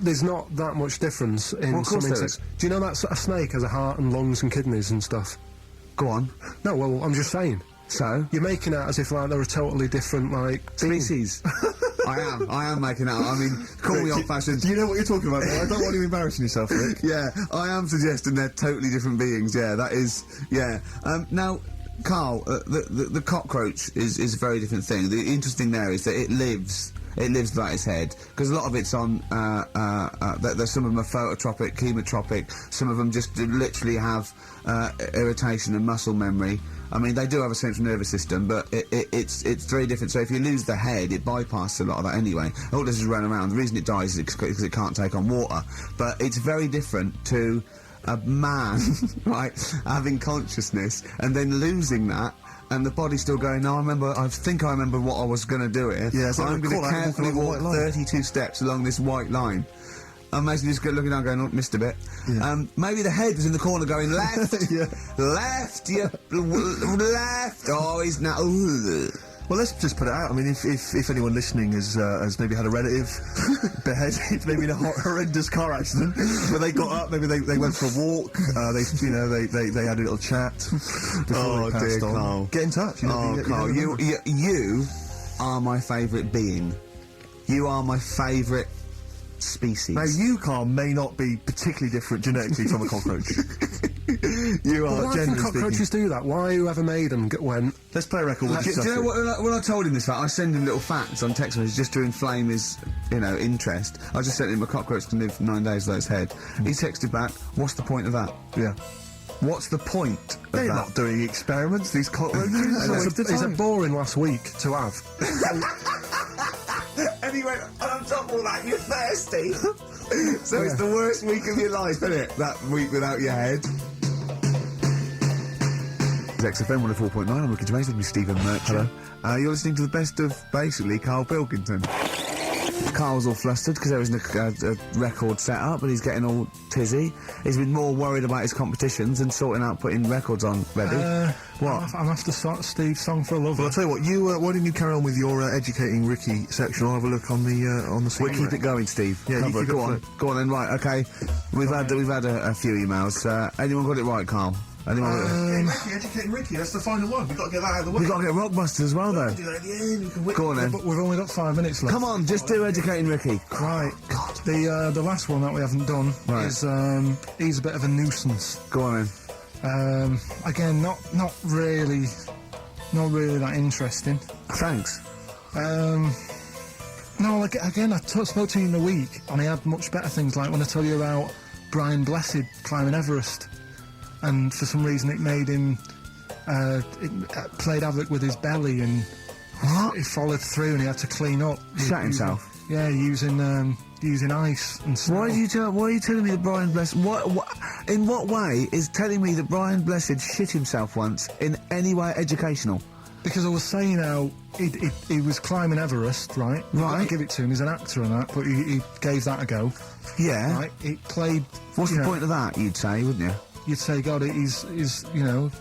There's not that much difference in Well, of some course there insects. Do you know that a snake has a heart and lungs and kidneys and stuff? Go on. No, well, I'm just saying. So? You're making out as if, like, they're a totally different, like... Species. I am making out. I mean, call me old-fashioned. Do you know what you're talking about? I don't want you embarrassing yourself, Rick. Yeah, I am suggesting they're totally different beings. Yeah, that is. Yeah. Now, Carl, the cockroach is a very different thing. The interesting there is that it lives without its head, because a lot of it's on. There's some of them are phototropic, chemotropic. Some of them just literally have irritation and muscle memory. I mean, they do have a central nervous system, but it's very different. So if you lose the head, it bypasses a lot of that anyway. All it does is run around. The reason it dies is because it can't take on water. But it's very different to a man, right, having consciousness and then losing that. And the body's still going, no, I think I remember what I was going to do here. Yeah, so I'm going to carefully walk 32 steps along this white line. Imagine just looking down going, oh, missed a bit. Yeah. Maybe the head was in the corner going, left, left, left, oh, he's now, Well, let's just put it out. I mean, if anyone listening has maybe had a relative beheaded, maybe in a horrendous car accident, where they got up, maybe they went for a walk, they had a little chat before they passed on. Carl. Get in touch. You know, Carl, you are my favourite being. You are my favourite species. Now, you, Carl, may not be particularly different genetically from a cockroach. You are. Why can cockroaches do that? Why whoever made them went... Let's play a record. Do you know what, when I told him this fact, I send him little facts on text messages just to inflame his, interest. I just sent him a cockroach can live 9 days without its head. He texted back, what's the point of that? Yeah. What's the point of They're that? not doing experiments, these cockroaches. It's a boring last week to have. And he went, and on top of all that, you're thirsty. So it's the worst week of your life, isn't it? That week without your head. XFM 104.9, I'm Ricky Gervais, with me Stephen Merchant. Hello. You're listening to the best of, basically, Carl Pilkington. Carl's all flustered because there isn't a record set up, but he's getting all tizzy. He's been more worried about his competitions and sorting out putting records on ready. What? I'm after Steve's Song for a Lover. Well, I'll tell you what, why didn't you carry on with your educating Ricky section? I'll have a look on the CD. We'll keep it going, Steve. Yeah, you keep go it on. Go on then, right, okay. We've had a few emails. Anyone got it right, Carl? Anyone educating Ricky, that's the final one. We've got to get that out of the way. We've got to get Rockbusters as well, though. Do that at the end. We can whip Go on then. But we've only got 5 minutes left. Come on, just do Educating Ricky. Right. God. The last one that we haven't done is he's a bit of a nuisance. Go on then. Again, not really that interesting. Thanks. No, again, I spoke to you in the week, and he had much better things, like when I tell you about Brian Blessed climbing Everest, and for some reason it made him, it played havoc with his belly, and he followed through, and he had to clean up. Shut himself? Yeah, using ice and snow. Why are you telling me that Brian Blessed... in what way is telling me that Brian Blessed shit himself once in any way educational? Because I was saying how he was climbing Everest, right? Right. I give it to him, he's an actor and that, but he gave that a go. Yeah. Right? He played... What's the point of that, you'd say, wouldn't you? You'd say, God, he's you know...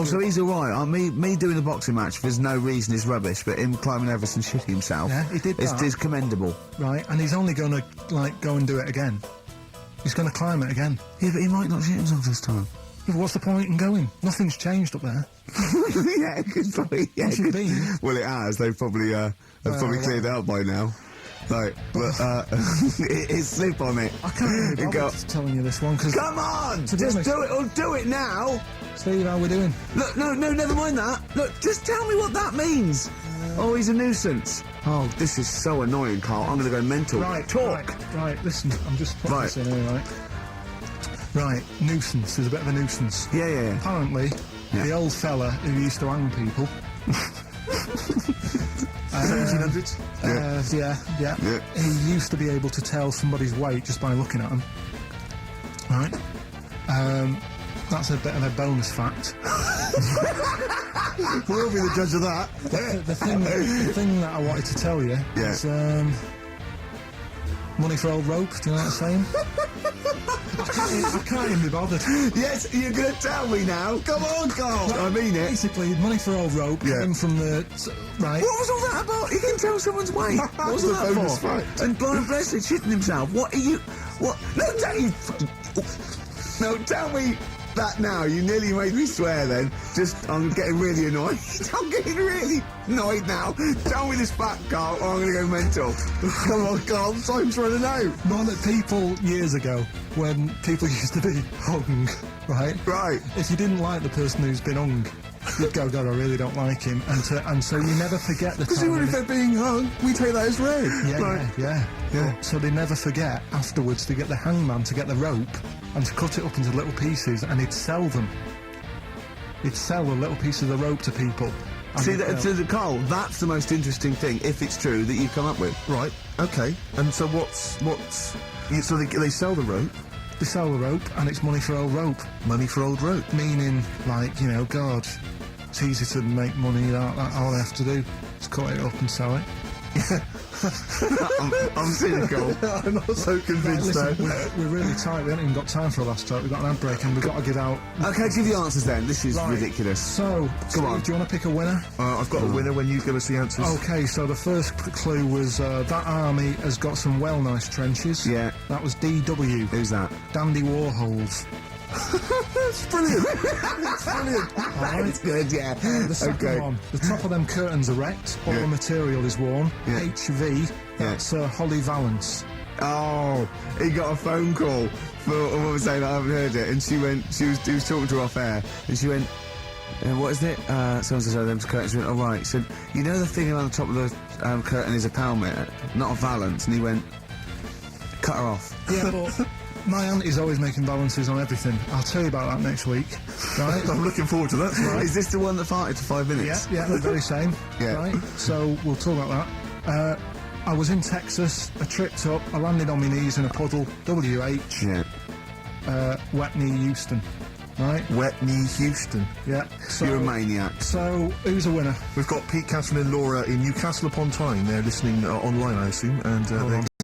So he's alright. Me doing a boxing match, there's no reason is rubbish, but him climbing Everest and shitting himself... Yeah, he did that. ...is commendable. Right, and he's only going to, like, go and do it again. He's going to climb it again. Yeah, but he might not shit himself this time. Yeah, but what's the point in going? Nothing's changed up there. Yeah, good probably. Yeah, What's it been? Well, it has. They've probably cleared it out by now. Like, but it's slip on it. I can't be bothered telling you this one, because... Come on! Just honest, do it, or do it now! Steve, how we doing? Look, no, never mind that. Look, just tell me what that means. Oh, he's a nuisance. Oh, this is so annoying, Carl. I'm gonna go mental. Right, talk. Right, listen, I'm just putting this in here, right? Right, nuisance. There's a bit of a nuisance. Yeah. Apparently, the old fella who used to hang people... 1700s? Yeah. He used to be able to tell somebody's weight just by looking at them. Right? That's a bit of a bonus fact. We'll be the judge of that. The thing that I wanted to tell you is money for old rope. Do you know what I'm saying? I can't even be bothered. Yes, you're gonna tell me now. Come on, Carl. I mean it. Basically, money for old rope came from the... Right. What was all that about? You can tell someone's weight. What was that bonus for? fact. And Brian Blessed shitting himself. What are you... What? No, tell you... No, tell me That now, you nearly made me swear then. I'm getting really annoyed. I'm getting really annoyed now. Tell me this back, Carl, or I'm going to go mental. Come on, Carl, time's running out. More that people years ago, when people used to be hung, right? Right. If you didn't like the person who's been hung, you'd go, God, I really don't like him. And so you never forget the time. Because even when if they're being hung, we take that as read. Yeah. So they never forget afterwards to get the hangman to get the rope and to cut it up into little pieces, and he'd sell them. He'd sell a little piece of the rope to people. See, Carl, that's the most interesting thing, if it's true, that you've come up with. Right, okay. And so so they sell the rope? They sell the rope, and it's money for old rope. Money for old rope? Meaning, like, you know, God, it's easy to make money, all I have to do is cut it up and sell it. I'm cynical. I'm not so convinced, listen, though. we're really tight. We haven't even got time for a last talk. We've got an ad break and we've got to give out... Okay, give the answers then. This is ridiculous. So, Steve, on. do you want to pick a winner? I've got a winner when you give us the answers. Okay, so the first clue was that army has got some well nice trenches. Yeah. That was DW. Who's that? Dandy Warhols. That's brilliant. That's brilliant. All right. It's good, yeah. The second one, the top of them curtains are wrecked, all the material is worn. Yeah. HV, that's Holly Valance. Oh, he got a phone call for a woman saying I haven't heard it, and he was talking to her off air, and she went, what is it? Someone said them curtains. She went, oh right. She said, you know the thing around the top of the curtain is a pelmet, not a valance, and he went, cut her off. Yeah, but my auntie's always making balances on everything. I'll tell you about that next week, right? I'm looking forward to that. Right. Is this the one that farted for 5 minutes? Yeah, the very same. Yeah. Right, so we'll talk about that. I was in Texas, I tripped up, I landed on my knees in a puddle, WH, wet knee Houston, right? Wet knee Houston. Yeah. So, you're a maniac. So, who's a winner? We've got Pete, Catherine and Laura in Newcastle upon Tyne. They're listening online, I assume, and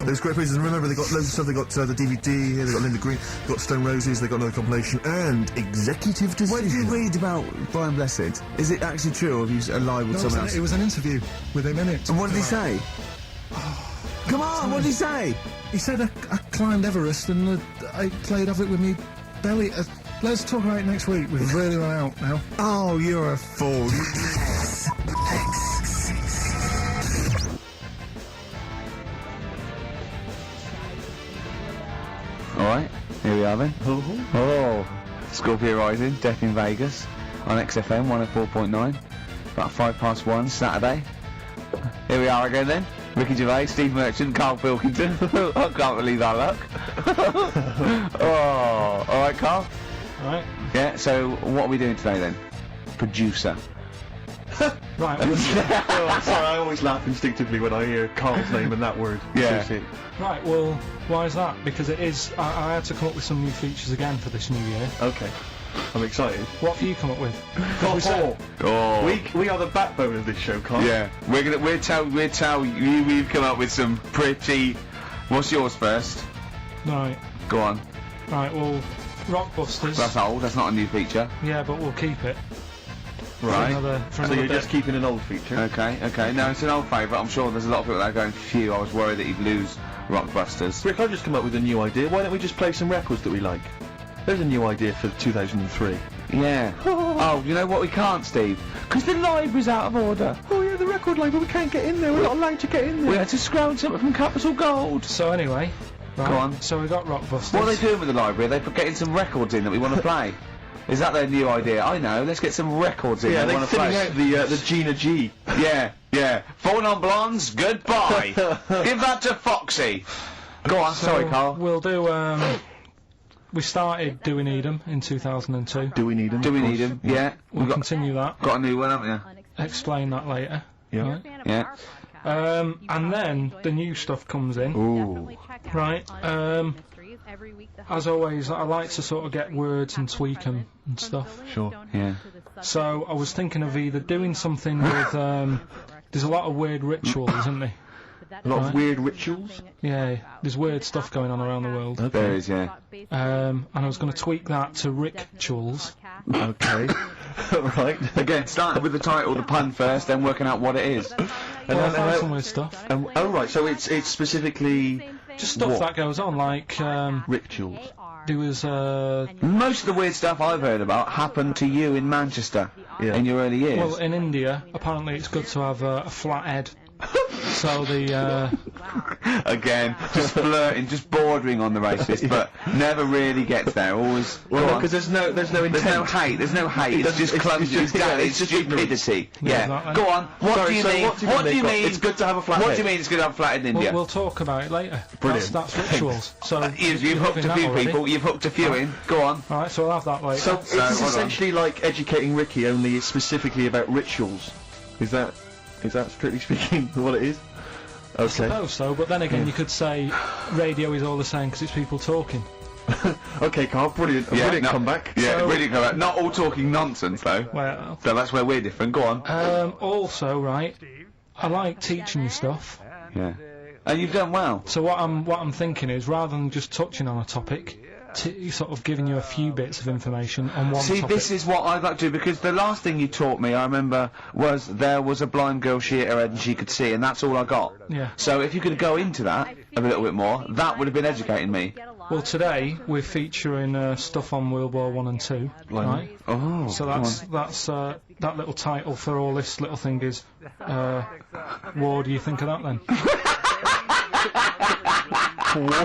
there's great places. And remember, they got loads of stuff. They got the DVD here. They got Linda Green. They got Stone Roses. They got another compilation and Executive Decision. What did you read about Brian Blessed? Is it actually true, or have you lied with someone else? It was an interview with him in it. And what did he say? Come on, what did he say? He said I climbed Everest and I played off it with me belly. Let's talk about it next week. We've really run out now. Oh, you're a fool. Alright, here we are then. Oh, Scorpio Rising, Death in Vegas on XFM 104.9. About 1:05 Saturday. Here we are again then. Ricky Gervais, Steve Merchant, Carl Pilkington. I can't believe our luck. Oh, alright, Carl? Right. Yeah, so what are we doing today then? Producer. Right. Oh, sorry, I always laugh instinctively when I hear Carl's name and that word. Yeah. Right, well, why is that? Because it is... I had to come up with some new features again for this new year. Okay. I'm excited. What have you come up with? We are the backbone of this show, Carl. Yeah, we'll tell you we've come up with some pretty... What's yours first? Right. Go on. Right, well, Rockbusters. That's old, that's not a new feature. Yeah, but we'll keep it. Right. For So you're bit. just keeping an old feature? Okay. No, it's an old favourite. I'm sure there's a lot of people that are going, phew, I was worried that you'd lose Rockbusters. Rick, I've just come up with a new idea. Why don't we just play some records that we like? There's a new idea for 2003. Yeah. Oh, you know what we can't, Steve? Because the library's out of order. Oh yeah, the record label, we can't get in there. We're not allowed to get in there. We had to scrounge something from Capital Gold. So anyway... Right, Go on. So we got Rockbusters. What are they doing with the library? Are they getting some records in that we want to play? Is that their new idea? I know, let's get some records in Yeah, that we they're want to play. thinning out the Gina G. Yeah. Four non-blondes, goodbye. Give that to Foxy. Go on, So sorry, Carl. We'll do, we started Do We Need 'Em in 2002. Do we need them? Do we need him? Yeah. We'll We've continue that. got a new one, haven't we? Explain that later. Yeah. Yeah. And then the new stuff comes in. Ooh. Right. As always, I like to sort of get words and tweak them and stuff. Sure. Yeah. So I was thinking of either doing something with, there's a lot of weird rituals, isn't there? A lot of Right. weird rituals. Yeah, there's weird stuff going on around the world. There is, yeah. And I was going to tweak that to rituals. Okay. Right. Again, starting with the title, the pun first, then working out what it is. Well, I found some weird stuff. Oh right, so it's specifically Just stuff what? that goes on, like, rituals. there was Most of the weird stuff I've heard about happened to you in Manchester in your early years. well, in India, apparently it's good to have a flat head. So the Again, just flirting, just bordering on the racist, but never really gets there. Always. Well, because there's no intent. There's no hate. There's no hate. It's just clumsy. It's just stupidity. Yeah. exactly. Go on. What do you mean? What do you mean? It's good to have a flat What head. do you mean it's good to have a flat head in India? We'll talk about it later. Brilliant. That's rituals. So You've hooked having a that few already. people. You've hooked a few in. Go on. Right, so we'll have that later. So hold it's on. essentially like educating Ricky, only it's specifically about rituals. Is that strictly speaking what it is? I Okay. suppose so, but then again, you could say radio is all the same because it's people talking. Okay, Carl, brilliant. Brilliant comeback. Yeah, So- brilliant comeback. Not all talking nonsense though. Well, So that's where we're different. Go on. also, right, I like teaching you stuff. Yeah. And you've done well. So what I'm thinking is, rather than just touching on a topic, sort of giving you a few bits of information on one See, topic. this is what I'd like to do, because the last thing you taught me, I remember, was there was a blind girl, she hit her head and she could see, and that's all I got. Yeah. So if you could go into that a little bit more, that would have been educating me. Well, today we're featuring stuff on World War 1 and 2, right? Oh. So that's that little title for all this little thing is, what do you think of that then?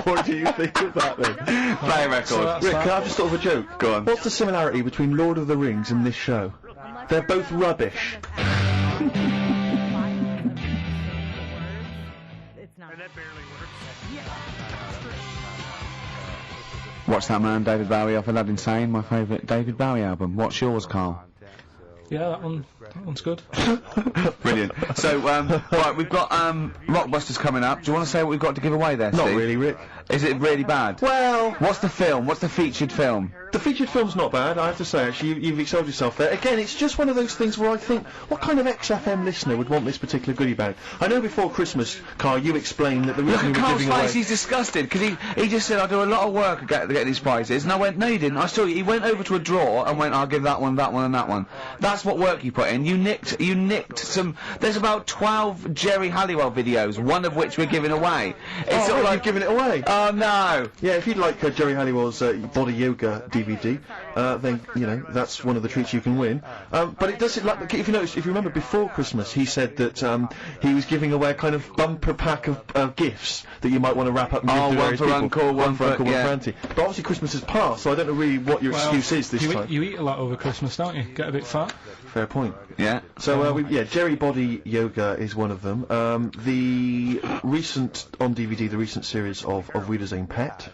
What do you think of that then? Play a record. So that's Rick, that. can I just thought of a joke? Go on. What's the similarity between Lord of the Rings and this show? They're both rubbish. Watch that man, David Bowie off Aladdin Sane, my favourite David Bowie album. What's yours, Carl? Yeah, that one's good. Brilliant. So, right, we've got Rockbusters coming up. Do you want to say what we've got to give away there, Not Steve? really, Rick. Is it really bad? Well, What's the film? What's the featured film? the featured film's not bad, I have to say, actually. You've excelled yourself there. Again, it's just one of those things where I think, what kind of XFM listener would want this particular goodie bag? I know before Christmas, Carl, you explained that the Look reason at we were Carl's giving away... face, he's disgusted, because he just said, I do a lot of work to get these prizes, and I went, no you didn't, I saw you, he went over to a drawer and went, I'll give that one, and that one. That's what work you put in. You nicked some, there's about 12 Jerry Halliwell videos, one of which we're giving away. It's sort of like, you've given it away. oh no! Yeah, if you'd like Jerry Halliwell's Body Yoga DVD, then, you know, that's one of the treats you can win. But it does, like, if you remember before Christmas, he said that he was giving away a kind of bumper pack of gifts that you might want to wrap up and give Oh, to one various for people. Uncle, one for- Uncle, one yeah. for Auntie. But obviously Christmas has passed, so I don't know really what your excuse is this time. You eat a lot over Christmas, don't you? Get a bit fat. Fair point. Yeah. So, Jerry Body Yoga is one of them. The recent, on DVD, the recent series of Wiedersehen Pet.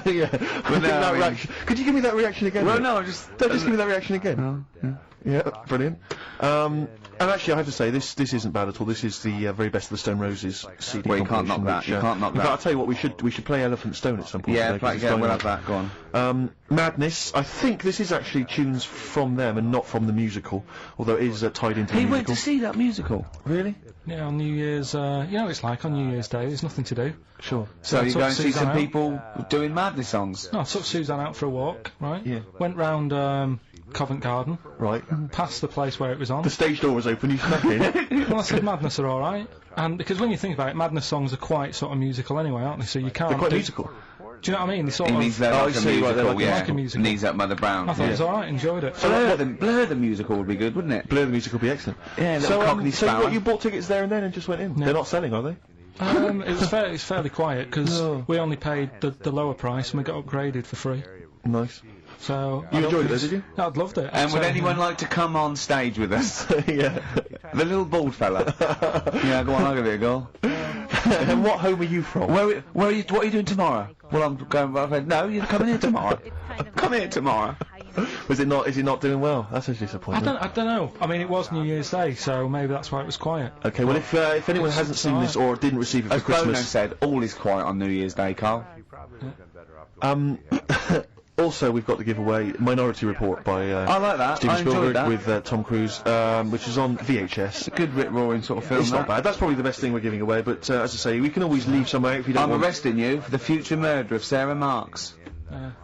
Yeah. Well, no, I mean- reaction. Could you give me that reaction again? Well, Rick? no, just... Just give me that reaction again. yeah. Yeah, brilliant. And actually, I have to say, this isn't bad at all. This is the very best of the Stone Roses CD. Well, you can't knock compilation, that, which, you can't knock in that. fact, I'll tell you what, we should play Elephant Stone at some point. Yeah, today, 'cause it's we'll going have on. that, go on. Madness. I think this is actually tunes from them and not from the musical, although it is tied into the He musical. went to see that musical. Really? Yeah, on New Year's, you know what it's like on New Year's Day, there's nothing to do. Sure. So I you took go and see Suzanne some out. people doing Madness songs. No, I took Suzanne out for a walk, right? Yeah. Went round Covent Garden, Right. past the place where it was on. The stage door was open, you snuck in. Well, I said Madness are alright. And because when you think about it, Madness songs are quite sort of musical anyway, aren't they? So you can't They're quite do- musical. Do you know what I mean? They sort He of... means they're Oh, like I a see, right, they're musical, like a- yeah. like a musical. Knees up Mother Brown. I thought it was alright, enjoyed it. Blur the musical would be good, wouldn't it? Blur the musical would be excellent. Yeah, little So, Cockney so Sparrow. what, you bought tickets there and then and just went in? Yeah. They're not selling, are they? It's fairly quiet because No. we only paid the lower price and we got upgraded for free. Nice. So You enjoyed it, though, did you? No, I'd loved it. And would So, anyone like to come on stage with us? Yeah. The little bald fella. Yeah, go on, I'll give it a go. And what home are you from? Where are you, what are you doing tomorrow? Well, I'm going, I said, no, you're coming here tomorrow. Come here tomorrow. Is it not doing well? That's actually I disappointing. don't know. I mean, it was New Year's Day, so maybe that's why it was quiet. Okay, well, if anyone It's hasn't seen this or didn't receive it for As Bono Christmas, said, all is quiet on New Year's Day, Carl. also we've got to give away Minority Report by I like that. Steven I enjoyed Spielberg that. with Tom Cruise, which is on VHS. A good rip-roaring sort of film, It's not that. bad. That's probably the best thing we're giving away. But as I say, we can always leave some out if you don't I'm want. arresting you for the future murder of Sarah Marks.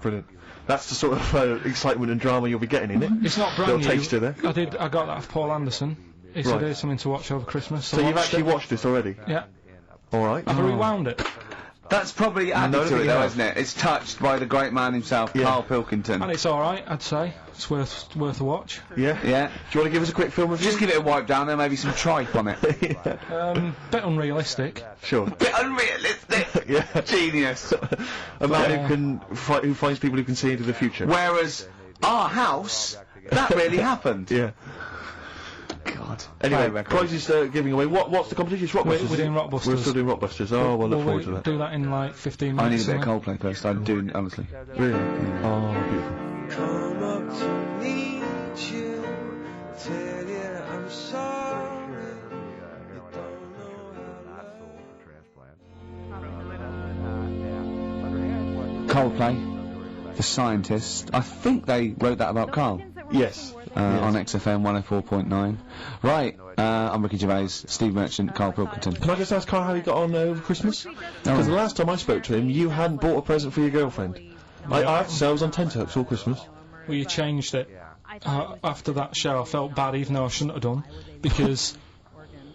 Brilliant. That's the sort of excitement and drama you'll be getting in it. It's not brand Little new. taster there. I got that off Paul Anderson. He said Right. here's something to watch over Christmas. So you've watched actually it. watched this already? Yeah. All right. I've rewound it. That's probably added No, to no, it, you though, have. isn't it? It's touched by the great man himself, Yeah. Carl Pilkington. And it's alright, I'd say. It's worth a watch. Yeah. Yeah. Do you want to give us a quick film review? Just give it a wipe down there, maybe some tripe on it. Bit unrealistic. Sure. Bit unrealistic. Yeah. Genius. A man who finds people who can see into the future. Whereas our house, that really happened. Yeah. God. Anyway, Play record. prizes giving away. What's the competition? It's Rockbusters. We're doing Rockbusters. We're still doing Rockbusters. Oh, we'll look forward to that. Do that in like 15 I need minutes. a bit of something. Coldplay first. I do, honestly. Really? Oh, beautiful. Come up to meet you, tell you I'm sorry. You don't know how Coldplay, The Scientist. I think they wrote that about Carl. Yes. On XFM 104.9. Right, I'm Ricky Gervais, Steve Merchant, Carl Pilkington. Can I just ask Carl how he got on over Christmas? Because the last time I spoke to him, you hadn't bought a present for your girlfriend. I have to say, I was on tenterhooks all Christmas. Well, you changed it. After that show, I felt bad, even though I shouldn't have done, because...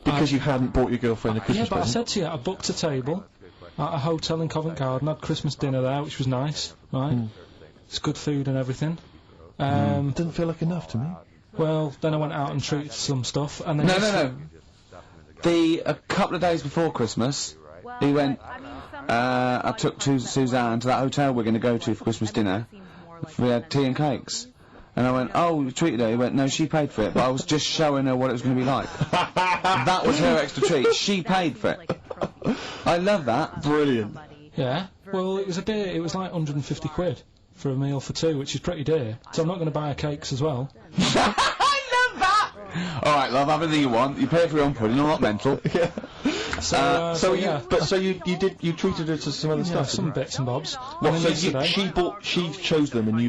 Because you hadn't bought your girlfriend a Yeah, Christmas but I present. said to you, I booked a table at a hotel in Covent Garden, had Christmas dinner there, which was nice, right? It's good food and everything. Didn't feel like enough to me. Well, then I went out and treated some stuff, and then... No. A couple of days before Christmas, he went, I took Suzanne to that hotel we're going to go to for Christmas dinner. We had tea and cakes. And I went, oh, you treated her? He went, no, she paid for it, but I was just showing her what it was going to be like. That was her extra treat. She paid for it. I love that. Brilliant. Yeah, well, it was like 150 quid for a meal for two, which is pretty dear, so I'm not going to buy her cakes as well. I love that! Alright, love, have anything you want. You pay for your own pudding, I'm not mental. Yeah. So yeah. So you treated her to some other Yeah, stuff. some bits and bobs. What, And then so yesterday- she chose them and you